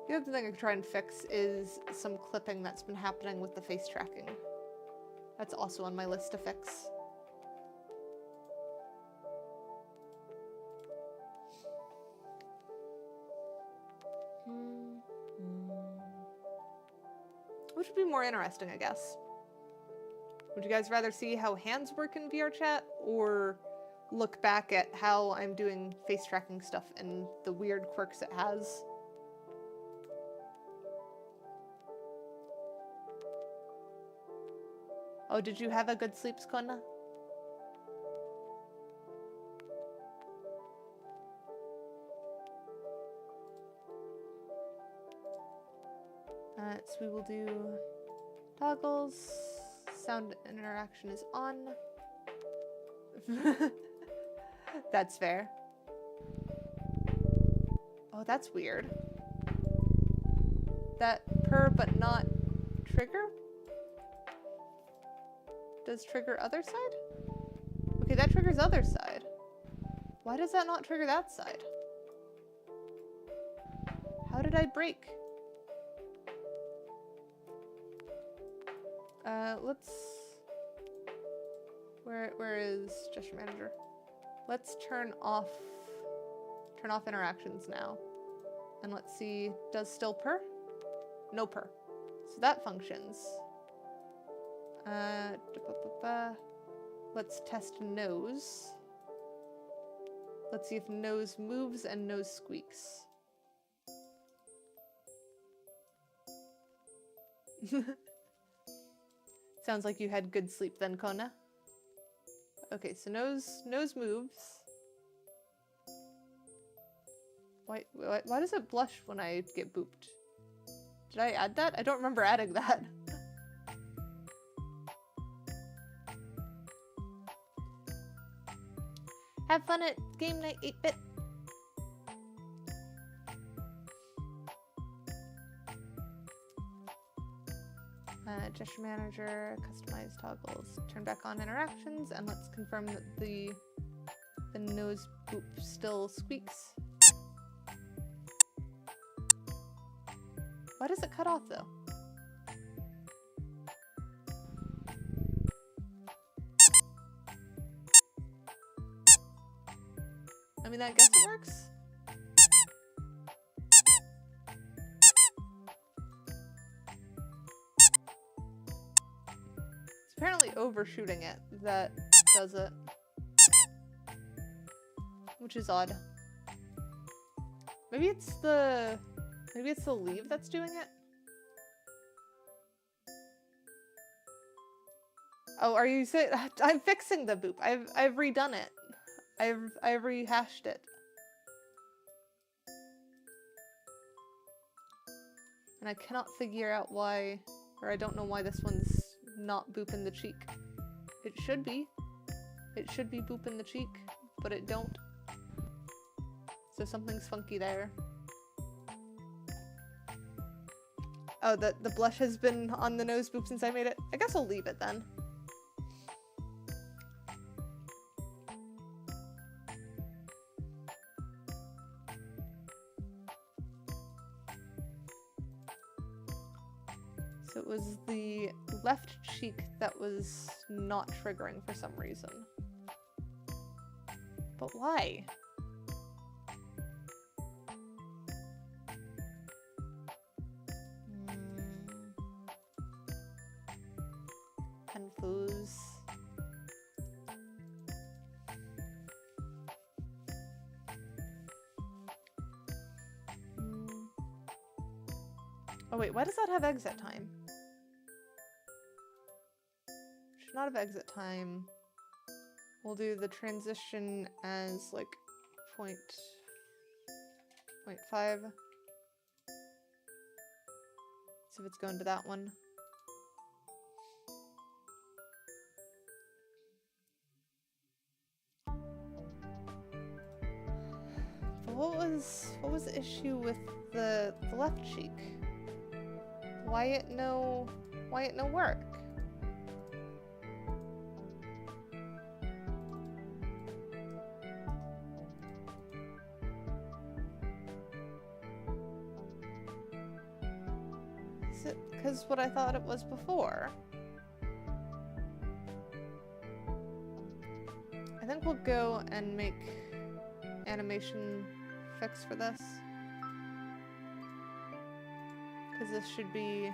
The other thing I could try and fix is some clipping that's been happening with the face tracking. That's also on my list to fix. Which would be more interesting, I guess. Would you guys rather see how hands work in VRChat, or look back at how I'm doing face tracking stuff and the weird quirks it has? Oh, did you have a good sleep, Skona? So we will do toggles. Sound interaction is on. That's fair. Oh, that's weird. That purr but not trigger? Does trigger other side? Okay, that triggers other side. Why does that not trigger that side? How did I break? Where is gesture manager? Let's turn off interactions now. And let's see, does still purr? No purr. So that functions. Let's test nose. Let's see if nose moves and nose squeaks. Sounds like you had good sleep then, Kona. Okay, so nose moves. Why does it blush when I get booped? Did I add that? I don't remember adding that. Have fun at game night 8-bit. Gesture manager, customize toggles, turn back on interactions, and let's confirm that the nose boop still squeaks. Why does it cut off though? I mean, I guess it works. It's apparently overshooting it that does it. Which is odd. Maybe it's the leaf that's doing it? Oh, are you saying I'm fixing the boop? I've redone it. I've rehashed it. And I cannot figure out why, or I don't know why this one's not booping the cheek. It should be. It should be booping the cheek, but it don't. So something's funky there. Oh, the blush has been on the nose boop since I made it. I guess I'll leave it then. So it was the left cheek that was not triggering for some reason. But why? Confuse. Oh wait, why does that have exit time? Should not have exit time. We'll do the transition as like 0.5. See if it's going to that one. But what was the issue with the left cheek? Why it no work? Is it because what I thought it was before? I think we'll go and make animation fix for this. Because this should be...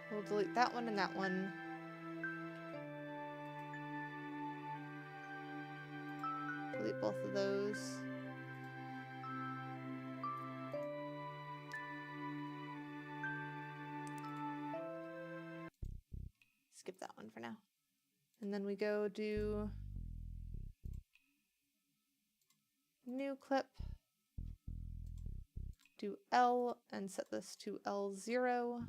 we'll delete that one and that one. Delete both of those. Skip that one for now. And then we go do new clip, do L and set this to L0.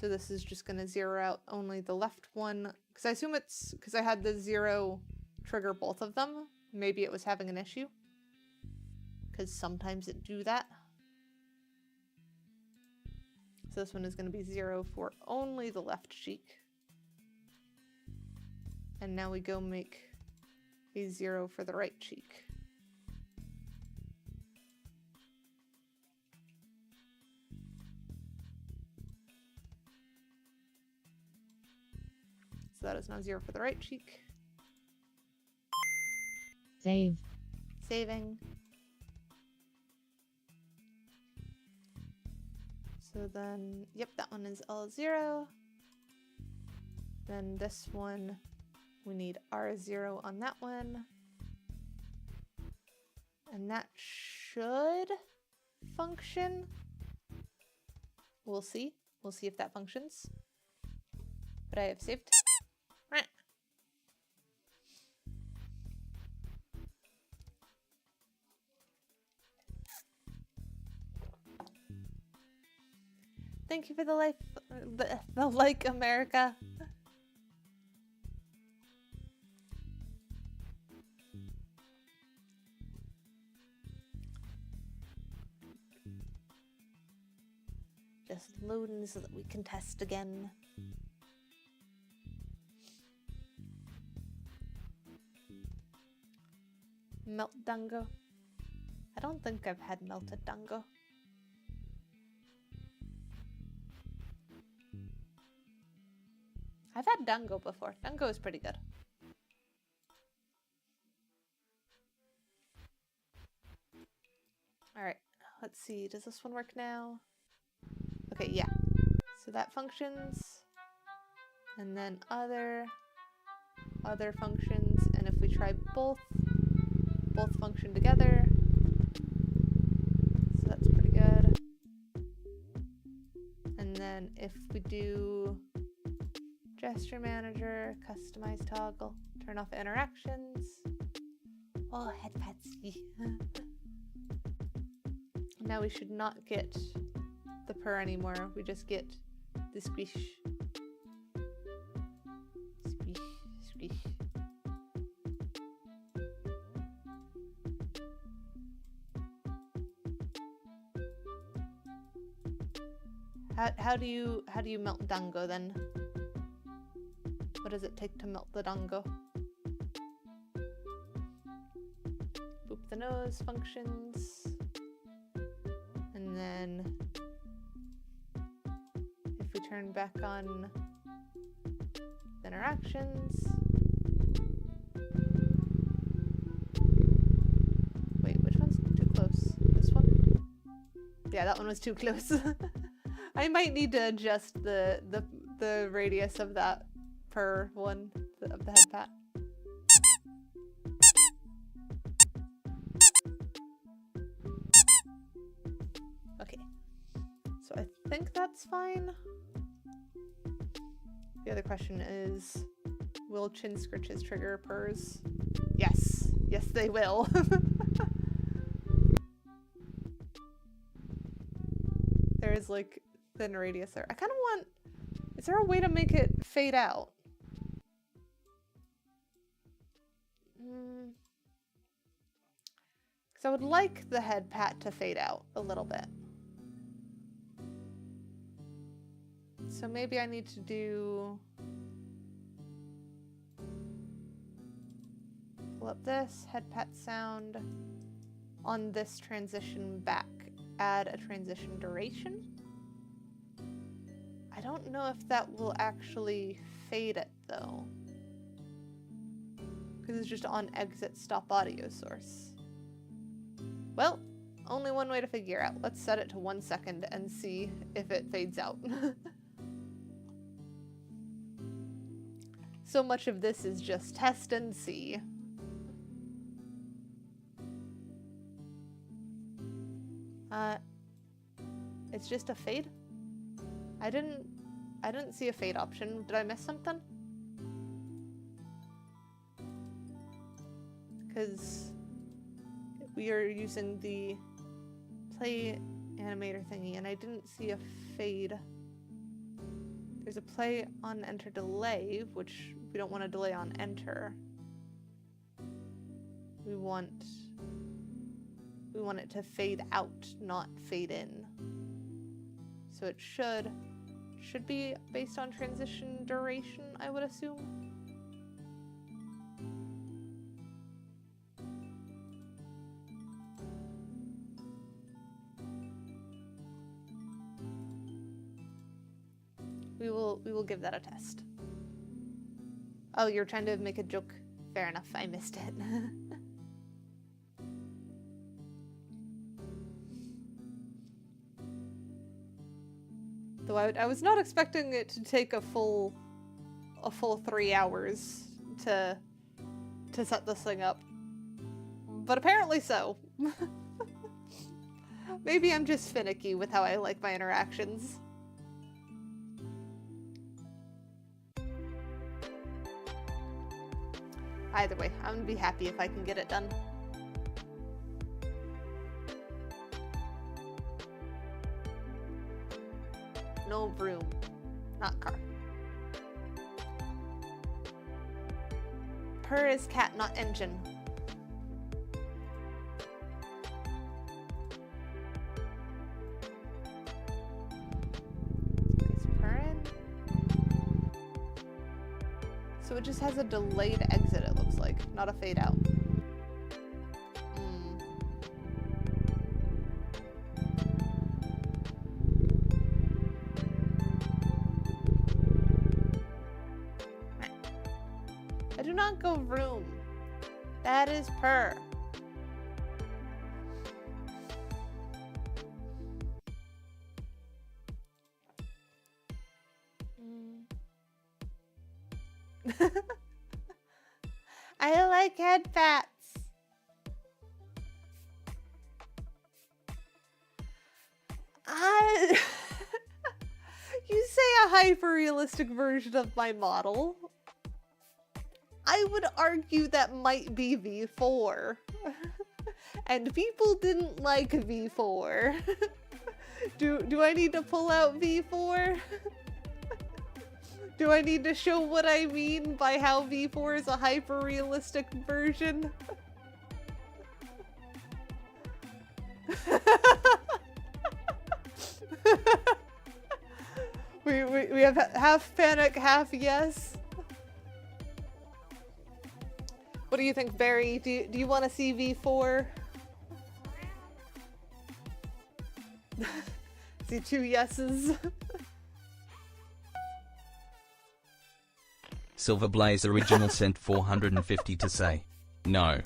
So this is just going to zero out only the left one, because I assume it's because I had the 0 trigger both of them. Maybe it was having an issue, because sometimes it do that. So this one is going to be 0 for only the left cheek. And now we go make a 0 for the right cheek. So that is now 0 for the right cheek. Save. Saving. So then, yep, that one is all 0. Then this one, we need R0 on that one. And that should function. We'll see. We'll see if that functions. But I have saved. Right. Thank you for the life, the like, America. Just loading so that we can test again. Melt dango. I don't think I've had melted dango. I've had dango before. Dango is pretty good. Alright, let's see. Does this one work now? Okay, yeah. So that functions. And then other functions. And if we try both function together. So that's pretty good. And then if we do gesture manager, customize toggle, turn off interactions. Oh, head patsy. Now we should not get the purr anymore. We just get the squish. Squish, squish. How do you melt dango then? What does it take to melt the dango? Boop the nose functions. And then if we turn back on the interactions. Wait, which one's too close? This one? Yeah, that one was too close. I might need to adjust the radius of that per one of the head pat. Okay, so I think that's fine. The other question is, will chin scritches trigger purrs? Yes, yes they will. There is like thin radius there. I kind of want, is there a way to make it fade out? Because I would like the head pat to fade out a little bit. So maybe I need to do, pull up this head pat sound on this transition back, add a transition duration. I don't know if that will actually fade it though, because it's just on exit stop audio source. Well, only one way to figure out. Let's set it to 1 second and see if it fades out. So much of this is just test and see. It's just a fade? I didn't see a fade option. Did I miss something? Because we are using the play animator thingy and I didn't see a fade. There's a play on enter delay, which we don't want to delay on enter. We want it to fade out, not fade in. So it should be based on transition duration, I would assume. We will give that a test. Oh, you're trying to make a joke? Fair enough, I missed it. Though I was not expecting it to take a full 3 hours to set this thing up. But apparently so. Maybe I'm just finicky with how I like my interactions. Either way, I'm gonna be happy if I can get it done. No broom. Not car. Purr is cat, not engine. It's purring. So it just has a delayed exit, it looks like, not a fade out. I do not go vroom. That is purr. I like head pats. You say a hyper-realistic version of my model. I would argue that might be V4. And people didn't like V4. Do I need to pull out V4? Do I need to show what I mean by how V4 is a hyper-realistic version? we have half panic, half yes. What do you think, Barry? Do you want to see V4? See 2 yeses. Silverblaze original sent 450 to say no.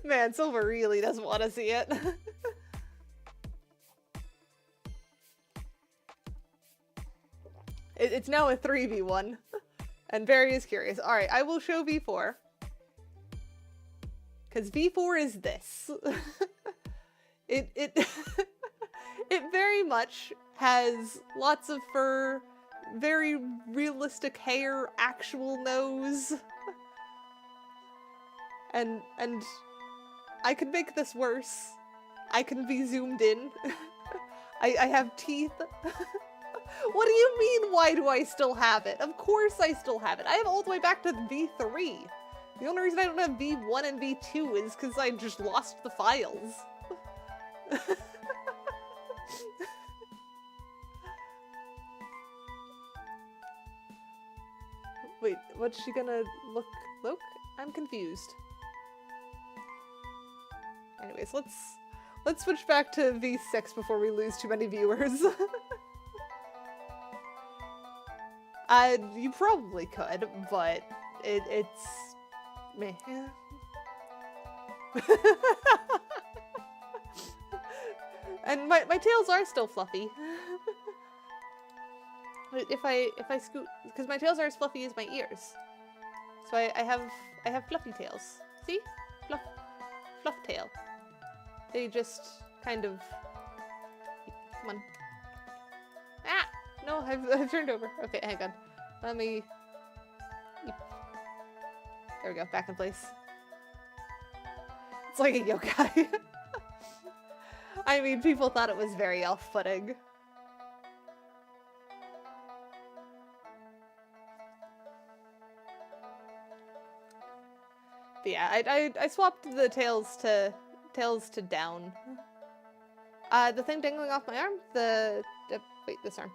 Man, Silver really doesn't want to see it. It's now a 3v1. And Barry is curious. Alright, I will show V4. Because V4 is this. It it very much has lots of fur, very realistic hair, actual nose. And I could make this worse. I can be zoomed in. I have teeth. What do you mean, why do I still have it? Of course I still have it. I have all the way back to V3. The only reason I don't have V1 and V2 is because I just lost the files. Wait, what's she gonna look? I'm confused. Anyways, let's switch back to V6 before we lose too many viewers. You probably could, but it's meh. And my tails are still fluffy. If I scoot, because my tails are as fluffy as my ears, so I have fluffy tails. See, fluff tail. They just kind of. Come on. Ah! No, I've turned over. Okay, hang on. Let me. There we go. Back in place. It's like a yokai. I mean, people thought it was very off-putting. But yeah, I swapped the tails to down. The thing dangling off my arm, wait, this arm,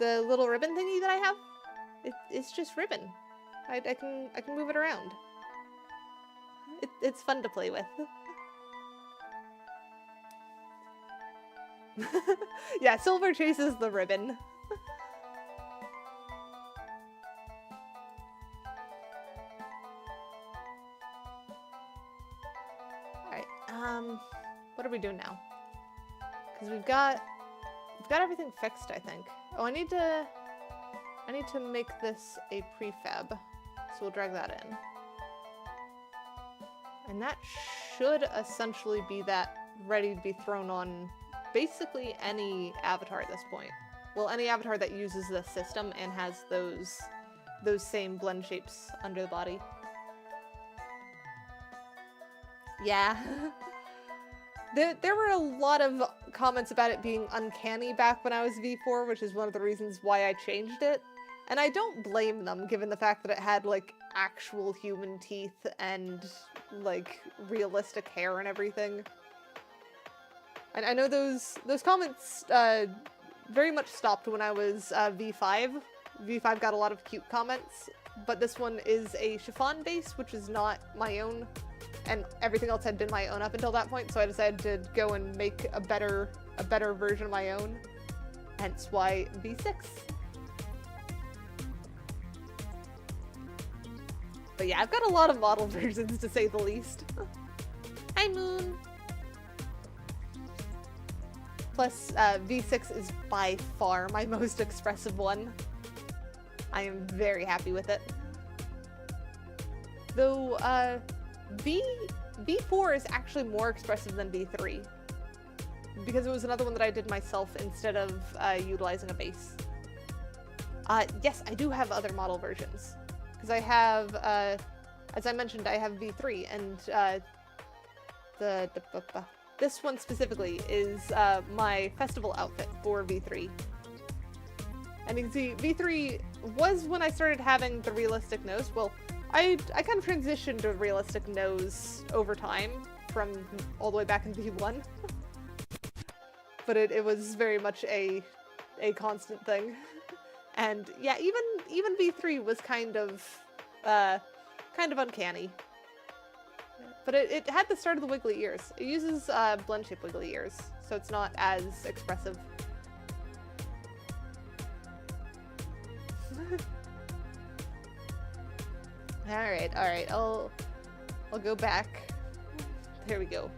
the little ribbon thingy that I have, it's just ribbon. I can move it around. It's fun to play with. Yeah, Silver chases the ribbon. what are we doing now? Because we've got everything fixed, I think. Oh, I need to make this a prefab, so we'll drag that in. And that should essentially be that ready to be thrown on basically any avatar at this point. Well, any avatar that uses this system and has those same blend shapes under the body. Yeah. There were a lot of comments about it being uncanny back when I was V4, which is one of the reasons why I changed it. And I don't blame them, given the fact that it had, like, actual human teeth and, like, realistic hair and everything. And I know those comments very much stopped when I was V5. V5 got a lot of cute comments, but this one is a chiffon base, which is not my own, and everything else had been my own up until that point, so I decided to go and make a better version of my own, hence why V6. But yeah, I've got a lot of model versions, to say the least. Hi, Moon! Plus, V6 is by far my most expressive one. I am very happy with it. Though, V4 is actually more expressive than V3. Because it was another one that I did myself instead of utilizing a base. Yes, I do have other model versions. Because I have, as I mentioned, I have V3, and this one specifically is my festival outfit for V3. And you can see V3 was when I started having the realistic nose. Well, I kind of transitioned to a realistic nose over time from all the way back in V1. But it was very much a constant thing. And yeah, even V3 was kind of uncanny. But it had the start of the wiggly ears. It uses blend shape wiggly ears, so it's not as expressive. Alright, I'll go back. There we go.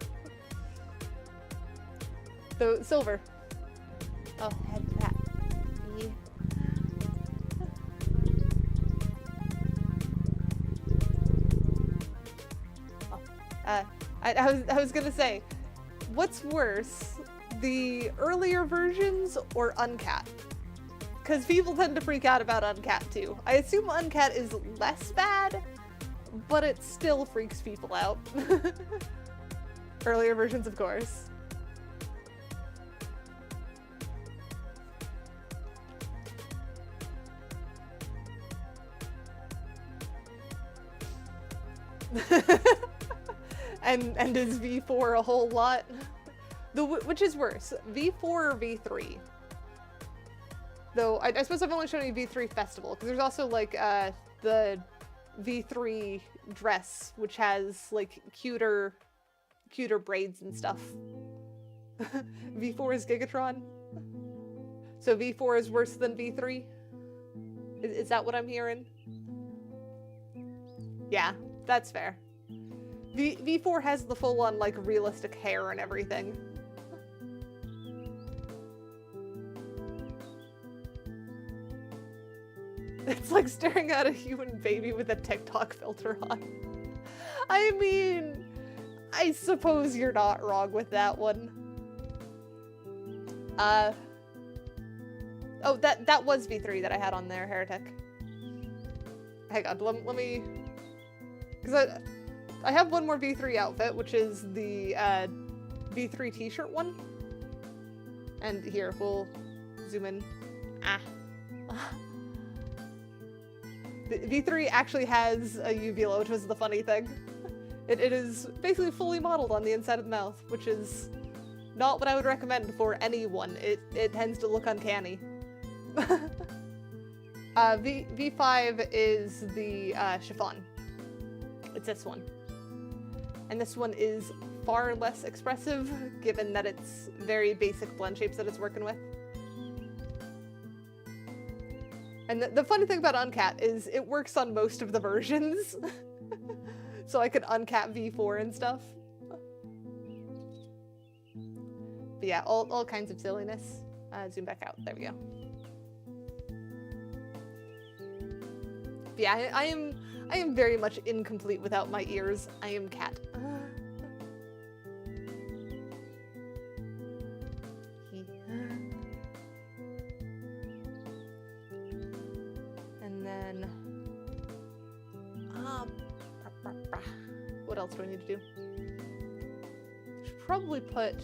So, silver. Oh, head that. Yeah. I was gonna say, what's worse, the earlier versions or Uncat? Because people tend to freak out about Uncat too. I assume Uncat is less bad, but it still freaks people out. Earlier versions, of course. And is V4 a whole lot? Which is worse, V4 or V3? Though, I suppose I've only shown you V3 Festival, because there's also, like, the V3 dress, which has, like, cuter braids and stuff. V4 is Gigatron? So V4 is worse than V3? Is that what I'm hearing? Yeah, that's fair. V4 has the full-on, like, realistic hair and everything. It's like staring at a human baby with a TikTok filter on. I mean, I suppose you're not wrong with that one. Oh, that was V3 that I had on there, Heretic. Hang on, let me... Because I have one more V3 outfit, which is the V3 t-shirt one. And here, we'll zoom in. The V3 actually has a uvula, which was the funny thing. It is basically fully modeled on the inside of the mouth, which is not what I would recommend for anyone. It tends to look uncanny. V5 is the chiffon. It's this one. And this one is far less expressive, given that it's very basic blend shapes that it's working with. And the funny thing about Uncat is it works on most of the versions. So I could Uncat V4 and stuff. But yeah, all kinds of silliness. Zoom back out. There we go. But yeah, I am very much incomplete without my ears. I am Cat. And then what else do I need to do? Should probably put,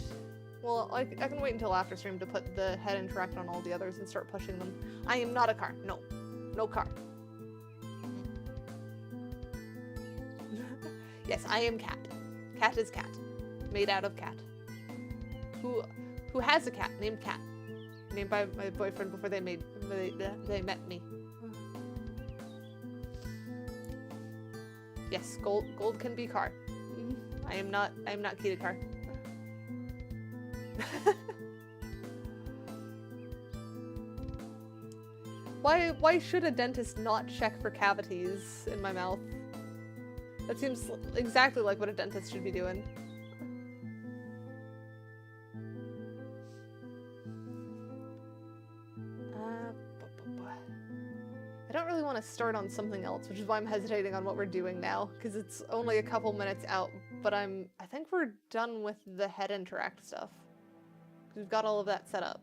well, I can wait until after stream to put the head interact on all the others and start pushing them. I am not a car. No. No car. Yes, I am Cat. Cat is Cat. Made out of cat. Who has a cat named Cat. Named by my boyfriend before they met me. Yes, gold can be car. I am not Keidakat. Why should a dentist not check for cavities in my mouth? That seems exactly like what a dentist should be doing. I don't really want to start on something else, which is why I'm hesitating on what we're doing now, because it's only a couple minutes out, but I think we're done with the head interact stuff. We've got all of that set up.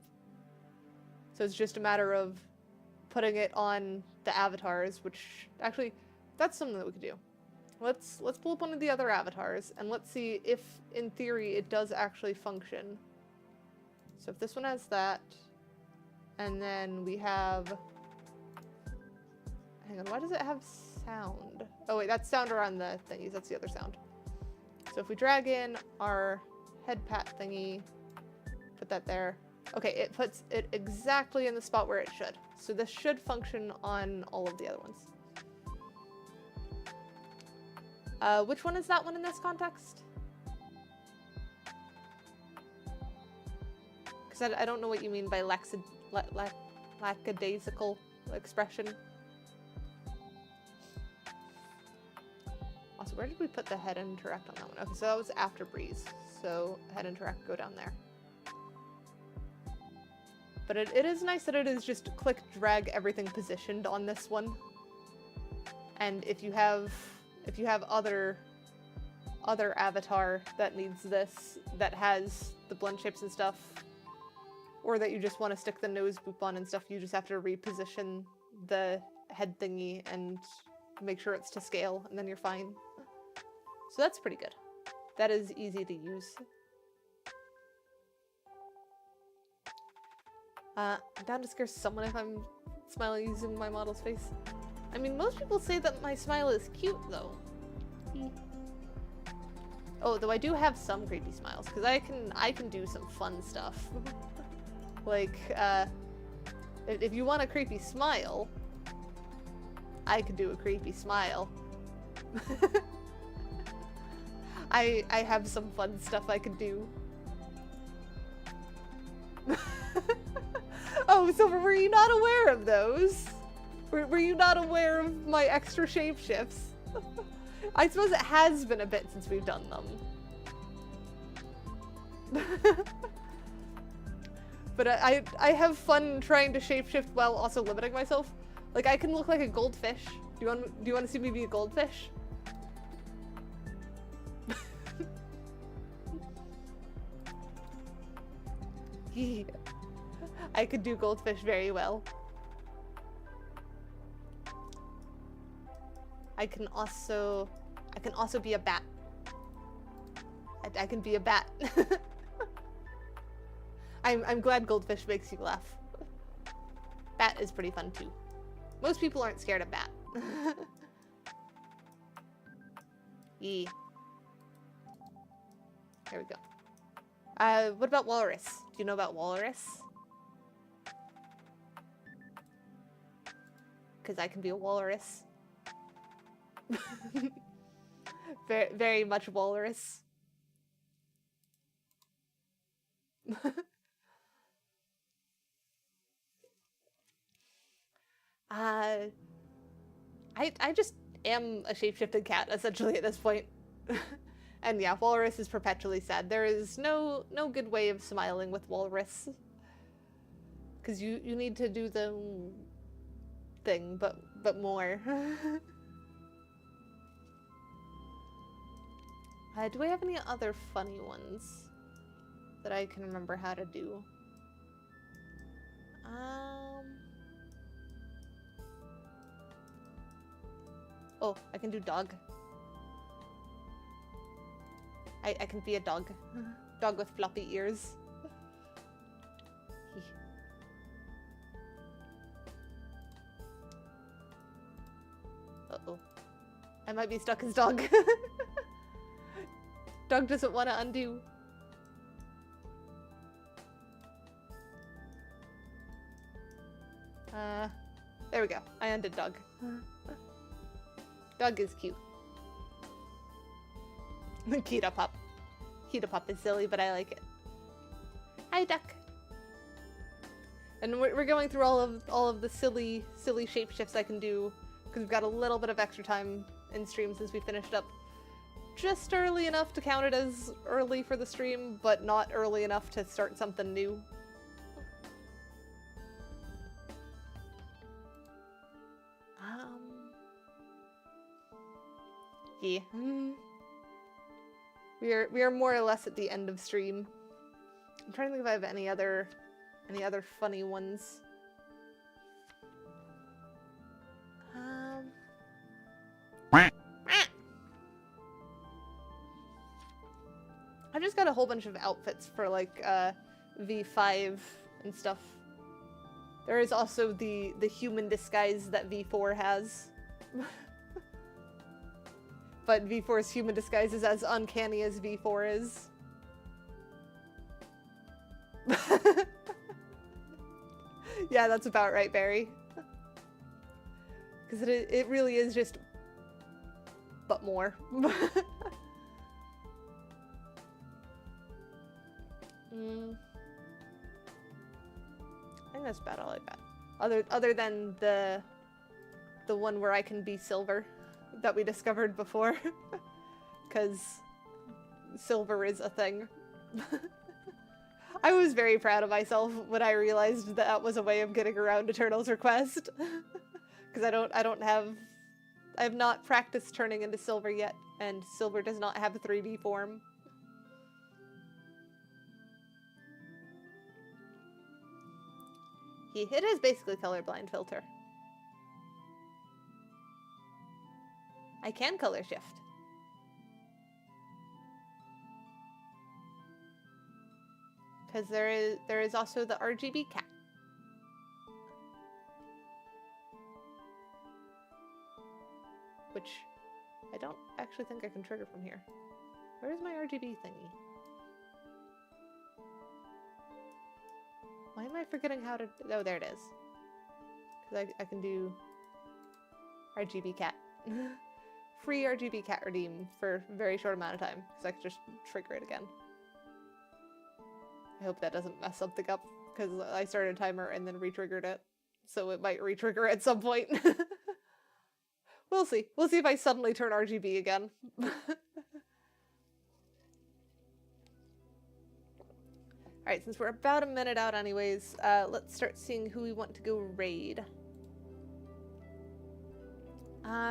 So it's just a matter of putting it on the avatars, which actually, that's something that we could do. Let's pull up one of the other avatars, and let's see if, in theory, it does actually function. So if this one has that, and then we have... Hang on, why does it have sound? Oh wait, that's sound around the thingies, that's the other sound. So if we drag in our head pat thingy, put that there. Okay, it puts it exactly in the spot where it should. So this should function on all of the other ones. Which one is that one in this context? Because I don't know what you mean by lackadaisical expression. Also, where did we put the head interact on that one? Okay, so that was after breeze. So head interact, go down there. But it is nice that it is just click, drag, everything positioned on this one. And if you have other avatar that needs this, that has the blend shapes and stuff, or that you just want to stick the nose boop on and stuff, you just have to reposition the head thingy and make sure it's to scale, and then you're fine. So that's pretty good. That is easy to use. I'm down to scare someone if I'm smiling using my model's face. I mean, most people say that my smile is cute, though. Oh, though I do have some creepy smiles, because I can do some fun stuff. Like, if you want a creepy smile, I could do a creepy smile. I have some fun stuff I could do. Oh, Silver, were you not aware of those? Were you not aware of my extra shapeshifts? I suppose it has been a bit since we've done them. But I have fun trying to shapeshift while also limiting myself. Like, I can look like a goldfish. Do you want to see me be a goldfish? Yeah. I could do goldfish very well. I can also be a bat. I can be a bat. I'm glad goldfish makes you laugh. Bat is pretty fun too. Most people aren't scared of bat. Yeah. There we go. What about walrus? Do you know about walrus? Because I can be a walrus. Very, very much walrus. I just am a shapeshifted cat, essentially, at this point. And yeah, Walrus is perpetually sad. There is no good way of smiling with Walrus. Because you need to do the thing, but more. Do we have any other funny ones that I can remember how to do? Oh, I can do dog. I can be a dog. Dog with floppy ears. Uh-oh. I might be stuck as dog. Dog doesn't want to undo. There we go. I undid dog. Dog is cute. Keidakat. Keidakat is silly, but I like it. Hi, duck. And we're going through all of the silly shapeshifts I can do because we've got a little bit of extra time in stream since we finished up just early enough to count it as early for the stream, but not early enough to start something new. Yeah. We are more or less at the end of stream. I'm trying to think if I have any other funny ones. I've just got a whole bunch of outfits for like V5 and stuff. There is also the human disguise that V4 has. But V4's human disguise is as uncanny as V4 is. Yeah, that's about right, Barry. Because it really is just... but more. I think that's about all I got. Other than the one where I can be silver that we discovered before. Because silver is a thing. I was very proud of myself when I realized that was a way of getting around Eternal's request. Because I have not practiced turning into silver yet, and silver does not have a 3D form. It is basically colorblind filter. I can color shift. Because there is also the RGB cat. Which I don't actually think I can trigger from here. Where's my RGB thingy? Why am I forgetting how to... Oh, there it is. Because I can do RGB cat. Free RGB cat redeem for a very short amount of time. Because I can just trigger it again. I hope that doesn't mess something up. Because I started a timer and then re-triggered it. So it might re-trigger at some point. We'll see. We'll see if I suddenly turn RGB again. Alright, since we're about a minute out anyways, let's start seeing who we want to go raid.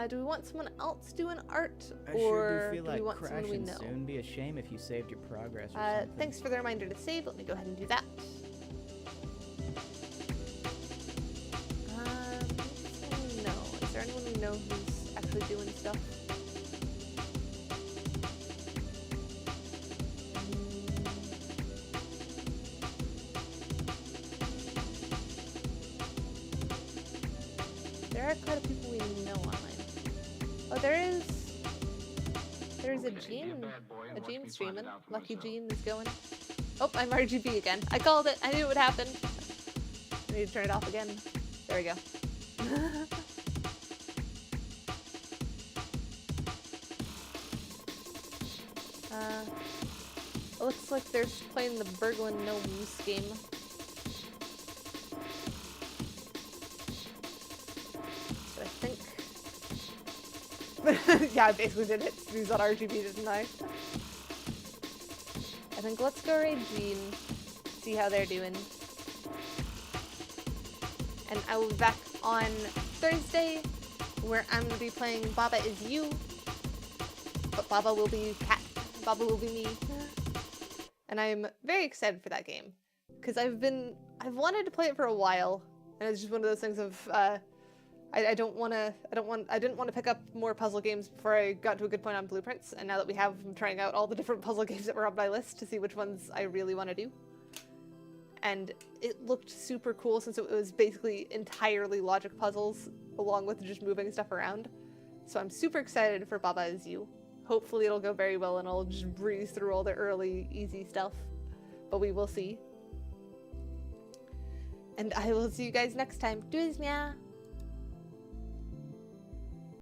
Do we want someone else doing art? Or do we want someone we know? Soon be a shame if you saved your progress or something. Thanks for the reminder to save. Let me go ahead and do that. No. Is there anyone we know who's actually doing stuff? There are quite a few people we know online. Oh, there's a Gene streaming. Lucky Gene is going. Oh, I'm RGB again. I called it. I knew it would happen. I need to turn it off again. There we go. It looks like they're playing the Berglund Gnomes game. So I think Yeah, I basically did hit snooze on RGB, didn't I? I think let's go raid Jean, see how they're doing. And I will be back on Thursday, where I'm going to be playing Baba Is You. But Baba will be Cat. Baba will be me. And I'm very excited for that game. Because I've wanted to play it for a while. And it's just one of those things of, I didn't want to pick up more puzzle games before I got to a good point on Blueprints. And now that we have, I'm trying out all the different puzzle games that were on my list to see which ones I really want to do. And it looked super cool since it was basically entirely logic puzzles along with just moving stuff around. So I'm super excited for Baba Is You. Hopefully it'll go very well and I'll just breeze through all the early easy stuff. But we will see. And I will see you guys next time. Tschüss, meow.